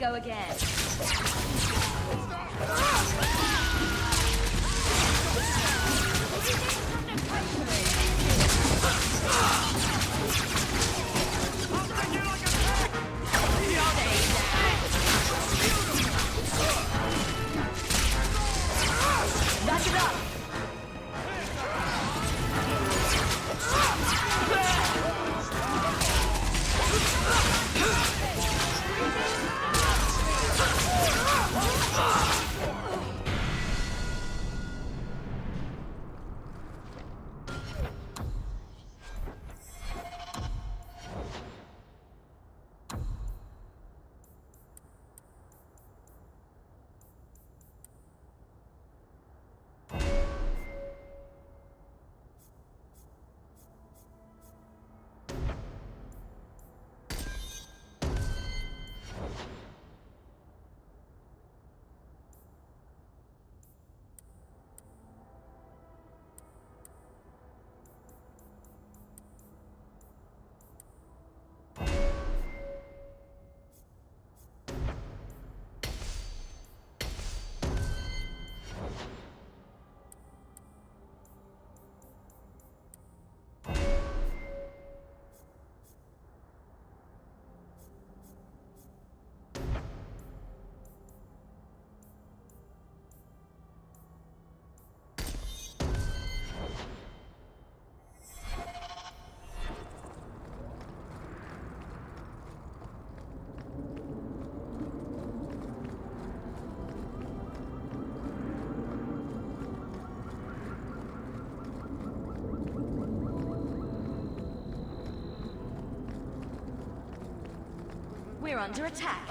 go again. Back it up! We're under attack.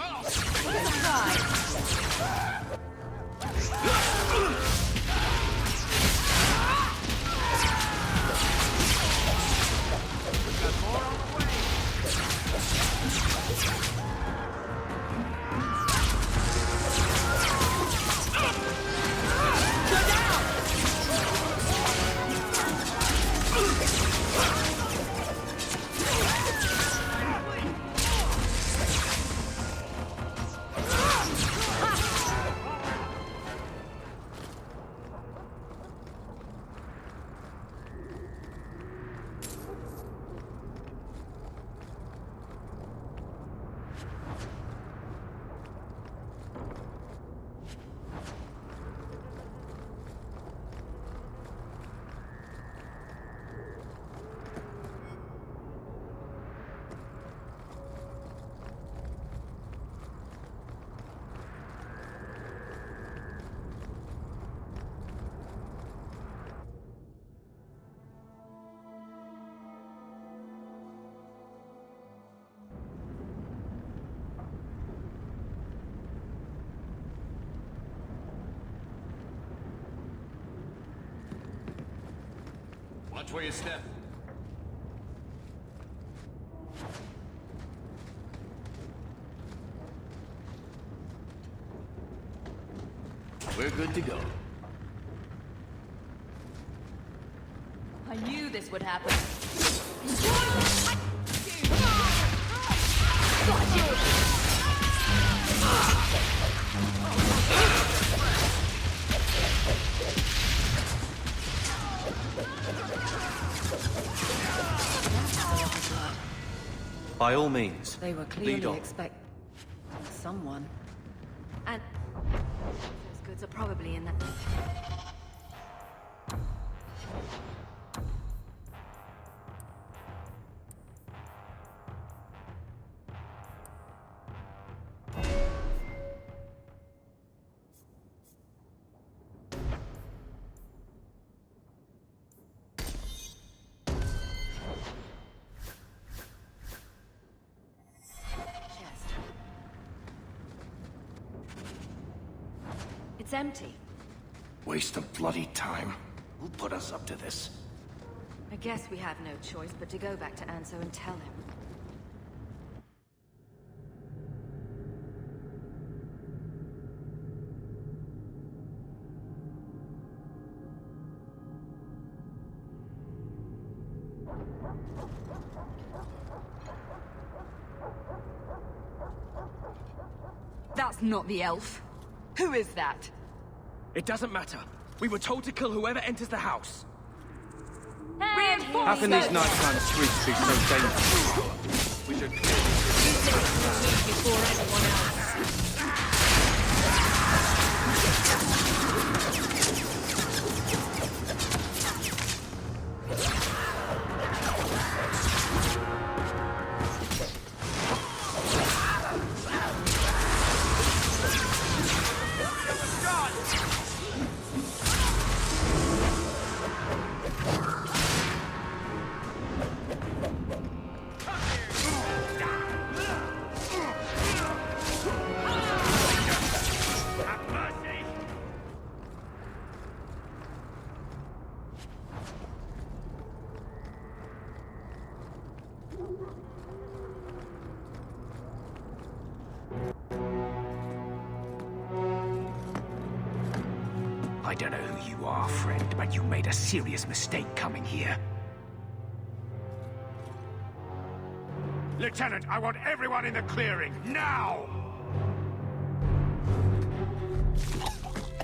Watch where you step. We're good to go. I knew this would happen. By all means, they were lead on. clearly expecting someone. And those goods are probably in that. It's empty. Waste of bloody time. Who put us up to this? I guess we have no choice but to go back to Anso and tell him. That's not the elf. Who is that? It doesn't matter. We were told to kill whoever enters the house. Reinforcements! How can these nighttime streets be so dangerous? We should before anyone else. I don't know who you are, friend, but you made a serious mistake coming here. Lieutenant, I want everyone in the clearing, now!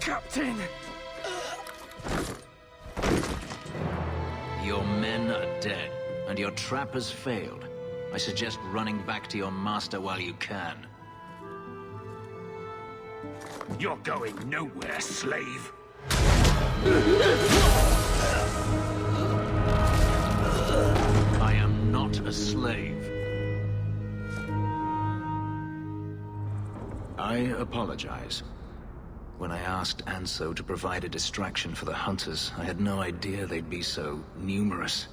Captain! Your men are dead, and your trap has failed. I suggest running back to your master while you can. You're going nowhere, slave. I am not a slave. I apologize. When I asked Anso to provide a distraction for the hunters, I had no idea they'd be so numerous.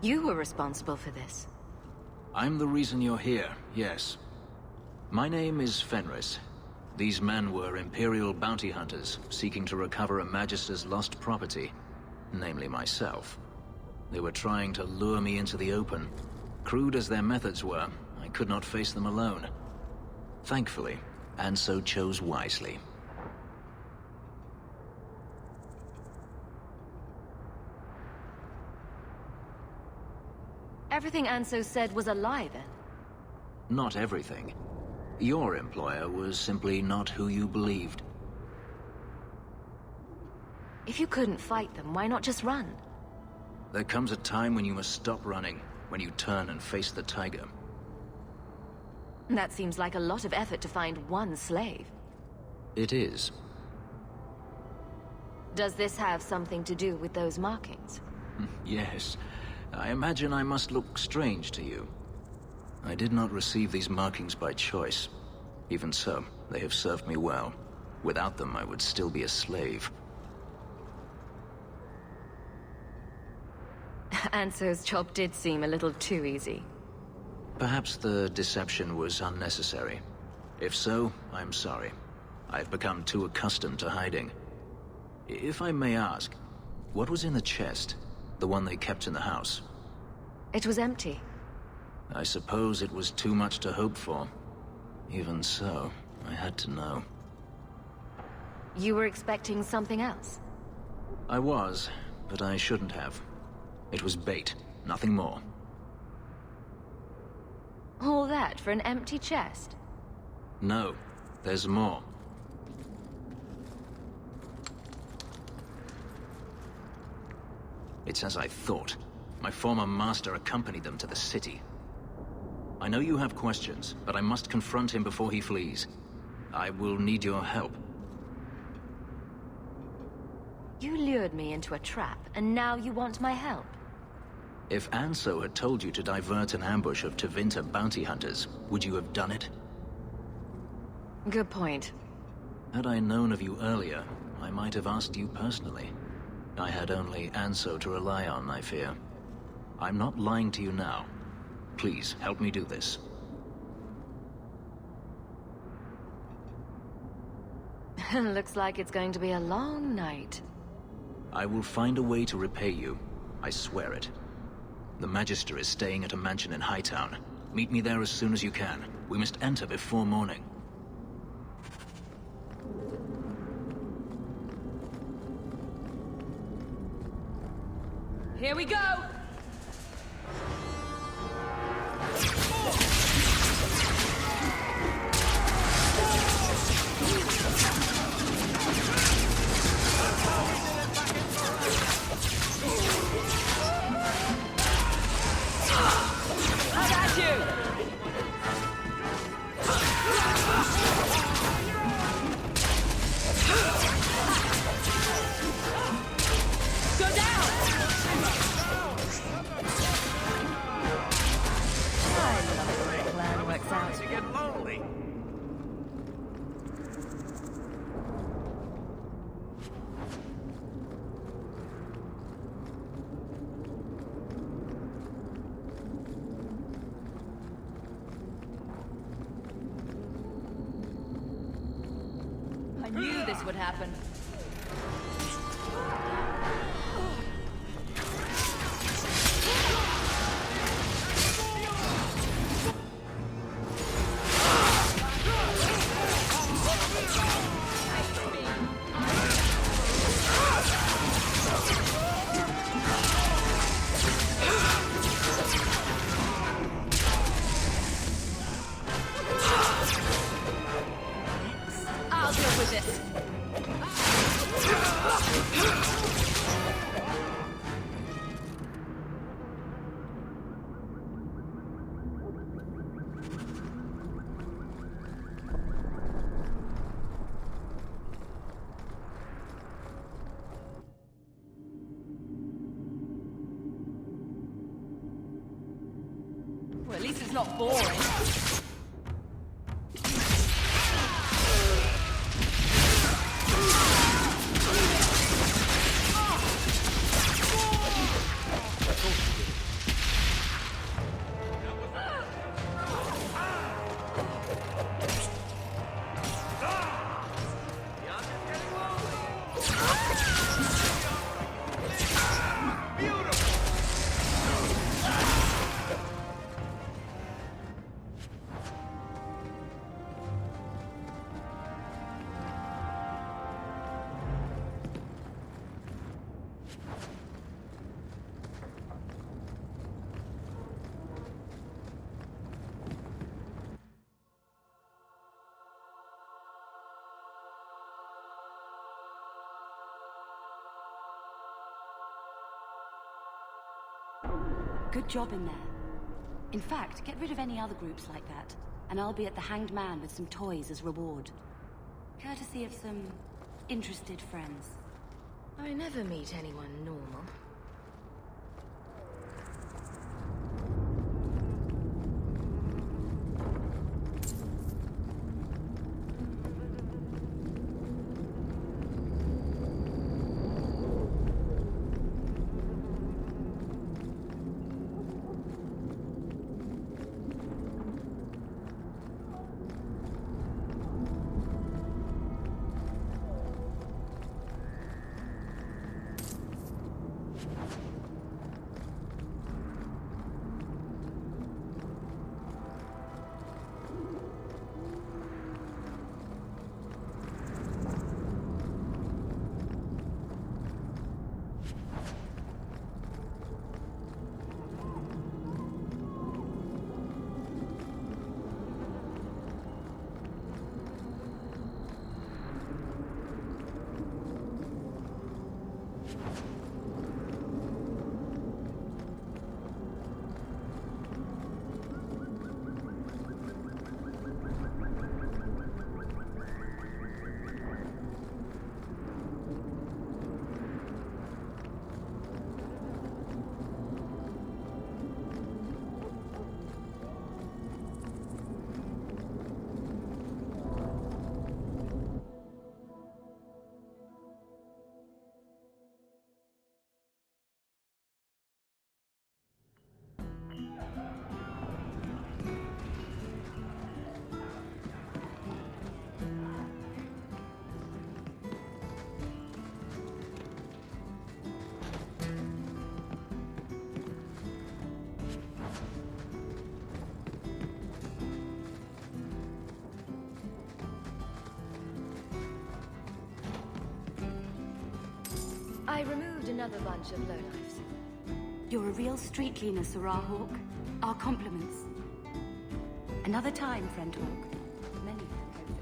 You were responsible for this. I'm the reason you're here, yes. My name is Fenris. These men were Imperial bounty hunters, seeking to recover a Magister's lost property, namely myself. They were trying to lure me into the open. Crude as their methods were, I could not face them alone. Thankfully, Anso chose wisely. Everything Anso said was a lie, then? Not everything. Your employer was simply not who you believed. If you couldn't fight them, why not just run? There comes a time when you must stop running, when you turn and face the tiger. That seems like a lot of effort to find one slave. It is. Does this have something to do with those markings? Yes. I imagine I must look strange to you. I did not receive these markings by choice. Even so, they have served me well. Without them, I would still be a slave. Anso's job did seem a little too easy. Perhaps the deception was unnecessary. If so, I'm sorry. I've become too accustomed to hiding. If I may ask, what was in the chest? The one they kept in the house? It was empty. I suppose it was too much to hope for. Even so, I had to know. You were expecting something else? I was, but I shouldn't have. It was bait, nothing more. All that for an empty chest? No, there's more. It's as I thought. My former master accompanied them to the city. I know you have questions, but I must confront him before he flees. I will need your help. You lured me into a trap, and now you want my help? If Anso had told you to divert an ambush of Tevinter bounty hunters, would you have done it? Good point. Had I known of you earlier, I might have asked you personally. I had only Anso to rely on, I fear. I'm not lying to you now. Please, help me do this. Looks like it's going to be a long night. I will find a way to repay you. I swear it. The Magister is staying at a mansion in Hightown. Meet me there as soon as you can. We must enter before morning. Here we go! Knew this would happen. I'll deal with this. Well, at least it's not boring. Good job in there. In fact, get rid of any other groups like that, and I'll be at the Hanged Man with some toys as reward. Courtesy of some interested friends. I never meet anyone normal. I removed another bunch of lowlifes. You're a real street cleaner, Sarah Hawk. Our compliments. Another time, friend Hawk. Many, hopefully.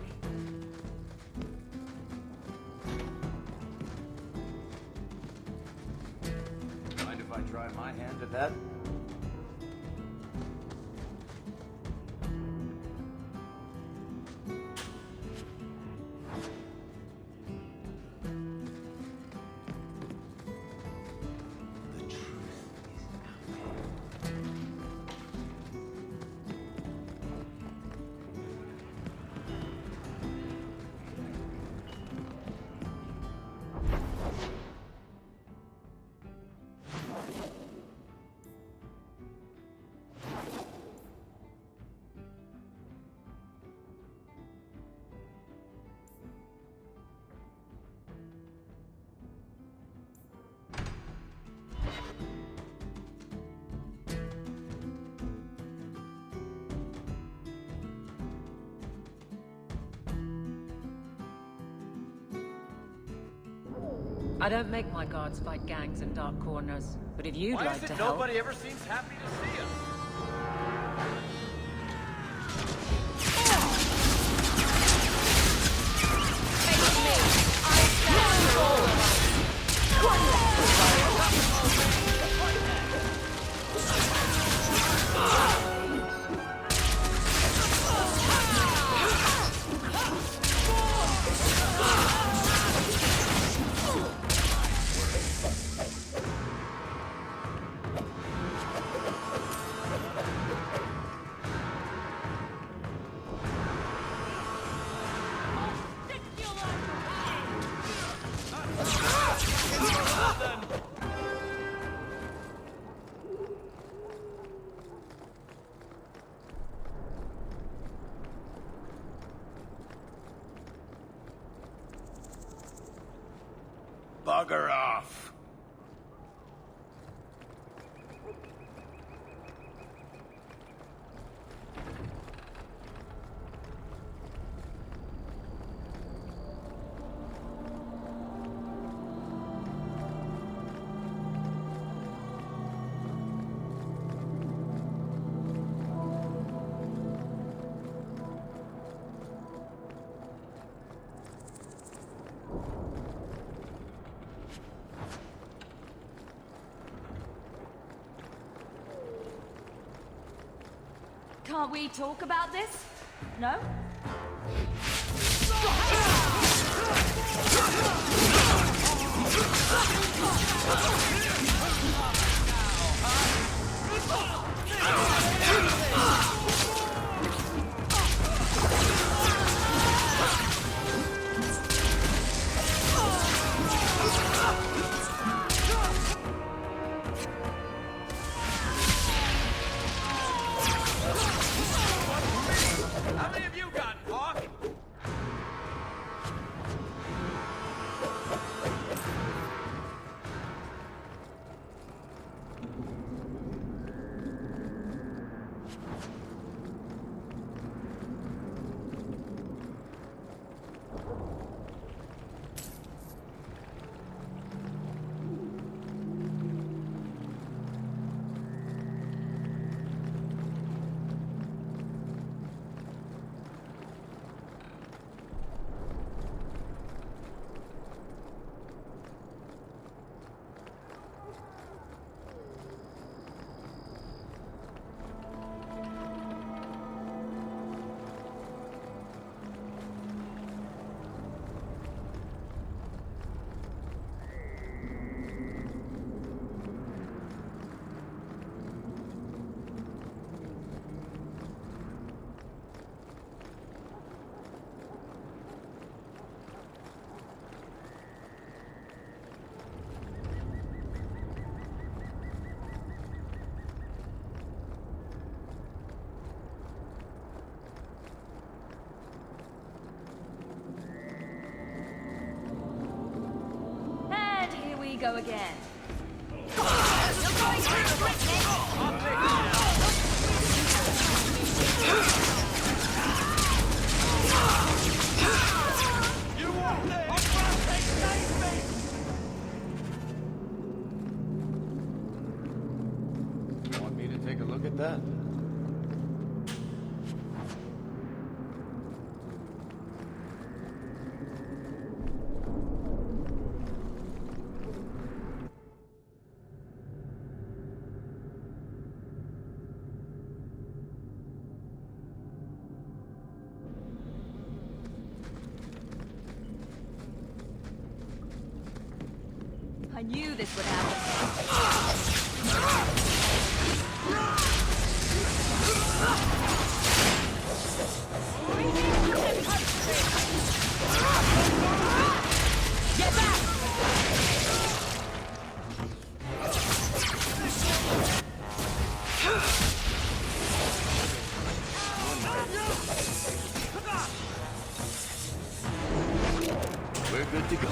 Mind if I try my hand at that? I don't make my guards fight gangs in dark corners, but if you'd Why like is to it help... nobody ever seems happy to see us? Bugger off! Can't we talk about this? No? How many of you got, Hawk? And here we go again. Want me to take a look at that? I knew this would happen. Get back! We're good to go.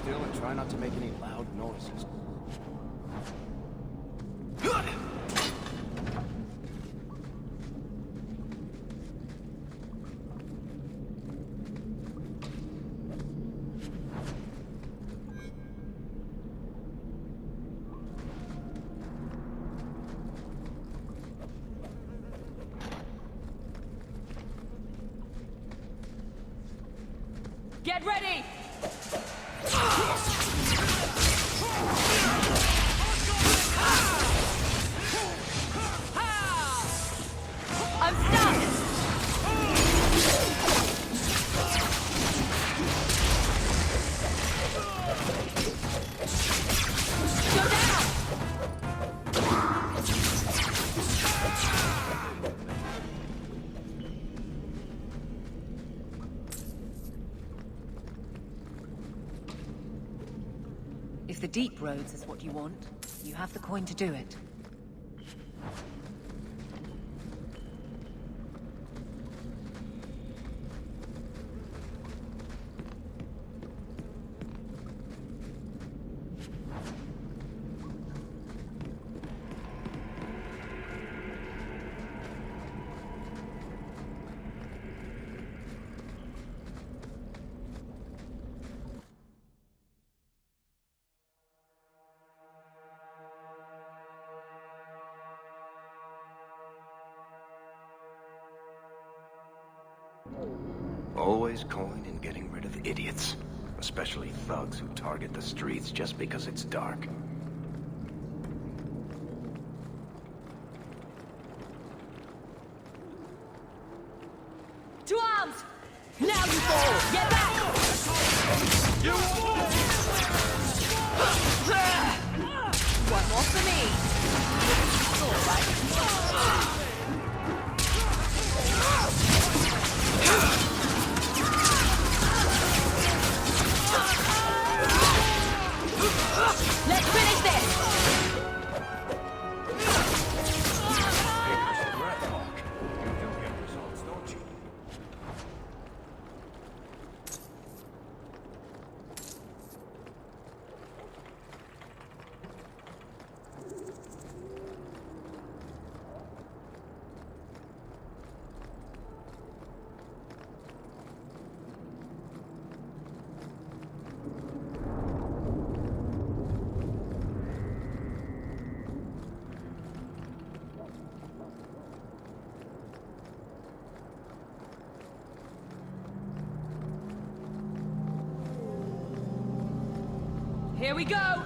still and try not to make any loud noises. Get ready! I'm stuck! Go down! If the deep roads is what you want, you have the coin to do it. Always coin and getting rid of idiots. Especially thugs who target the streets just because it's dark. To arms! Now you fall! Get back! One more for me! All right. Let's finish this! Here we go!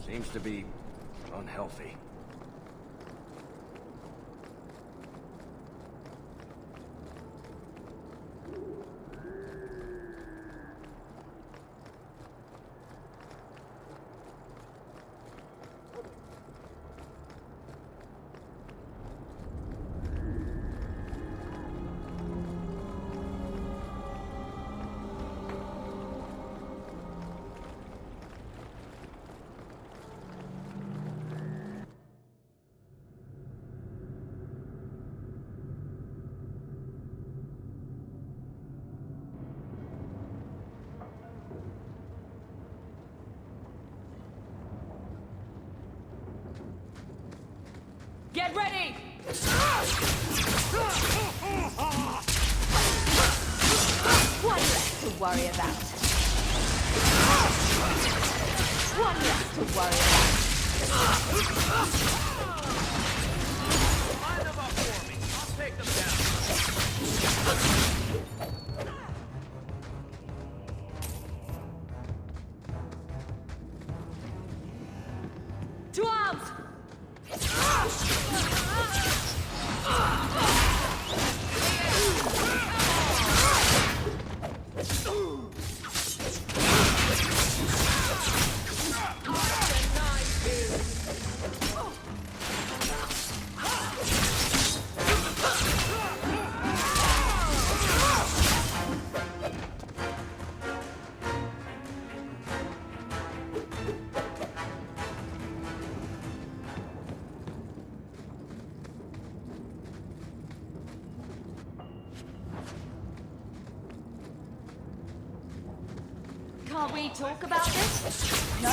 Seems to be unhealthy. Get ready! One less to worry about. One less to worry about. Line them up for me. I'll take them down. To arms! Can't we talk about this? No?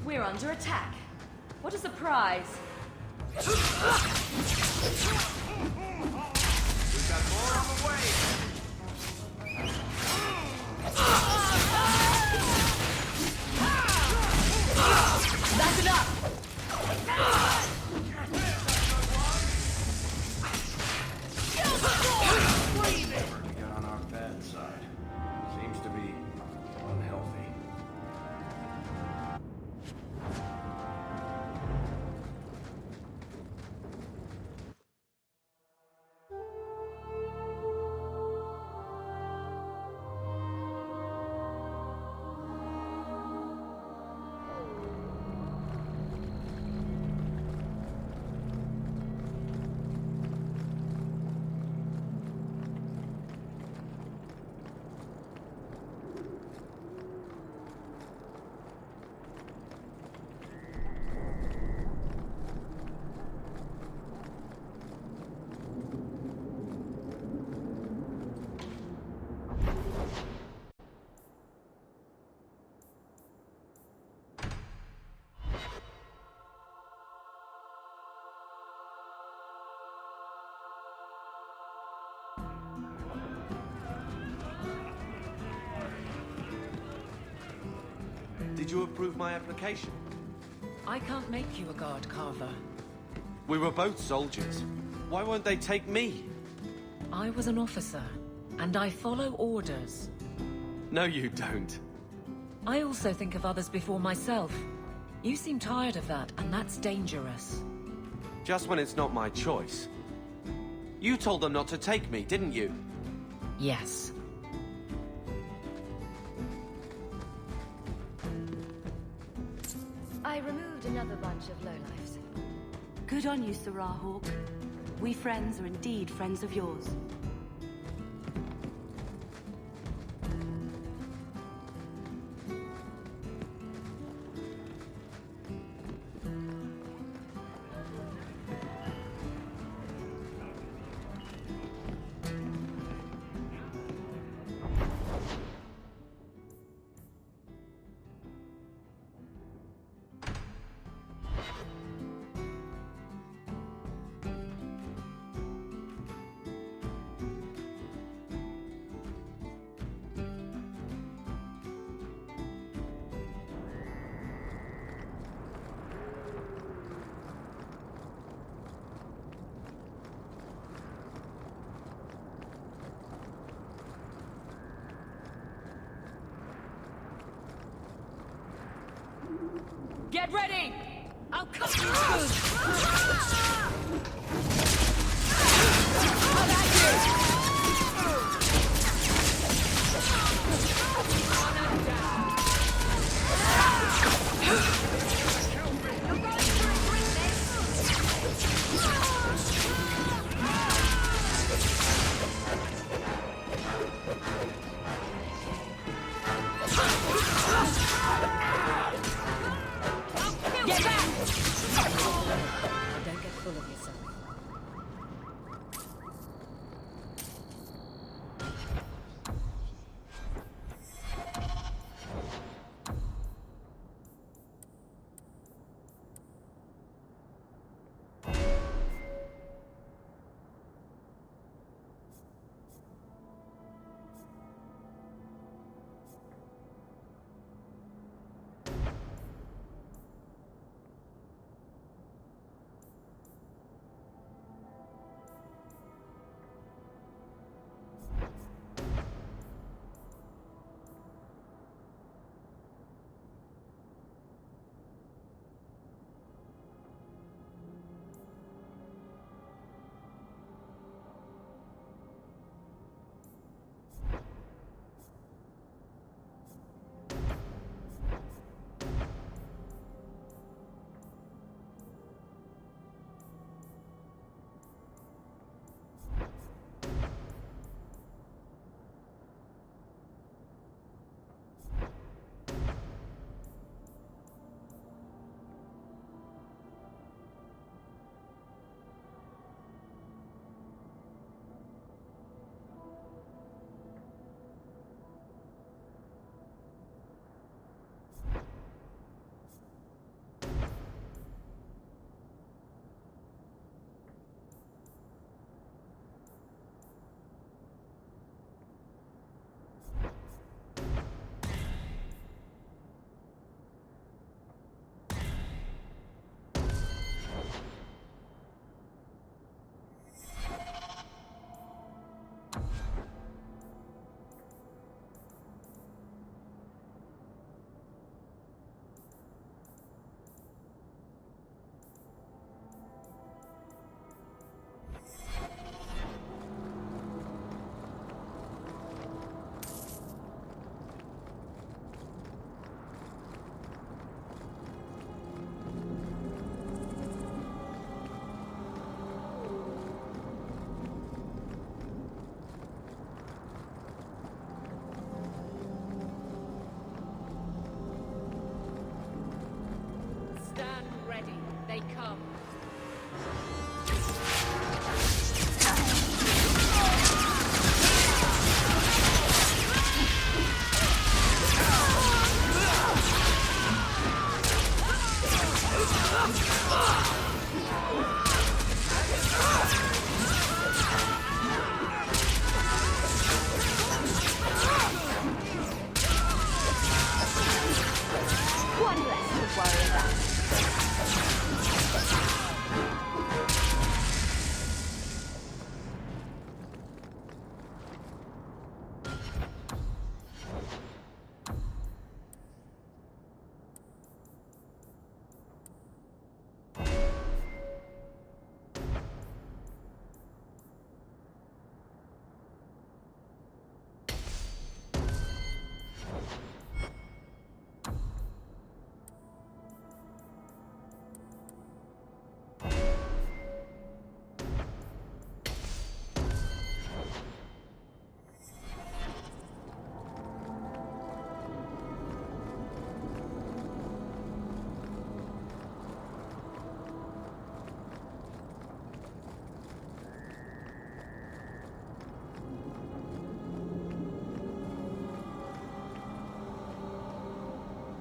We're under attack. What a surprise. We've got more on the way! That's enough! We got on our bad side. Seems to be unhealthy. Did you approve my application? I can't make you a guard, Carver. We were both soldiers. Why won't they take me? I was an officer, and I follow orders. No, you don't. I also think of others before myself. You seem tired of that, and that's dangerous. Just when it's not my choice. You told them not to take me, didn't you? Yes. I removed another bunch of lowlifes. Good on you, Sarah Hawk. We friends are indeed friends of yours. Get ready! I'll cut you through! How about Get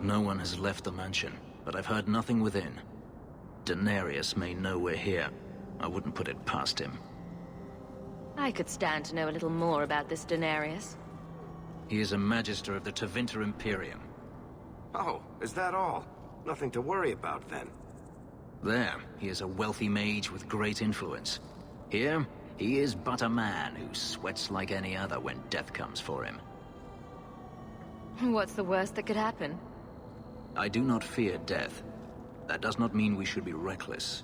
No one has left the mansion, but I've heard nothing within. Denarius may know we're here. I wouldn't put it past him. I could stand to know a little more about this Denarius. He is a magister of the Tevinter Emporium. Oh, is that all? Nothing to worry about, then. There, he is a wealthy mage with great influence. Here, he is but a man who sweats like any other when death comes for him. What's the worst that could happen? I do not fear death. That does not mean we should be reckless.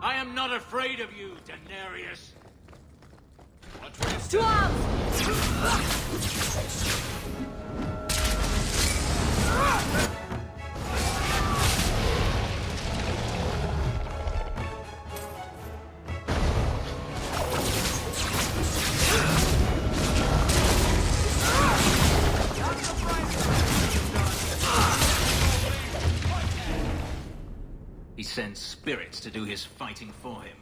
I am not afraid of you, Denarius. To arms! He sends spirits to do his fighting for him.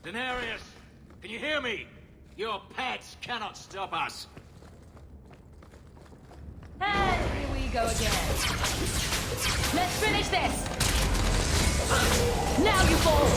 Denarius, can you hear me? Your pets cannot stop us. And here we go again. Let's finish this! Now you fall!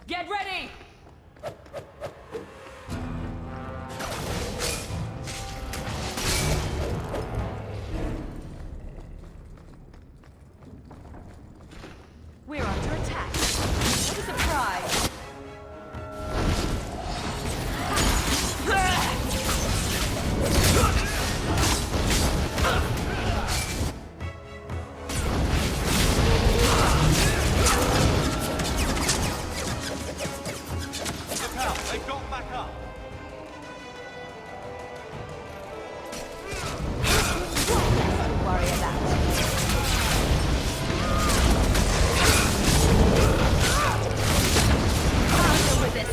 Get ready! We're under attack. What a surprise! They've got back up. Don't worry about it. I'll deal with this.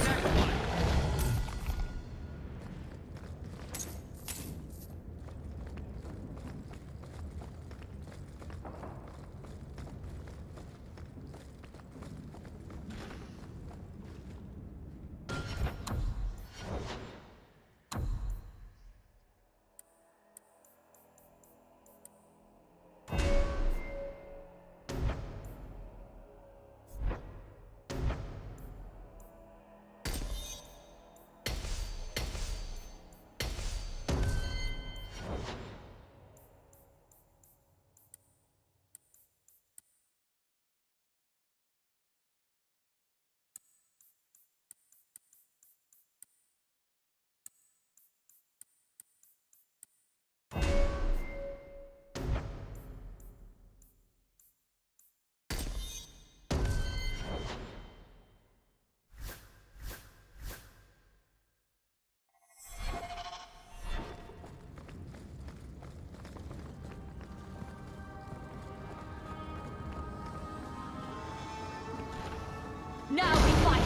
Now we fight!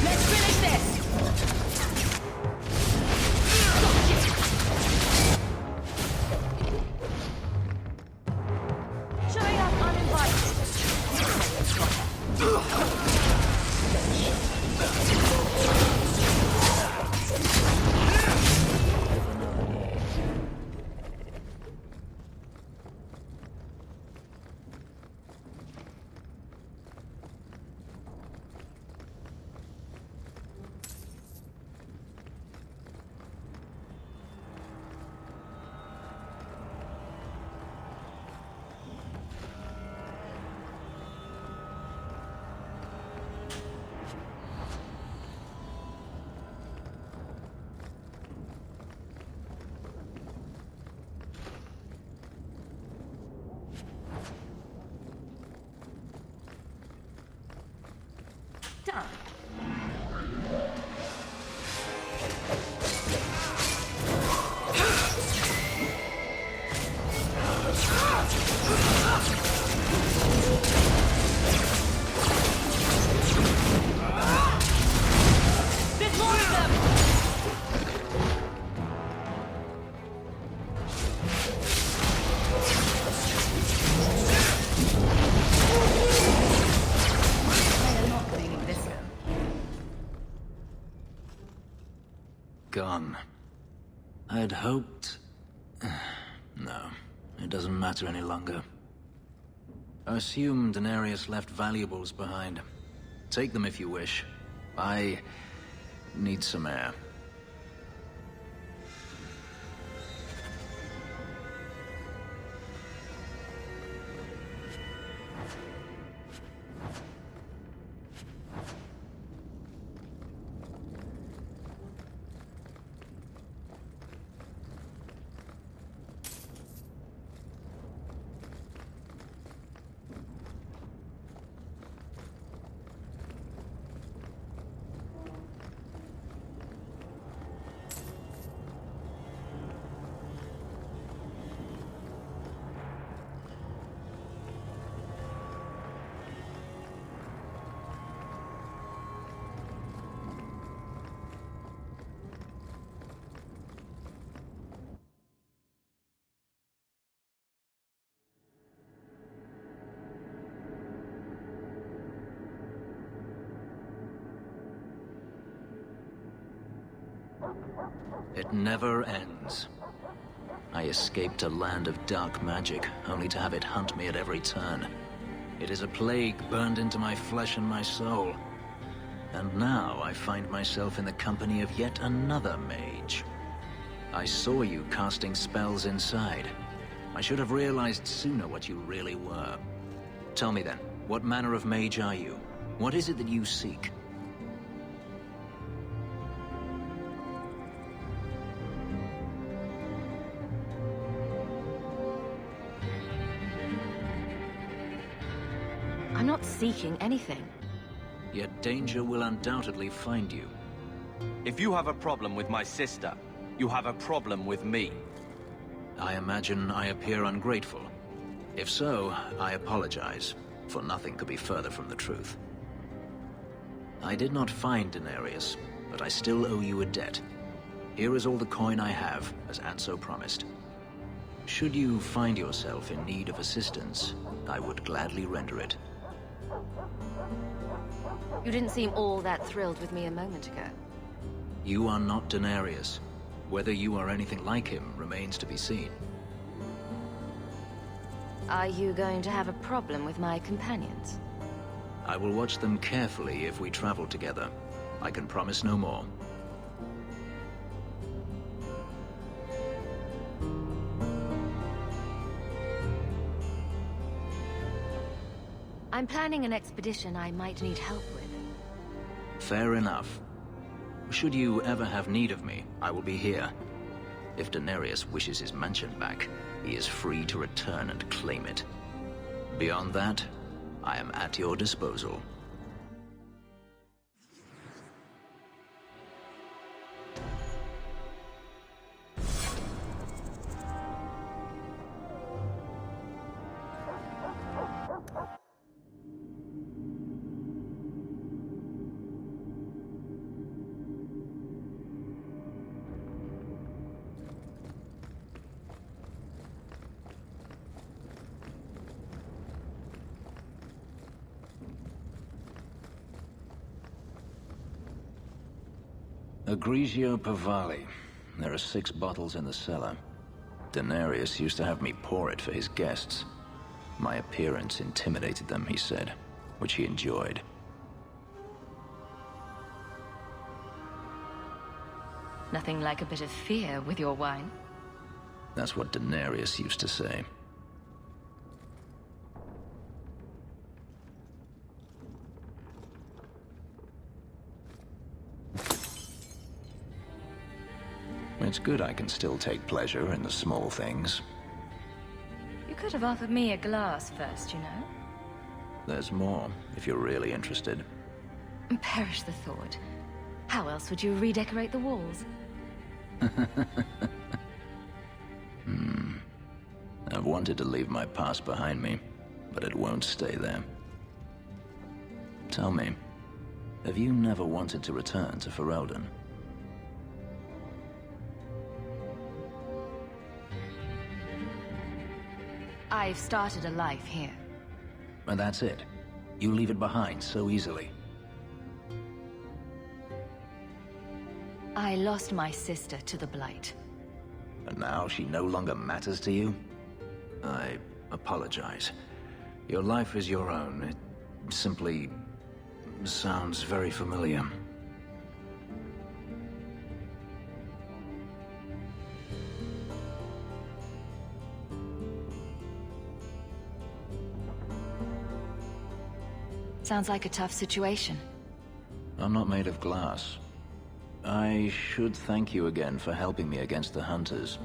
Let's finish this! Showing There's more of them! They are not cleaning this room. Gone. I'd hoped... No, it doesn't matter any longer. I assume Denarius left valuables behind. Take them if you wish. I need some air. It never ends. I escaped a land of dark magic, only to have it hunt me at every turn. It is a plague burned into my flesh and my soul. And now I find myself in the company of yet another mage. I saw you casting spells inside. I should have realized sooner what you really were. Tell me then, what manner of mage are you? What is it that you seek? I'm not seeking anything. Yet danger will undoubtedly find you. If you have a problem with my sister, you have a problem with me. I imagine I appear ungrateful. If so, I apologize, for nothing could be further from the truth. I did not find Denarius, but I still owe you a debt. Here is all the coin I have, as Anso promised. Should you find yourself in need of assistance, I would gladly render it. You didn't seem all that thrilled with me a moment ago. You are not Denarius. Whether you are anything like him remains to be seen. Are you going to have a problem with my companions? I will watch them carefully if we travel together. I can promise no more. I'm planning an expedition I might need help with. Fair enough. Should you ever have need of me, I will be here. If Denarius wishes his mansion back, he is free to return and claim it. Beyond that, I am at your disposal. Grigio Pavali. There are 6 bottles in the cellar. Denarius used to have me pour it for his guests. My appearance intimidated them, he said, which he enjoyed. Nothing like a bit of fear with your wine. That's what Denarius used to say. It's good I can still take pleasure in the small things. You could have offered me a glass first, you know. There's more, if you're really interested. Perish the thought. How else would you redecorate the walls? A I've wanted to leave my past behind me, but it won't stay there. Tell me, have you never wanted to return to Ferelden? I've started a life here. And that's it? You leave it behind so easily? I lost my sister to the Blight. And now she no longer matters to you? I apologize. Your life is your own. It simply sounds very familiar. Sounds like a tough situation. I'm not made of glass. I should thank you again for helping me against the Hunters.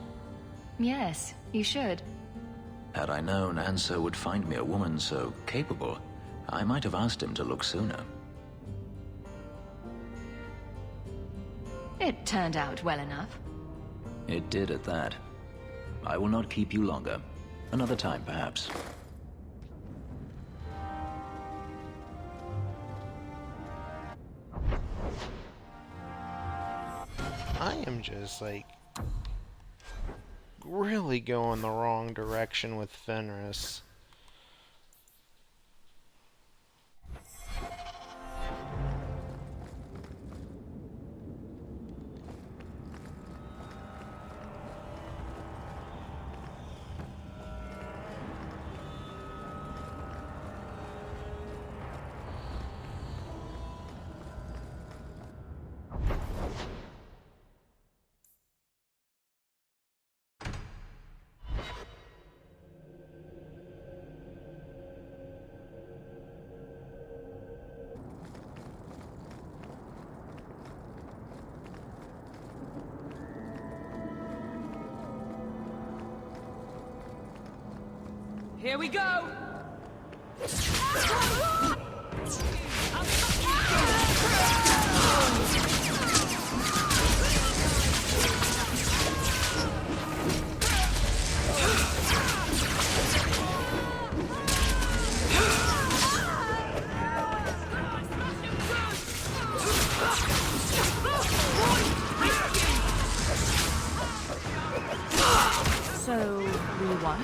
Yes, you should. Had I known Ansel would find me a woman so capable, I might have asked him to look sooner. It turned out well enough. It did at that. I will not keep you longer. Another time, perhaps. I am just, like, really going the wrong direction with Fenris. Here we go! So, we won?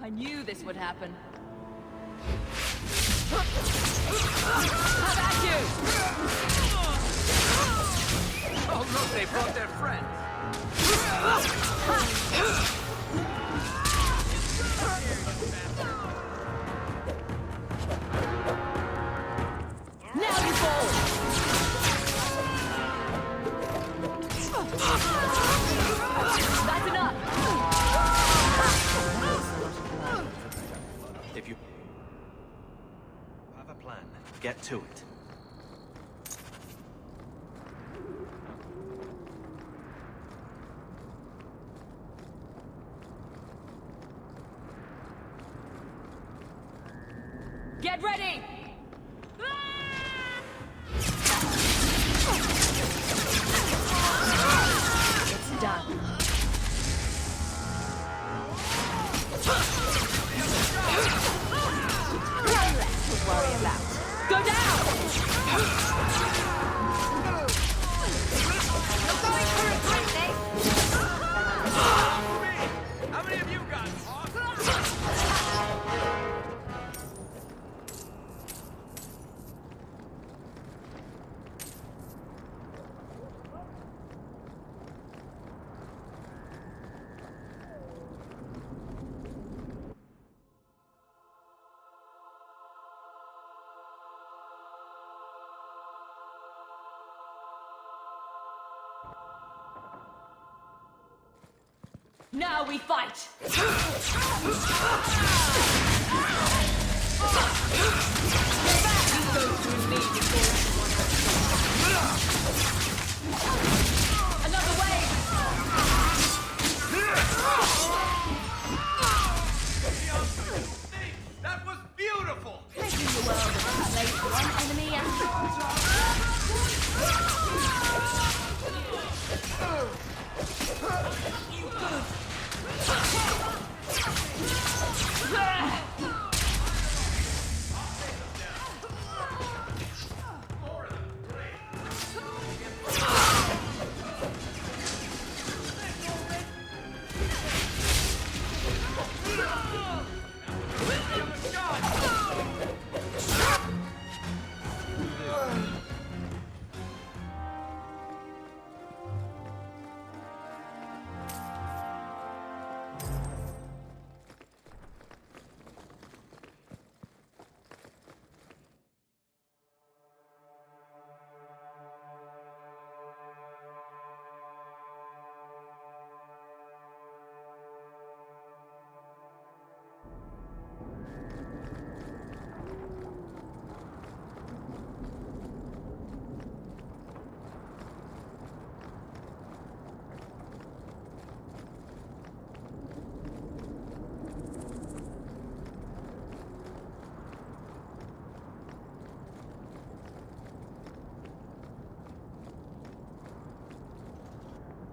I knew this would happen. How about you? Oh look, they brought their friends. Now you fall! That's enough! If you have a plan, get to it. Get ready! It's done. One less to worry about. Go down! You're going for it, Brittany! How many of you got? Now we fight! Another wave! That was beautiful! Making the world a better place for one enemy and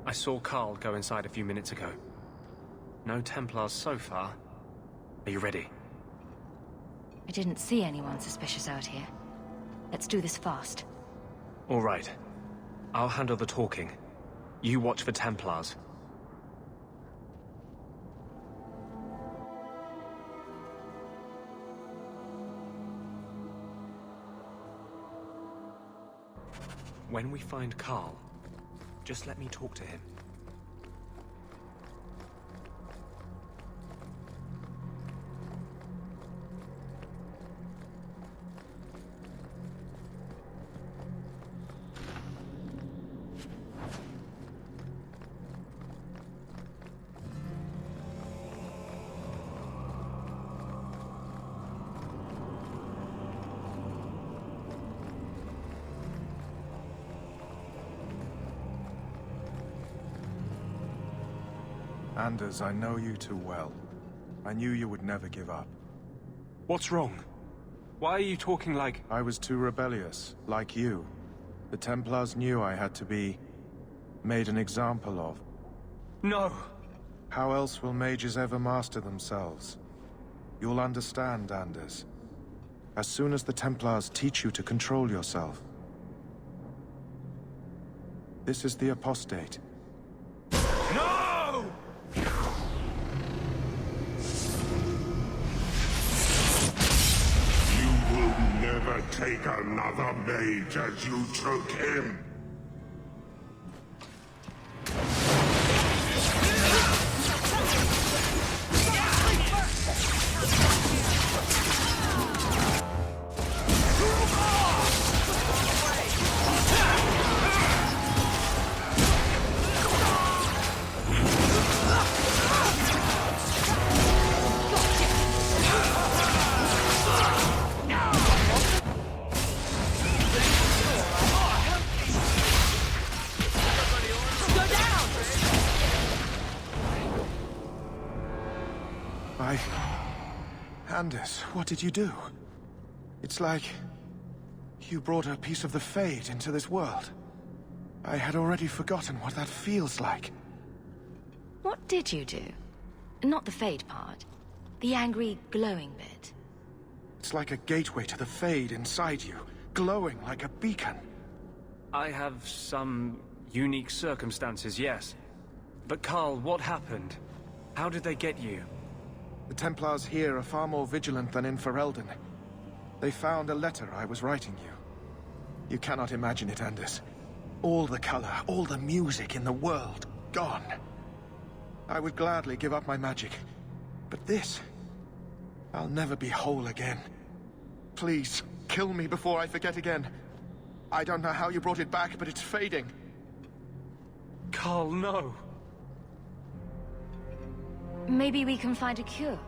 I saw Carl go inside a few minutes ago. No Templars so far. Are you ready? I didn't see anyone suspicious out here. Let's do this fast. All right. I'll handle the talking. You watch for Templars. When we find Carl, just let me talk to him. Anders, I know you too well. I knew you would never give up. What's wrong? Why are you talking like... I was too rebellious, like you. The Templars knew I had to be... made an example of. No! How else will mages ever master themselves? You'll understand, Anders. As soon as the Templars teach you to control yourself. This is the apostate. No! never take another mage as you took him. Anders, what did you do? It's like you brought a piece of the Fade into this world. I had already forgotten what that feels like. What did you do? Not the Fade part. The angry, glowing bit. It's like a gateway to the Fade inside you, glowing like a beacon. I have some unique circumstances, yes. But Carl, what happened? How did they get you? The Templars here are far more vigilant than in Ferelden. They found a letter I was writing you. You cannot imagine it, Anders. All the color, all the music in the world, gone. I would gladly give up my magic. But this... I'll never be whole again. Please, kill me before I forget again. I don't know how you brought it back, but it's fading. Carl, no. Maybe we can find a cure.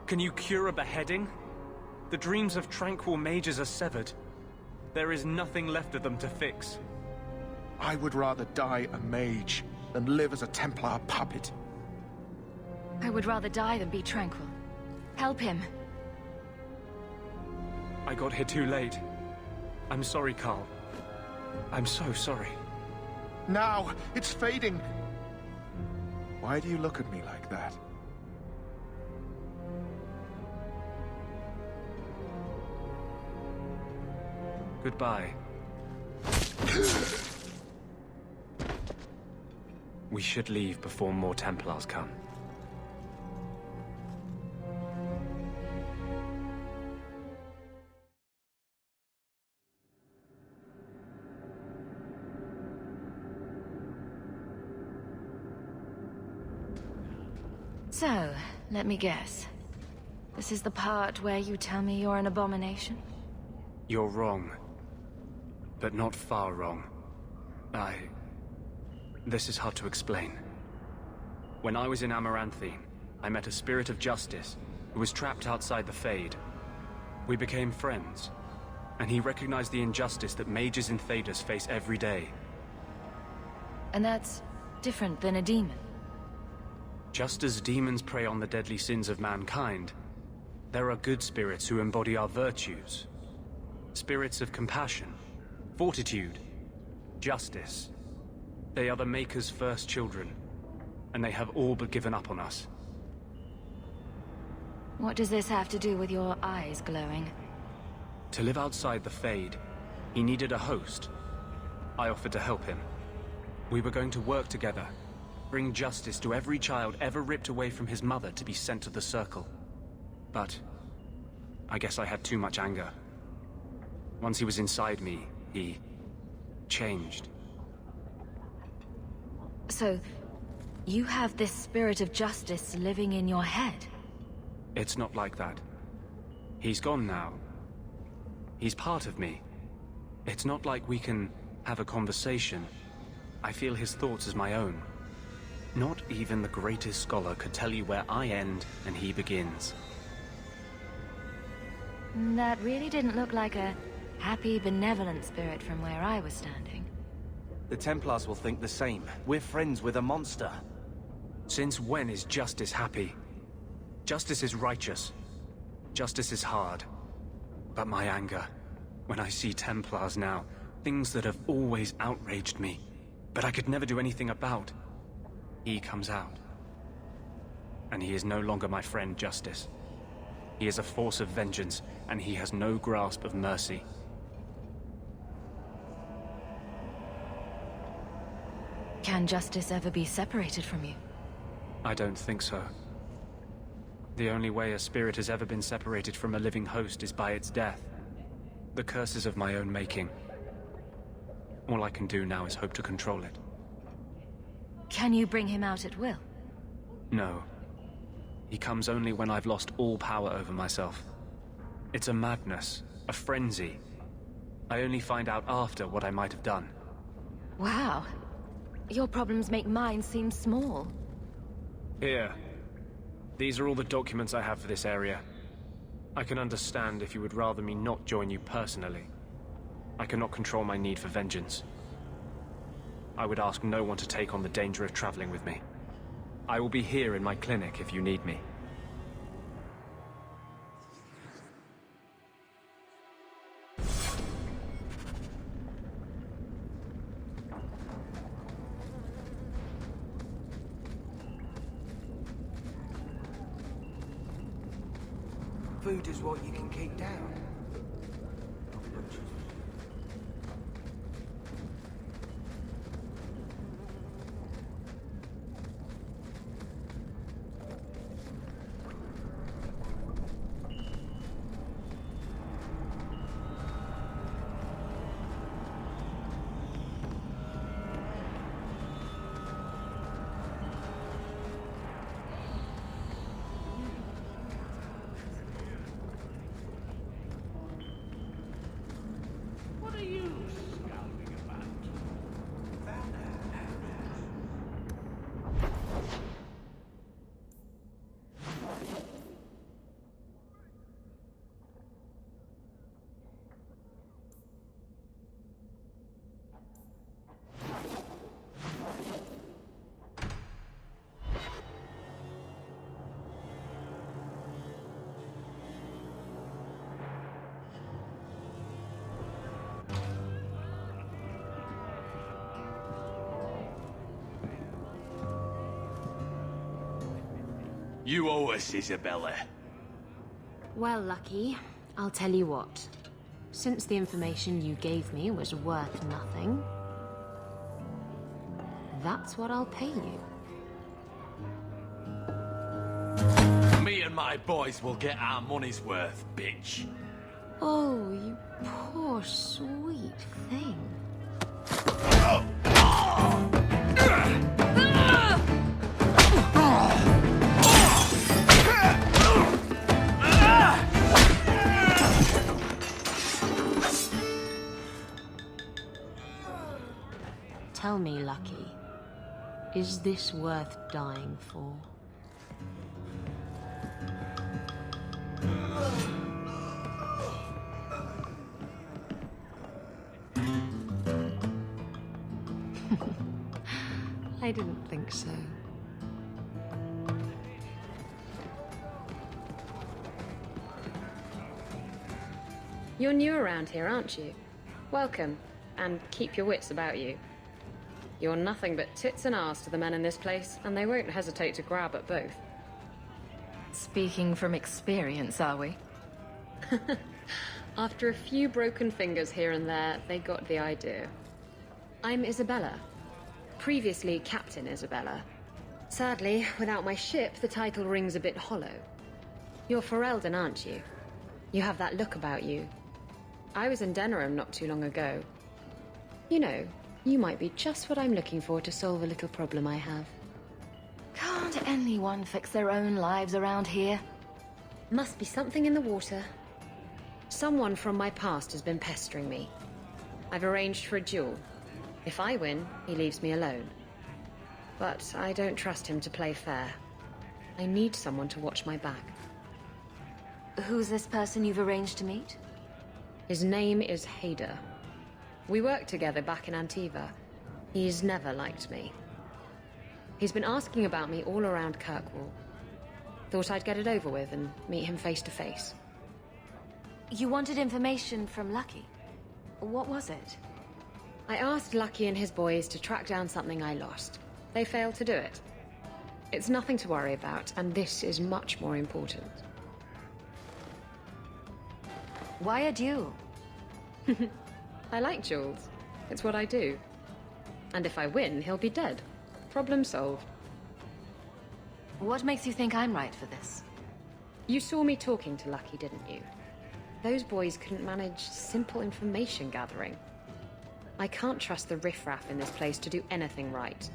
Can you cure a beheading? The dreams of tranquil mages are severed. There is nothing left of them to fix. I would rather die a mage than live as a Templar puppet. I would rather die than be tranquil. Help him. I got here too late. I'm sorry, Carl. I'm so sorry. Now! It's fading! Why do you look at me like that? Goodbye. We should leave before more Templars come. So, let me guess. This is the part where you tell me you're an abomination? You're wrong. But not far wrong. This is hard to explain. When I was in Amaranthine, I met a spirit of justice who was trapped outside the Fade. We became friends, and he recognized the injustice that mages in Thedas face every day. And that's different than a demon. Just as demons prey on the deadly sins of mankind, there are good spirits who embody our virtues. Spirits of compassion, fortitude, justice. They are the Maker's first children, and they have all but given up on us. What does this have to do with your eyes glowing? To live outside the Fade, he needed a host. I offered to help him. We were going to work together, bring justice to every child ever ripped away from his mother to be sent to the Circle. But I guess I had too much anger. Once he was inside me, he changed. So, you have this spirit of justice living in your head? It's not like that. He's gone now. He's part of me. It's not like we can have a conversation. I feel his thoughts as my own. Not even the greatest scholar could tell you where I end and he begins. That really didn't look like a happy, benevolent spirit from where I was standing. The Templars will think the same. We're friends with a monster. Since when is justice happy? Justice is righteous. Justice is hard. But my anger, when I see Templars now, things that have always outraged me, but I could never do anything about, he comes out. And he is no longer my friend, Justice. He is a force of vengeance, and he has no grasp of mercy. Can justice ever be separated from you? I don't think so. The only way a spirit has ever been separated from a living host is by its death. The curse is of my own making. All I can do now is hope to control it. Can you bring him out at will? No. He comes only when I've lost all power over myself. It's a madness, a frenzy. I only find out after what I might have done. Wow. Your problems make mine seem small. Here. These are all the documents I have for this area. I can understand if you would rather me not join you personally. I cannot control my need for vengeance. I would ask no one to take on the danger of traveling with me. I will be here in my clinic if you need me. Food is what you can keep down. You owe us, Isabella. Well, Lucky, I'll tell you what. Since the information you gave me was worth nothing, that's what I'll pay you. Me and my boys will get our money's worth, bitch. Oh, you poor, sweet thing. Tell me, Lucky, is this worth dying for? I didn't think so. You're new around here, aren't you? Welcome, and keep your wits about you. You're nothing but tits and arse to the men in this place, and they won't hesitate to grab at both. Speaking from experience, are we? After a few broken fingers here and there, they got the idea. I'm Isabella. Previously Captain Isabella. Sadly, without my ship, the title rings a bit hollow. You're Ferelden, aren't you? You have that look about you. I was in Denerim not too long ago. You know, you might be just what I'm looking for to solve a little problem I have. Can't anyone fix their own lives around here? Must be something in the water. Someone from my past has been pestering me. I've arranged for a duel. If I win, he leaves me alone. But I don't trust him to play fair. I need someone to watch my back. Who's this person you've arranged to meet? His name is Hader. We worked together back in Antiva. He's never liked me. He's been asking about me all around Kirkwall. Thought I'd get it over with and meet him face to face. You wanted information from Lucky. What was it? I asked Lucky and his boys to track down something I lost. They failed to do it. It's nothing to worry about, and this is much more important. Why a duel? I like duels. It's what I do. And if I win, he'll be dead. Problem solved. What makes you think I'm right for this? You saw me talking to Lucky, didn't you? Those boys couldn't manage simple information gathering. I can't trust the riffraff in this place to do anything right.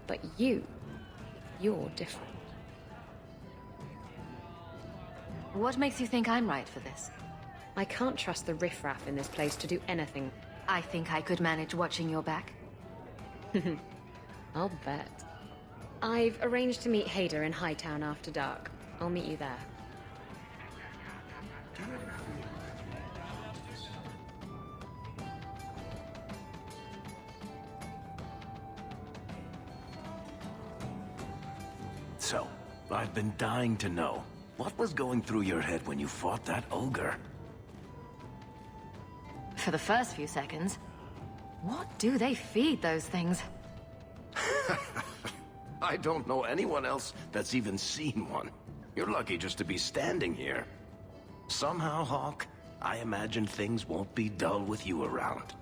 But you're different. What makes you think I'm right for this? I can't trust the riffraff in this place to do anything. I think I could manage watching your back. I'll bet. I've arranged to meet Hader in Hightown after dark. I'll meet you there. So, I've been dying to know. What was going through your head when you fought that ogre? For the first few seconds, what do they feed those things? I don't know anyone else that's even seen one. You're lucky just to be standing here. Somehow, Hawk, I imagine things won't be dull with you around.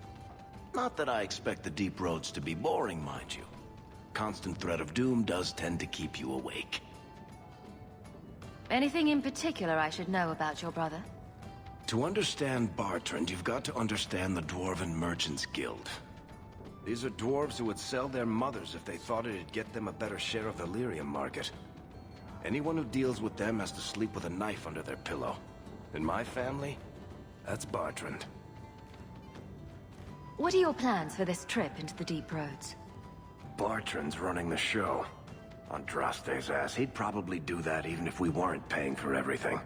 Not that I expect the deep roads to be boring, mind you. Constant threat of doom does tend to keep you awake. Anything in particular I should know about your brother? To understand Bartrand, you've got to understand the Dwarven Merchants Guild. These are dwarves who would sell their mothers if they thought it'd get them a better share of the lyrium market. Anyone who deals with them has to sleep with a knife under their pillow. In my family, that's Bartrand. What are your plans for this trip into the deep roads? Bartrand's running the show. Andraste's ass, he'd probably do that even if we weren't paying for everything.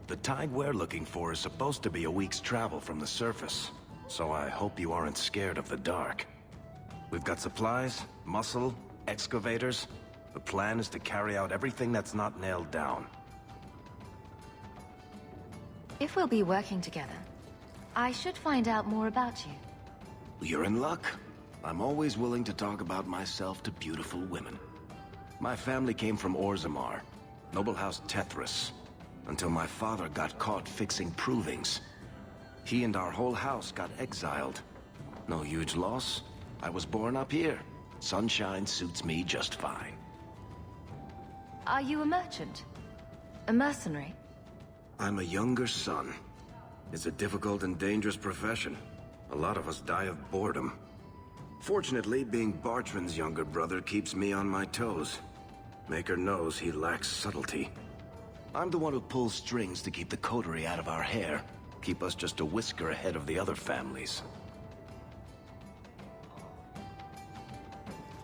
The tide we're looking for is supposed to be a week's travel from the surface, so I hope you aren't scared of the dark. We've got supplies, muscle, excavators. The plan is to carry out everything that's not nailed down. If we'll be working together, I should find out more about you. You're in luck. I'm always willing to talk about myself to beautiful women. My family came from Orzammar, noble house Tethras, until my father got caught fixing provings. He and our whole house got exiled. No huge loss. I was born up here. Sunshine suits me just fine. Are you a merchant? A mercenary? I'm a younger son. It's a difficult and dangerous profession. A lot of us die of boredom. Fortunately, being Bartrand's younger brother keeps me on my toes. Maker knows he lacks subtlety. I'm the one who pulls strings to keep the coterie out of our hair. Keep us just a whisker ahead of the other families.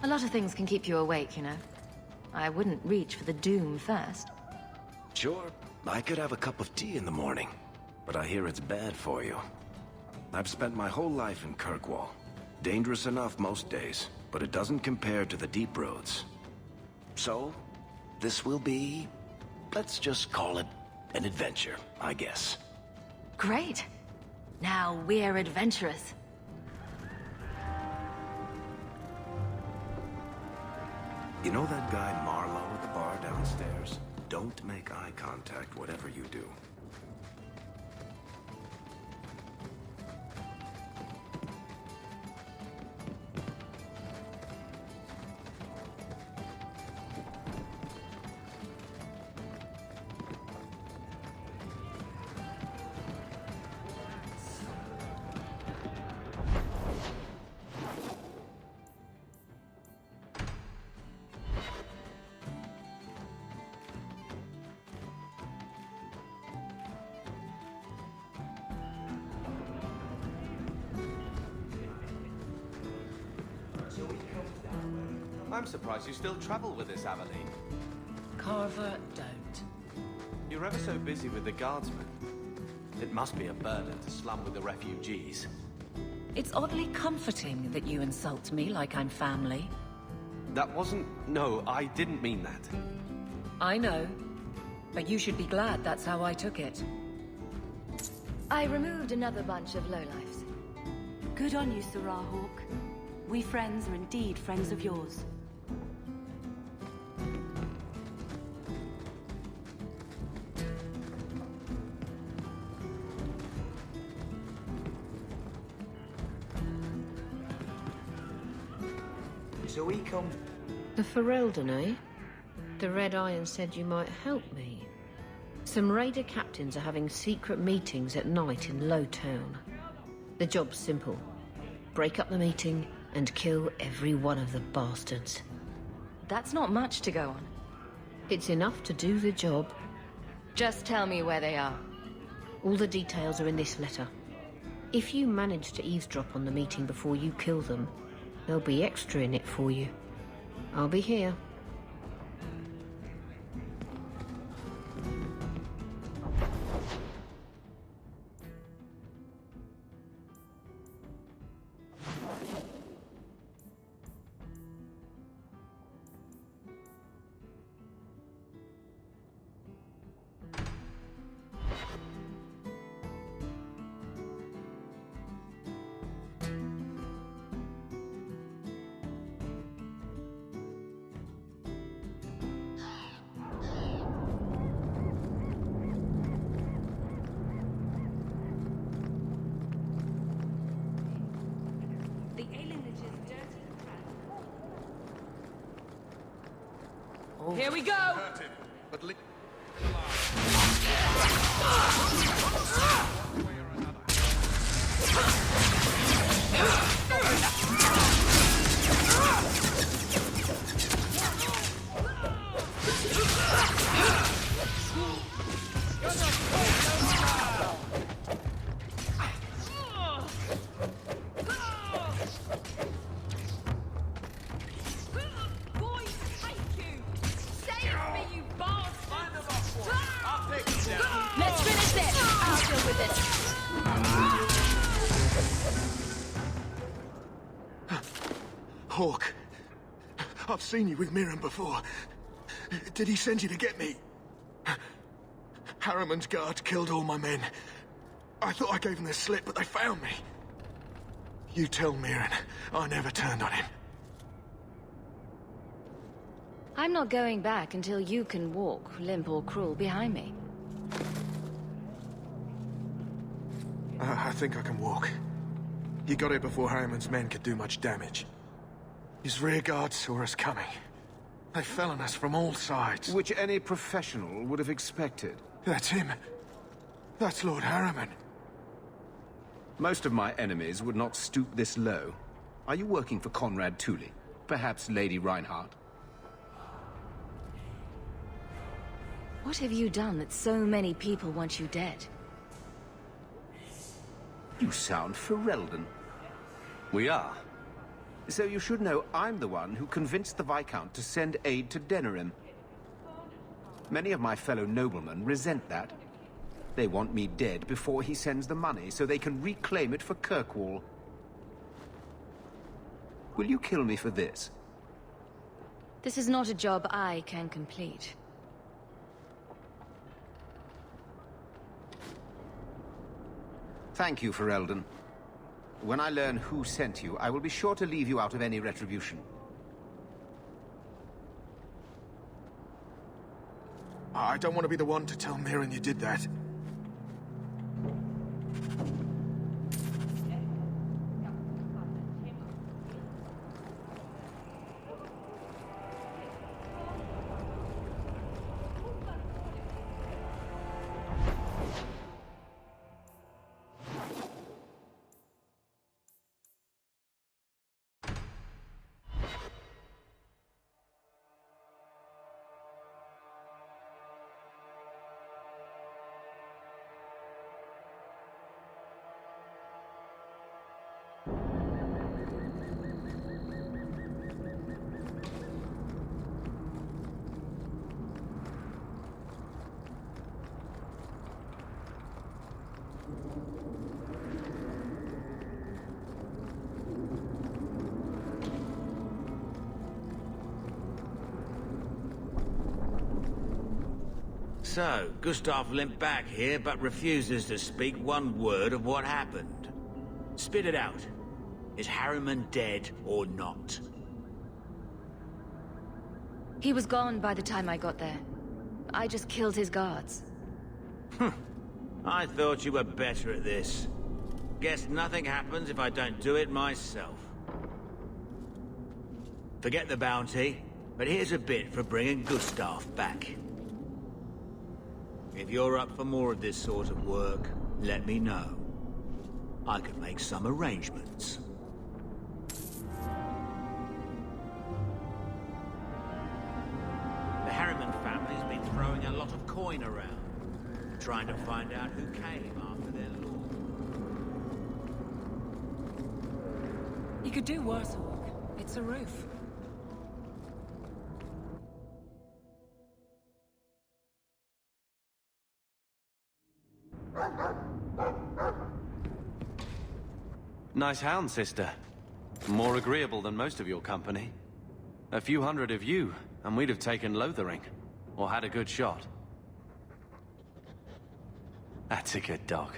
A lot of things can keep you awake, you know. I wouldn't reach for the doom first. Sure, I could have a cup of tea in the morning, but I hear it's bad for you. I've spent my whole life in Kirkwall. Dangerous enough most days, but it doesn't compare to the deep roads. So, this will be, let's just call it an adventure, I guess. Great. Now we're adventurous. You know that guy Marlowe at the bar downstairs? Don't make eye contact, whatever you do. I'm surprised you still travel with this, Aveline. Carver, don't. You're ever so busy with the guardsmen. It must be a burden to slum with the refugees. It's oddly comforting that you insult me like I'm family. That wasn't... No, I didn't mean that. I know. But you should be glad that's how I took it. I removed another bunch of lowlifes. Good on you, Sarah Hawk. We friends are indeed friends of yours. So he come... The Ferelden, eh? The Red Iron said you might help me. Some raider captains are having secret meetings at night in Lowtown. The job's simple. Break up the meeting and kill every one of the bastards. That's not much to go on. It's enough to do the job. Just tell me where they are. All the details are in this letter. If you manage to eavesdrop on the meeting before you kill them, there'll be extra in it for you. I'll be here. Here we go! Hawk, I've seen you with Miriam before. Did he send you to get me? Harrowmont's guards killed all my men. I thought I gave them the slip, but they found me. You tell Miriam I never turned on him. I'm not going back until you can walk, limp or cruel, behind me. I think I can walk. He got it before Harrowmont's men could do much damage. His rear guard saw us coming. They fell on us from all sides. Which any professional would have expected. That's him. That's Lord Harrowmont. Most of my enemies would not stoop this low. Are you working for Conrad Tooley? Perhaps Lady Reinhardt? What have you done that so many people want you dead? You sound Ferelden. We are. So you should know I'm the one who convinced the Viscount to send aid to Denerim. Many of my fellow noblemen resent that. They want me dead before he sends the money, so they can reclaim it for Kirkwall. Will you kill me for this? This is not a job I can complete. Thank you, Ferelden. When I learn who sent you, I will be sure to leave you out of any retribution. I don't want to be the one to tell Miriam you did that. So, Gustav limped back here, but refuses to speak one word of what happened. Spit it out. Is Harrowmont dead or not? He was gone by the time I got there. I just killed his guards. I thought you were better at this. Guess nothing happens if I don't do it myself. Forget the bounty, but here's a bit for bringing Gustav back. If you're up for more of this sort of work, let me know. I could make some arrangements. The Harrowmont family's been throwing a lot of coin around, trying to find out who came after their lord. You could do worse, Hawk. It's a roof. Nice hound, sister. More agreeable than most of your company. A few hundred of you, and we'd have taken Lothering. Or had a good shot. That's a good dog.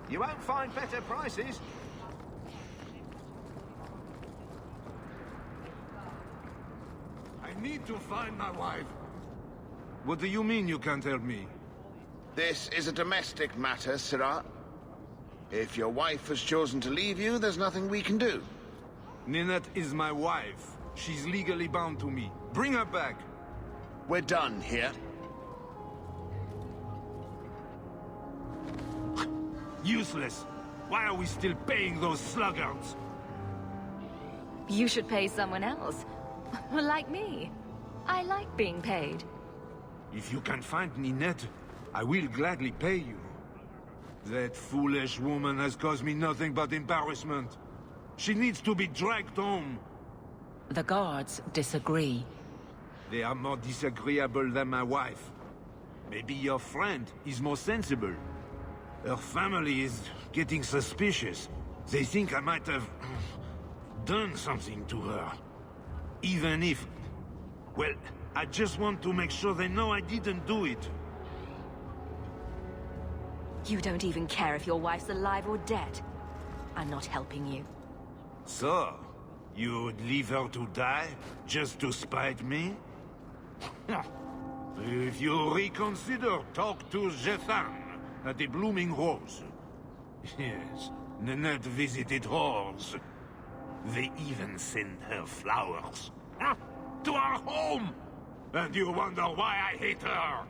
You won't find better prices. I need to find my wife. What do you mean you can't help me? This is a domestic matter, Sirrah. If your wife has chosen to leave you, there's nothing we can do. Ninette is my wife. She's legally bound to me. Bring her back. We're done here. Useless. Why are we still paying those sluggards? You should pay someone else. Like me. I like being paid. If you can find Ninette, I will gladly pay you. That foolish woman has caused me nothing but embarrassment. She needs to be dragged home. The guards disagree. They are more disagreeable than my wife. Maybe your friend is more sensible. Her family is getting suspicious. They think I might have done something to her. Even if... well, I just want to make sure they know I didn't do it. You don't even care if your wife's alive or dead. I'm not helping you. So, you would leave her to die just to spite me? If you reconsider, talk to Jethan at the Blooming Rose. Yes, Ninette visited whores. They even send her flowers. To our home! And you wonder why I hate her!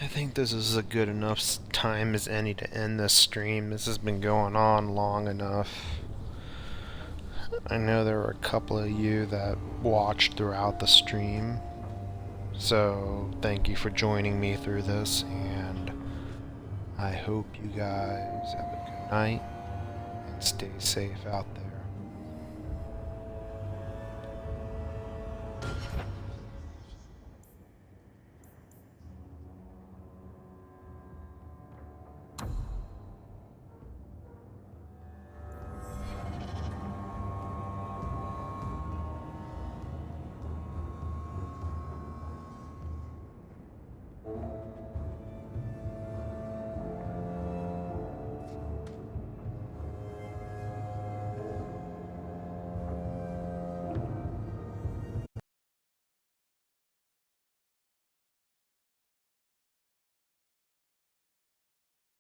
I think this is a good enough time as any to end this stream. This has been going on long enough. I know there were a couple of you that watched throughout the stream, so thank you for joining me through this, and I hope you guys have a good night and stay safe out there.